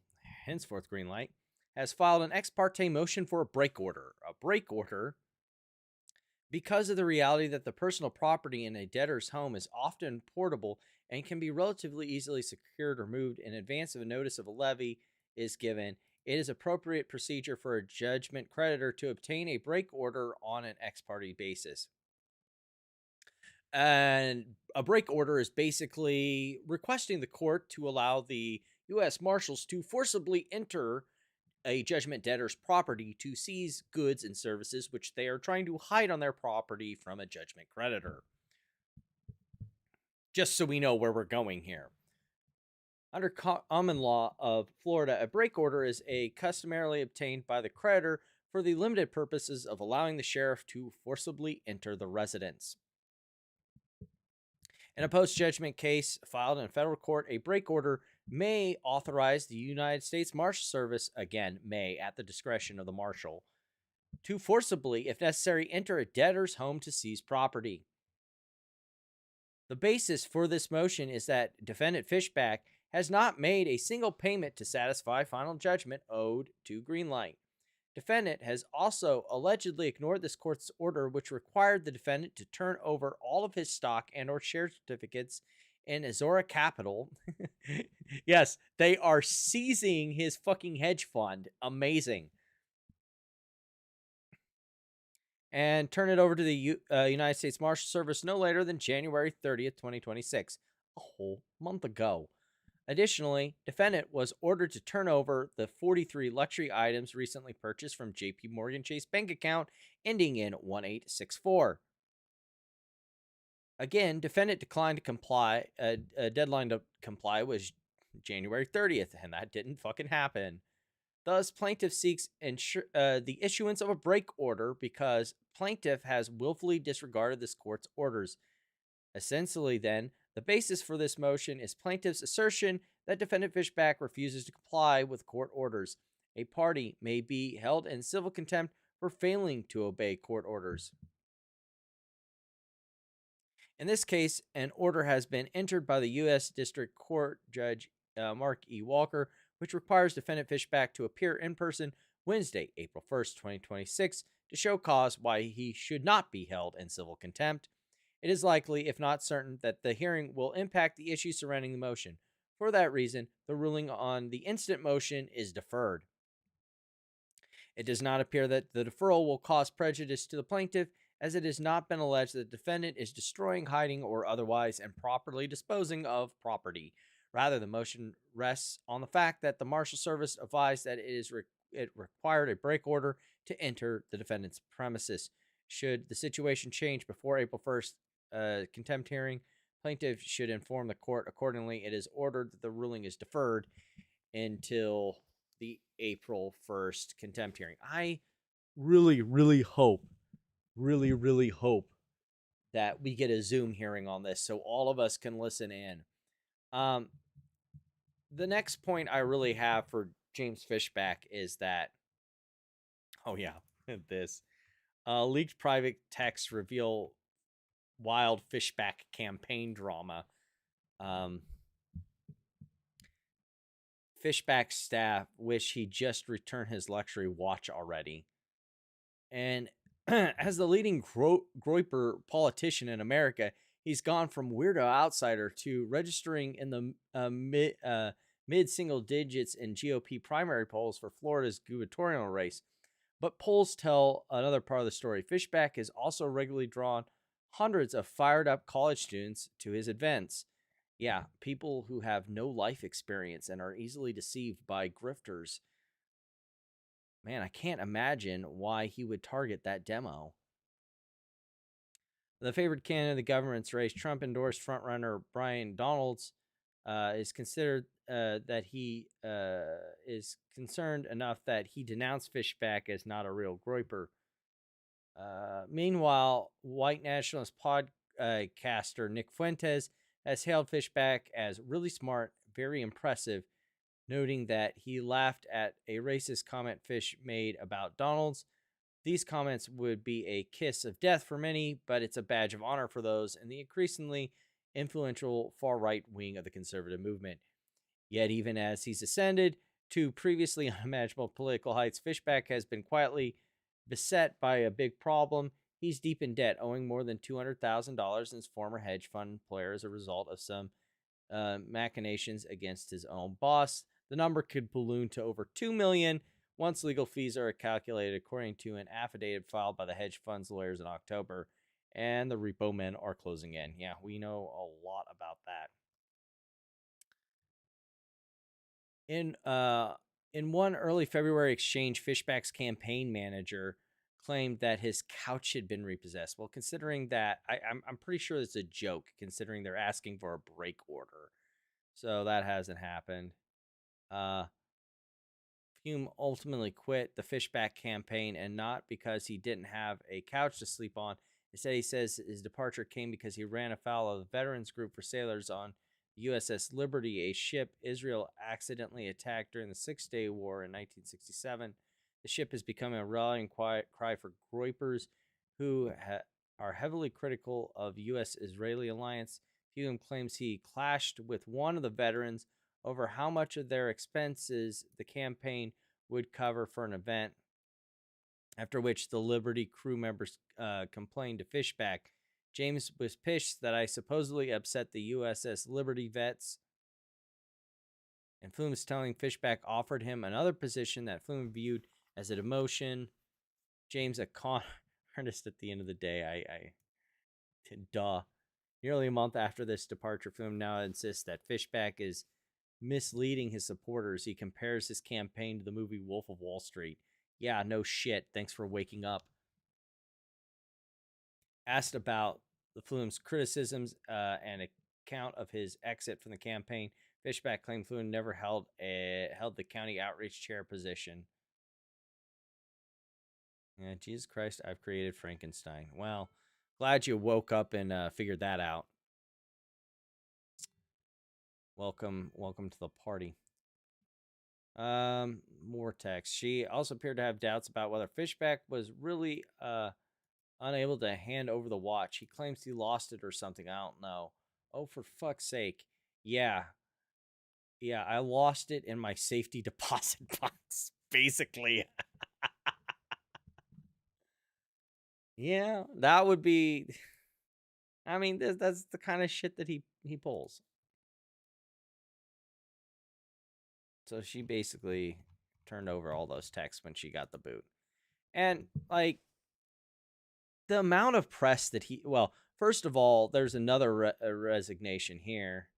henceforth Greenlight, has filed an ex parte motion for a break order. A break order because of the reality that the personal property in a debtor's home is often portable and can be relatively easily secured or moved in advance of a notice of a levy is given, it is appropriate procedure for a judgment creditor to obtain a break order on an ex parte basis. And a break order is basically requesting the court to allow the U.S. Marshals to forcibly enter a judgment debtor's property to seize goods and services which they are trying to hide on their property from a judgment creditor. Just so we know where we're going here. Under common law of Florida, a break order is customarily obtained by the creditor for the limited purposes of allowing the sheriff to forcibly enter the residence. In a post-judgment case filed in a federal court, a break order may authorize the United States Marshal Service, again, may, at the discretion of the marshal, to forcibly, if necessary, enter a debtor's home to seize property. The basis for this motion is that defendant Fishback has not made a single payment to satisfy final judgment owed to Greenlight. Defendant has also allegedly ignored this court's order, which required the defendant to turn over all of his stock and or share certificates in AZRH Capital. Yes, they are seizing his fucking hedge fund. Amazing. And turn it over to the United States Marshal Service no later than January 30th, 2026, a whole month ago. Additionally, defendant was ordered to turn over the 43 luxury items recently purchased from JP Morgan Chase bank account ending in 1864. Again, defendant declined to comply. A deadline to comply was January 30th, and that didn't fucking happen. Thus, plaintiff seeks the issuance of a break order because plaintiff has willfully disregarded this court's orders. Essentially, then, the basis for this motion is plaintiff's assertion that defendant Fishback refuses to comply with court orders. A party may be held in civil contempt for failing to obey court orders. In this case, an order has been entered by the U.S. District Court Judge Mark E. Walker, which requires defendant Fishback to appear in person Wednesday, April 1st, 2026, to show cause why he should not be held in civil contempt. It is likely, if not certain, that the hearing will impact the issues surrounding the motion. For that reason, the ruling on the instant motion is deferred. It does not appear that the deferral will cause prejudice to the plaintiff, as it has not been alleged that the defendant is destroying, hiding, or otherwise improperly disposing of property. Rather, the motion rests on the fact that the Marshal Service advised that it required a break order to enter the defendant's premises. Should the situation change before April 1st contempt hearing, plaintiff should inform the court accordingly. It is ordered that the ruling is deferred until the April 1st contempt hearing. I really hope that we get a Zoom hearing on this so all of us can listen in. The next point I really have for James Fishback is that, this leaked private texts reveal wild Fishback campaign drama. Fishback's staff wish he just returned his luxury watch already. And as the leading groyper politician in America, he's gone from weirdo outsider to registering in the mid-single digits in GOP primary polls for Florida's gubernatorial race. But polls tell another part of the story. Fishback has also regularly drawn hundreds of fired-up college students to his events. Yeah, people who have no life experience and are easily deceived by grifters. Man, I can't imagine why he would target that demo. The favored candidate of the government's race, Trump-endorsed frontrunner Brian Donalds, is considered that he is concerned enough that he denounced Fishback as not a real groyper. Meanwhile, white nationalist podcaster Nick Fuentes has hailed Fishback as really smart, very impressive, noting that he laughed at a racist comment Fish made about Donalds. These comments would be a kiss of death for many, but it's a badge of honor for those in the increasingly influential far-right wing of the conservative movement. Yet even as he's ascended to previously unimaginable political heights, Fishback has been quietly beset by a big problem. He's deep in debt, owing more than $200,000 in his former hedge fund employer as a result of some machinations against his own boss. The number could balloon to over $2 million once legal fees are calculated, according to an affidavit filed by the hedge fund's lawyers in October. And the repo men are closing in. Yeah, we know a lot about that. In one early February exchange, Fishback's campaign manager claimed that his couch had been repossessed. Well, considering that, I'm pretty sure it's a joke, considering they're asking for a break order. So that hasn't happened. Hume ultimately quit the Fishback campaign, and not because he didn't have a couch to sleep on. Instead, he says his departure came because he ran afoul of the Veterans Group for Sailors on USS Liberty, a ship Israel accidentally attacked during the Six-Day War in 1967. The ship has become a rallying cry for groypers who are heavily critical of U.S.-Israeli alliance. Hume claims he clashed with one of the veterans over how much of their expenses the campaign would cover for an event, after which the Liberty crew members complained to Fishback. James was pissed that I supposedly upset the USS Liberty vets, and Flume is telling Fishback offered him another position that Flume viewed as a demotion. James, a con artist at the end of the day, duh. Nearly a month after this departure, Flume now insists that Fishback is misleading his supporters. He compares his campaign to the movie Wolf of Wall Street. Yeah, no shit. Thanks for waking up. Asked about the Flume's criticisms and account of his exit from the campaign, Fishback claimed Flume never held the county outreach chair position. Yeah, Jesus Christ, I've created Frankenstein. Well, glad you woke up and figured that out. Welcome to the party. More text. She also appeared to have doubts about whether Fishback was really unable to hand over the watch. He claims he lost it or something. I don't know. Oh, for fuck's sake. Yeah, I lost it in my safety deposit box, basically. Yeah, that would be... I mean, that's the kind of shit that he pulls. So she basically turned over all those texts when she got the boot. And, like, the amount of press that he... Well, first of all, there's another resignation here.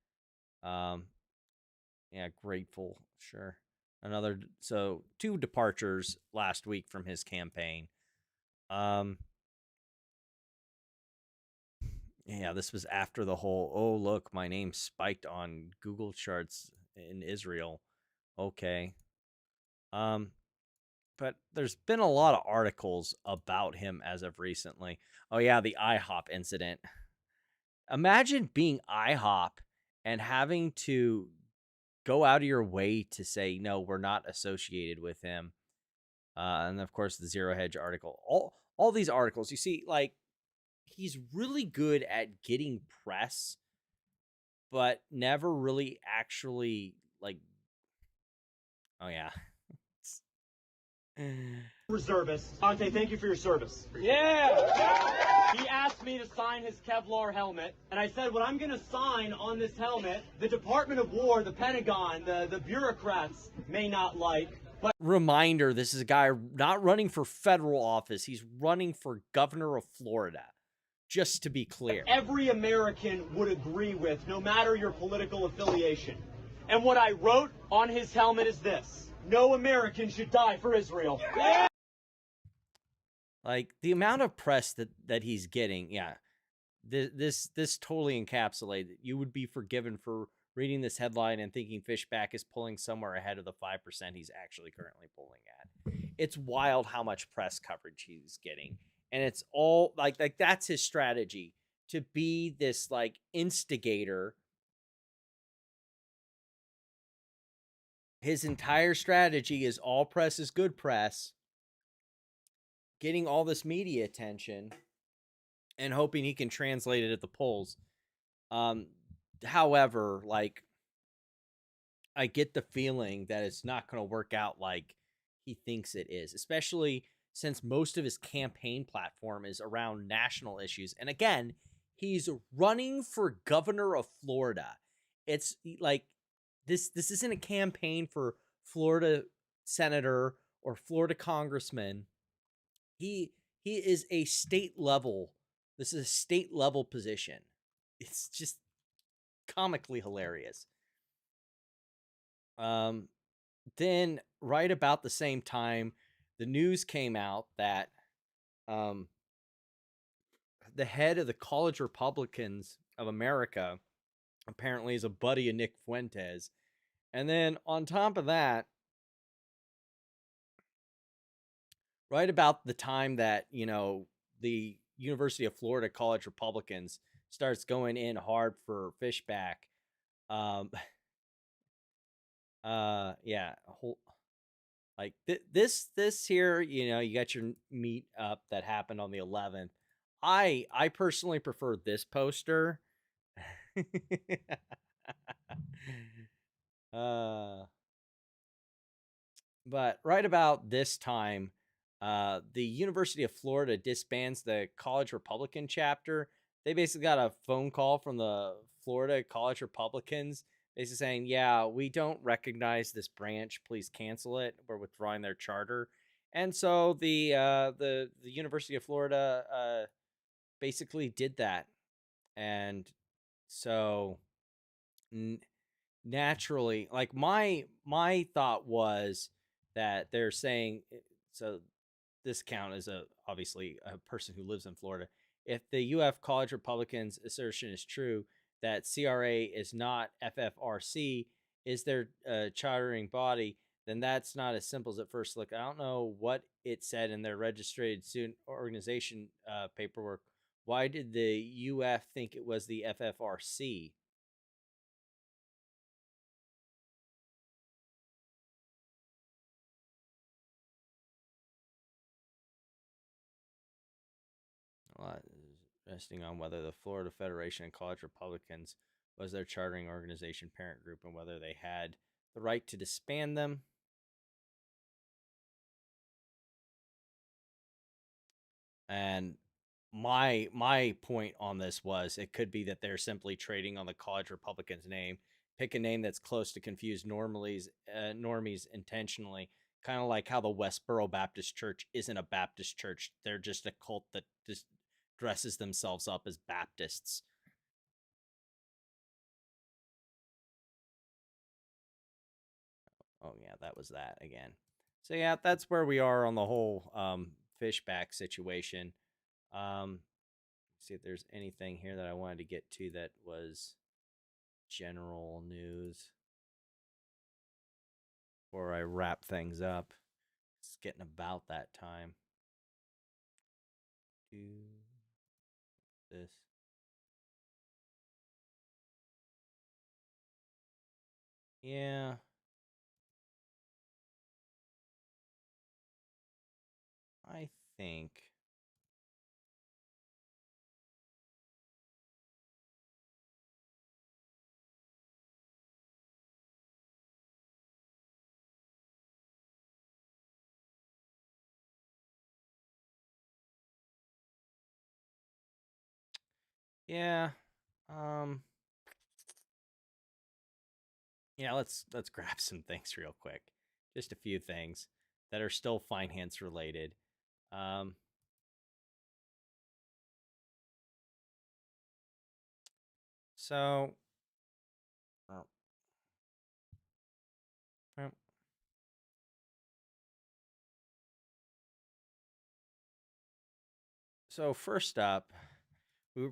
Yeah, grateful, sure. So 2 departures last week from his campaign. Yeah, this was after the whole, oh, look, my name spiked on Google charts in Israel. Okay. But there's been a lot of articles about him as of recently. Oh, yeah, the IHOP incident. Imagine being IHOP and having to go out of your way to say, no, we're not associated with him. And, of course, the Zero Hedge article. All these articles, you see, like, he's really good at getting press, but never really actually, like... Oh, yeah. Reservist. Dante, thank you for your service. Yeah! He asked me to sign his Kevlar helmet, and I said, what I'm going to sign on this helmet, the Department of War, the Pentagon, the bureaucrats may not like, but... Reminder, this is a guy not running for federal office. He's running for governor of Florida, just to be clear. Every American would agree with, no matter your political affiliation. And what I wrote on his helmet is this. No American should die for Israel. Like, the amount of press that he's getting, yeah, this totally encapsulates it. You would be forgiven for reading this headline and thinking Fishback is pulling somewhere ahead of the 5% he's actually currently pulling at. It's wild how much press coverage he's getting. And it's all, like that's his strategy, to be this, like, instigator. His entire strategy is all press is good press, getting all this media attention, and hoping he can translate it at the polls. However, like, I get the feeling that it's not going to work out like he thinks it is, especially since most of his campaign platform is around national issues. And again, he's running for governor of Florida. it's like this isn't a campaign for Florida senator or Florida congressman. He is a state level. This is a state level position. It's just comically hilarious. Then right about the same time, the news came out that the head of the College Republicans of America apparently is a buddy of Nick Fuentes. And then on top of that, right about the time that, the University of Florida College Republicans starts going in hard for Fishback, yeah, like this here, you got your meet up that happened on the 11th. I personally prefer this poster. But right about this time, the University of Florida disbands the College Republican chapter. They basically got a phone call from the Florida College Republicans basically saying, yeah, we don't recognize this branch. Please cancel it. We're withdrawing their charter. And so the University of Florida basically did that. And so naturally, like my thought was that they're saying, so this count is obviously a person who lives in Florida. If the UF College Republicans assertion is true that CRA is not FFRC, is their chartering body, then that's not as simple as at first look. I don't know what it said in their registered student organization paperwork. Why did the UF think it was the FFRC? Resting on whether the Florida Federation of College Republicans was their chartering organization parent group and whether they had the right to disband them. And my point on this was it could be that they're simply trading on the College Republicans name. Pick a name that's close to confuse normies intentionally. Kind of like how the Westboro Baptist Church isn't a Baptist church. They're just a cult that just dresses themselves up as Baptists. Oh, yeah, that was that again. So, yeah, that's where we are on the whole Fishback situation. See if there's anything here that I wanted to get to that was general news before I wrap things up. It's getting about that time. Do this. Yeah. I think. Yeah. Yeah, let's grab some things real quick. Just a few things that are still finance related. So first up,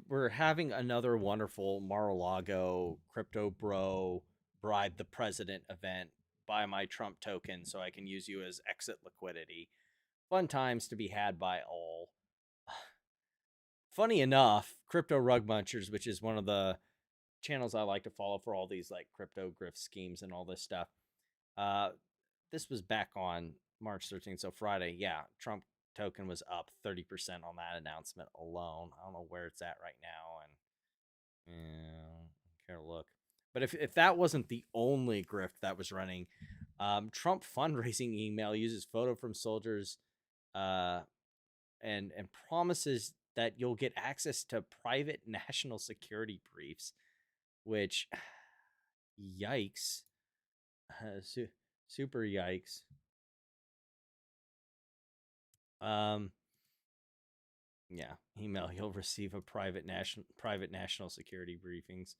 we're having another wonderful Mar-a-Lago crypto bro bribe the president event. Buy my Trump token so I can use you as exit liquidity. Fun times to be had by all. Funny enough, Crypto Rug Munchers, which is one of the channels I like to follow for all these like crypto grift schemes and all this stuff. This was back on March 13th, so Friday. Yeah, Trump token was up 30% on that announcement alone. I don't know where it's at right now, and I care to look. But if that wasn't the only grift that was running, Trump fundraising email uses photo from soldiers, and promises that you'll get access to private national security briefs, which Yikes. Super yikes. Yeah, email. You'll receive a private national security briefings.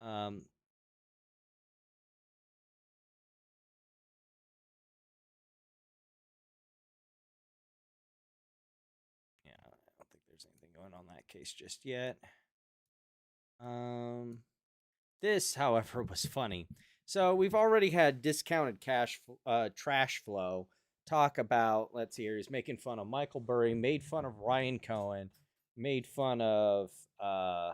Yeah, I don't think there's anything going on that case just yet. This, however, was funny. So we've already had discounted trash flow talk about. Let's see here. He's making fun of Michael Burry, made fun of Ryan Cohen, made fun of a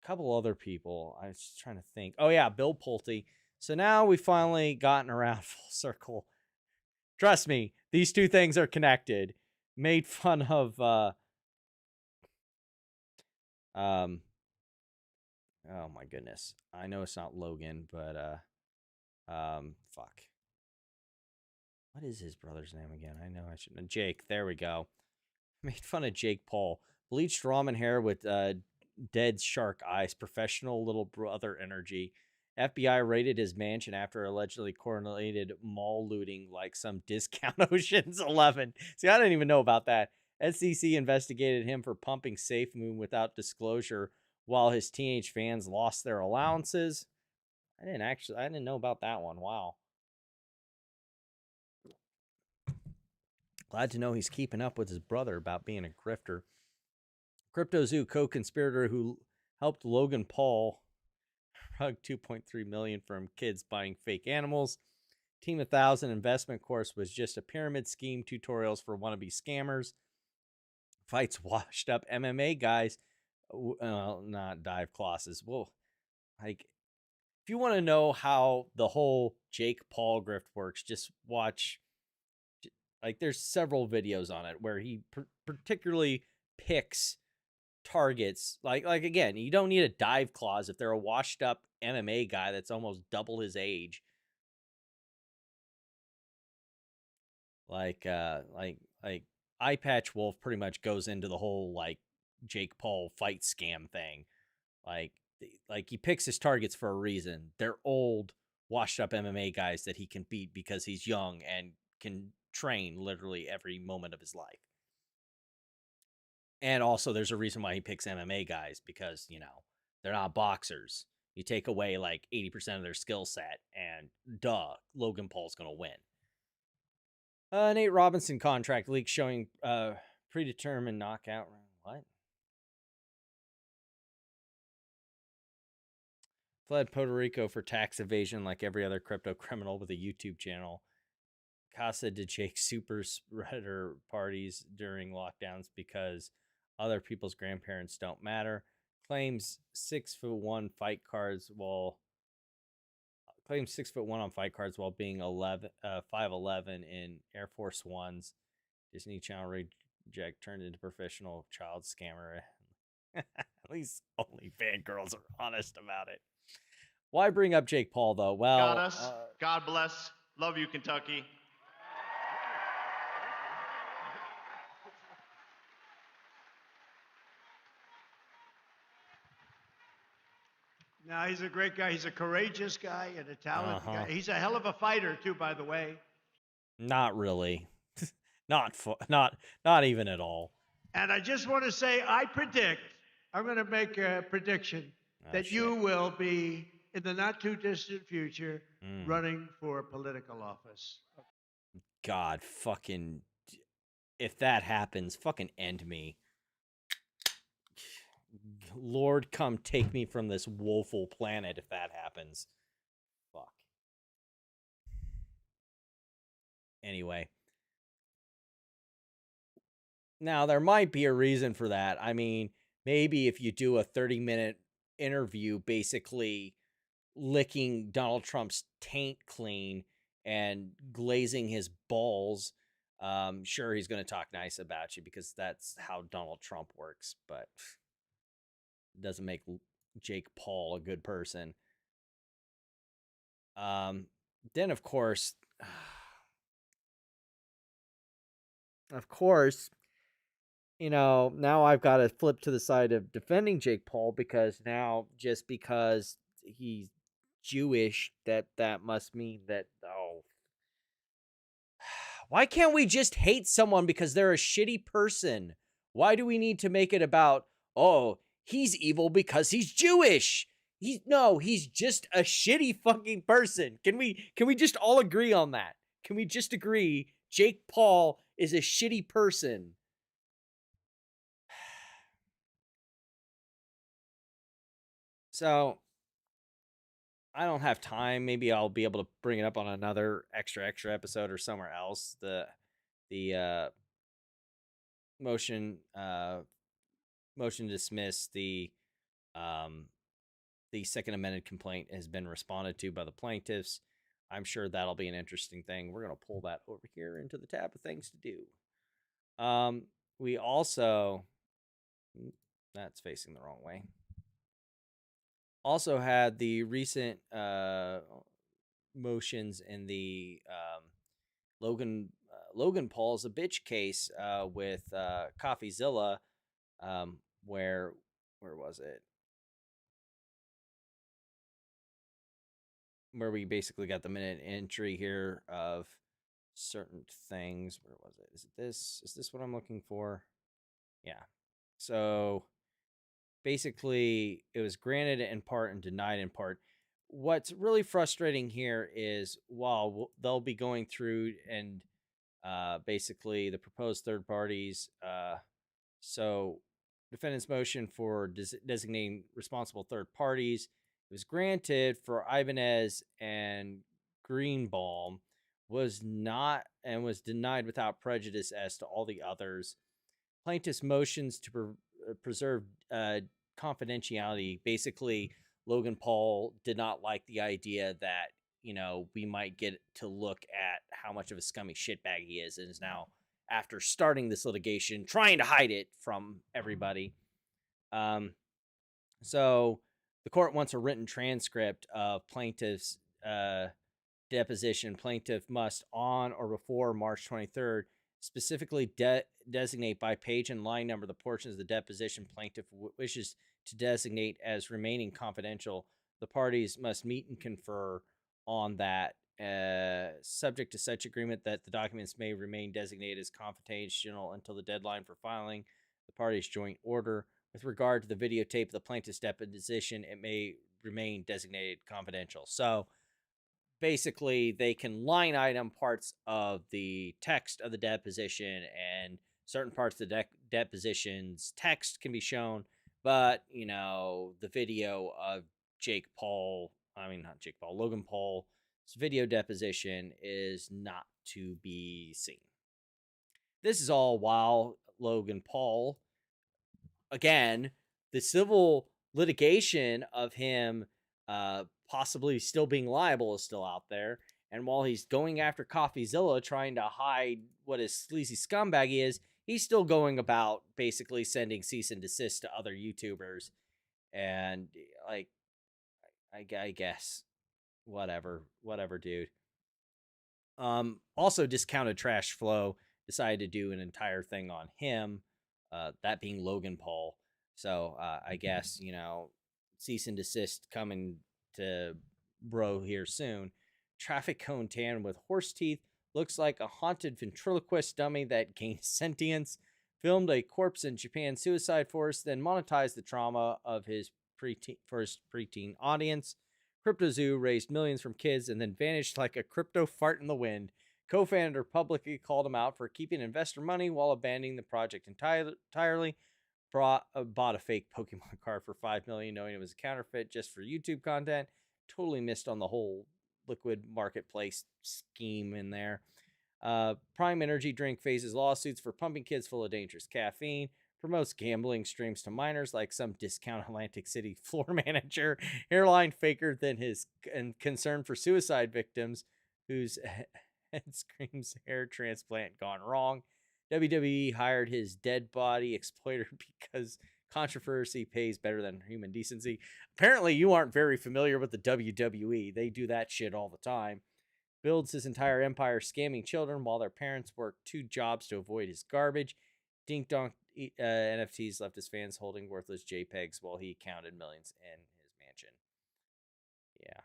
couple other people. I was just trying to think. Oh yeah, Bill Pulte. So now we've finally gotten around full circle. Trust me, these two things are connected. Made fun of oh my goodness. I know it's not Logan, but fuck. What is his brother's name again? I know I shouldn't. Jake, there we go. Made fun of Jake Paul. Bleached ramen hair with dead shark eyes, professional little brother energy. FBI raided his mansion after allegedly correlated mall looting like some discount Ocean's 11. See, I didn't even know about that. SEC investigated him for pumping Safe Moon without disclosure while his teenage fans lost their allowances. I didn't know about that one. Wow. Glad to know he's keeping up with his brother about being a grifter. CryptoZoo co-conspirator who helped Logan Paul rug $2.3 million from kids buying fake animals. Team 1000 investment course was just a pyramid scheme, tutorials for wannabe scammers. Fights washed up MMA guys. Not dive classes. Well, like, if you want to know how the whole Jake Paul grift works, just watch. Like, there's several videos on it where he particularly picks targets. Like again, you don't need a dive clause if they're a washed up MMA guy that's almost double his age. Like Eye Patch Wolf pretty much goes into the whole like Jake Paul fight scam thing. Like he picks his targets for a reason. They're old, washed up MMA guys that he can beat because he's young and can train literally every moment of his life. And also there's a reason why he picks MMA guys, because, you know, they're not boxers. You take away like 80% of their skill set and Logan Paul's going to win. Nate Robinson contract leak showing predetermined knockout. What? Fled Puerto Rico for tax evasion like every other crypto criminal with a YouTube channel. Casa de Jake super spreader parties during lockdowns because other people's grandparents don't matter. Claims 6'1" fight cards while claims 6'1" on fight cards while being 5'11" in Air Force Ones. Disney Channel reject turned into professional child scammer. At least only fangirls are honest about it. Why bring up Jake Paul though? Well, got us. God bless. Love you, Kentucky. No, he's a great guy. He's a courageous guy and a talented guy. He's a hell of a fighter too, by the way. Not really. not even at all. And I just want to say, I'm going to make a prediction that you will be, in the not too distant future, running for political office. God, fucking, if that happens, fucking end me. Lord, come take me from this woeful planet if that happens. Fuck. Anyway. Now, there might be a reason for that. I mean, maybe if you do a 30-minute interview basically licking Donald Trump's taint clean and glazing his balls, sure, he's going to talk nice about you because that's how Donald Trump works, but it doesn't make Jake Paul a good person. Then, of course, now I've got to flip to the side of defending Jake Paul because now just because he's Jewish, that must mean that, why can't we just hate someone because they're a shitty person? Why do we need to make it about, oh, he's evil because he's Jewish? He's just a shitty fucking person. Can we just all agree on that? Can we just agree Jake Paul is a shitty person? So I don't have time. Maybe I'll be able to bring it up on another extra episode or somewhere else. The motion to dismiss the Second Amended complaint has been responded to by the plaintiffs. I'm sure that'll be an interesting thing. We're gonna pull that over here into the tab of things to do. We also, that's facing the wrong way. Also had the recent motions in the Logan Paul's a bitch case with CoffeeZilla, where was it? Where we basically got the minute entry here of certain things. Where was it? Is it this? Is this what I'm looking for? Yeah. So basically, it was granted in part and denied in part. What's really frustrating here is while they'll be going through and basically the proposed third parties, so defendant's motion for designating responsible third parties, it was granted for Ibanez and Greenbaum, was not and was denied without prejudice as to all the others. Plaintiff's motions to preserve confidentiality. Basically, Logan Paul did not like the idea that, we might get to look at how much of a scummy shitbag he is, and is now, after starting this litigation, trying to hide it from everybody. So the court wants a written transcript of plaintiff's deposition. Plaintiff must, on or before March 23rd, specifically designate by page and line number the portions of the deposition plaintiff wishes to designate as remaining confidential. The parties must meet and confer on that, subject to such agreement that the documents may remain designated as confidential until the deadline for filing the parties' joint order. With regard to the videotape of the plaintiff's deposition, it may remain designated confidential. So basically, they can line item parts of the text of the deposition, and certain parts of the deposition's text can be shown, but, the video of Logan Paul's video deposition is not to be seen. This is all while Logan Paul, again, the civil litigation of him possibly still being liable is still out there. And while he's going after CoffeeZilla, trying to hide what his sleazy scumbag he is, he's still going about basically sending cease and desist to other YouTubers. And, I guess, whatever, dude. Also, Discounted Trash Flow decided to do an entire thing on him, that being Logan Paul. So, I guess, cease and desist coming to bro here soon. Traffic cone tan with horse teeth, looks like a haunted ventriloquist dummy that gained sentience, filmed a corpse in Japan suicide forest, then monetized the trauma of his first preteen audience. CryptoZoo raised millions from kids and then vanished like a crypto fart in the wind. Co-founder publicly called him out for keeping investor money while abandoning the project entirely. Bought a fake Pokemon card for $5 million, knowing it was a counterfeit just for YouTube content. Totally missed on the whole liquid marketplace scheme in there. Prime Energy drink faces lawsuits for pumping kids full of dangerous caffeine. Promotes gambling streams to minors like some discount Atlantic City floor manager. Hairline faker than his concern for suicide victims whose head screams hair transplant gone wrong. WWE hired his dead body exploiter because controversy pays better than human decency. Apparently, you aren't very familiar with the WWE. They do that shit all the time. Builds his entire empire scamming children while their parents work 2 jobs to avoid his garbage. Dink Donk NFTs left his fans holding worthless JPEGs while he counted millions in his mansion. Yeah.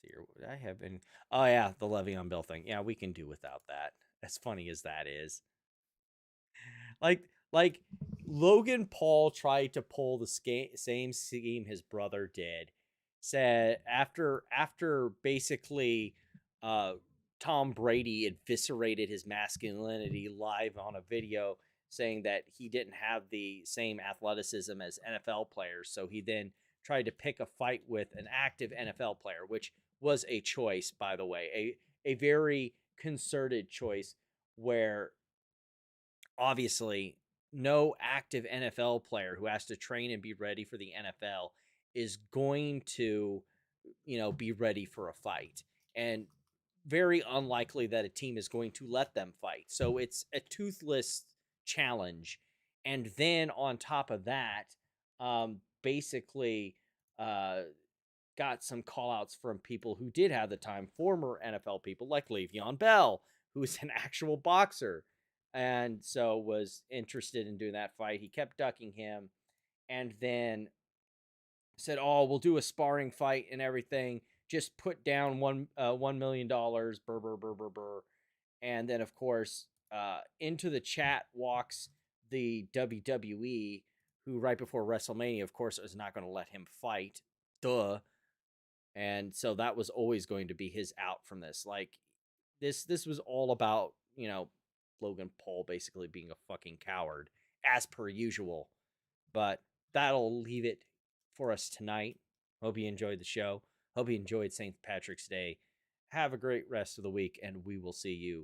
See, I have been. Oh yeah, the Le'Veon Bell thing. Yeah, we can do without that. As funny as that is, like Logan Paul tried to pull the same scheme his brother did. Said after basically, Tom Brady eviscerated his masculinity live on a video, saying that he didn't have the same athleticism as NFL players. So he then tried to pick a fight with an active NFL player, which was a choice, by the way, a very concerted choice where obviously no active NFL player who has to train and be ready for the NFL is going to, be ready for a fight. And very unlikely that a team is going to let them fight. So it's a toothless challenge. And then on top of that, basically got some call outs from people who did have the time, former NFL people like Le'Veon Bell, who's an actual boxer. And so was interested in doing that fight. He kept ducking him and then said, "Oh, we'll do a sparring fight and everything. Just put down $1 million, burr, burr, burr, burr, burr." And then, of course, into the chat walks the WWE, who right before WrestleMania, of course, is not going to let him fight. Duh. And so that was always going to be his out from this. Like, this was all about, Logan Paul basically being a fucking coward, as per usual. But that'll leave it for us tonight. Hope you enjoyed the show. Hope you enjoyed St. Patrick's Day. Have a great rest of the week, and we will see you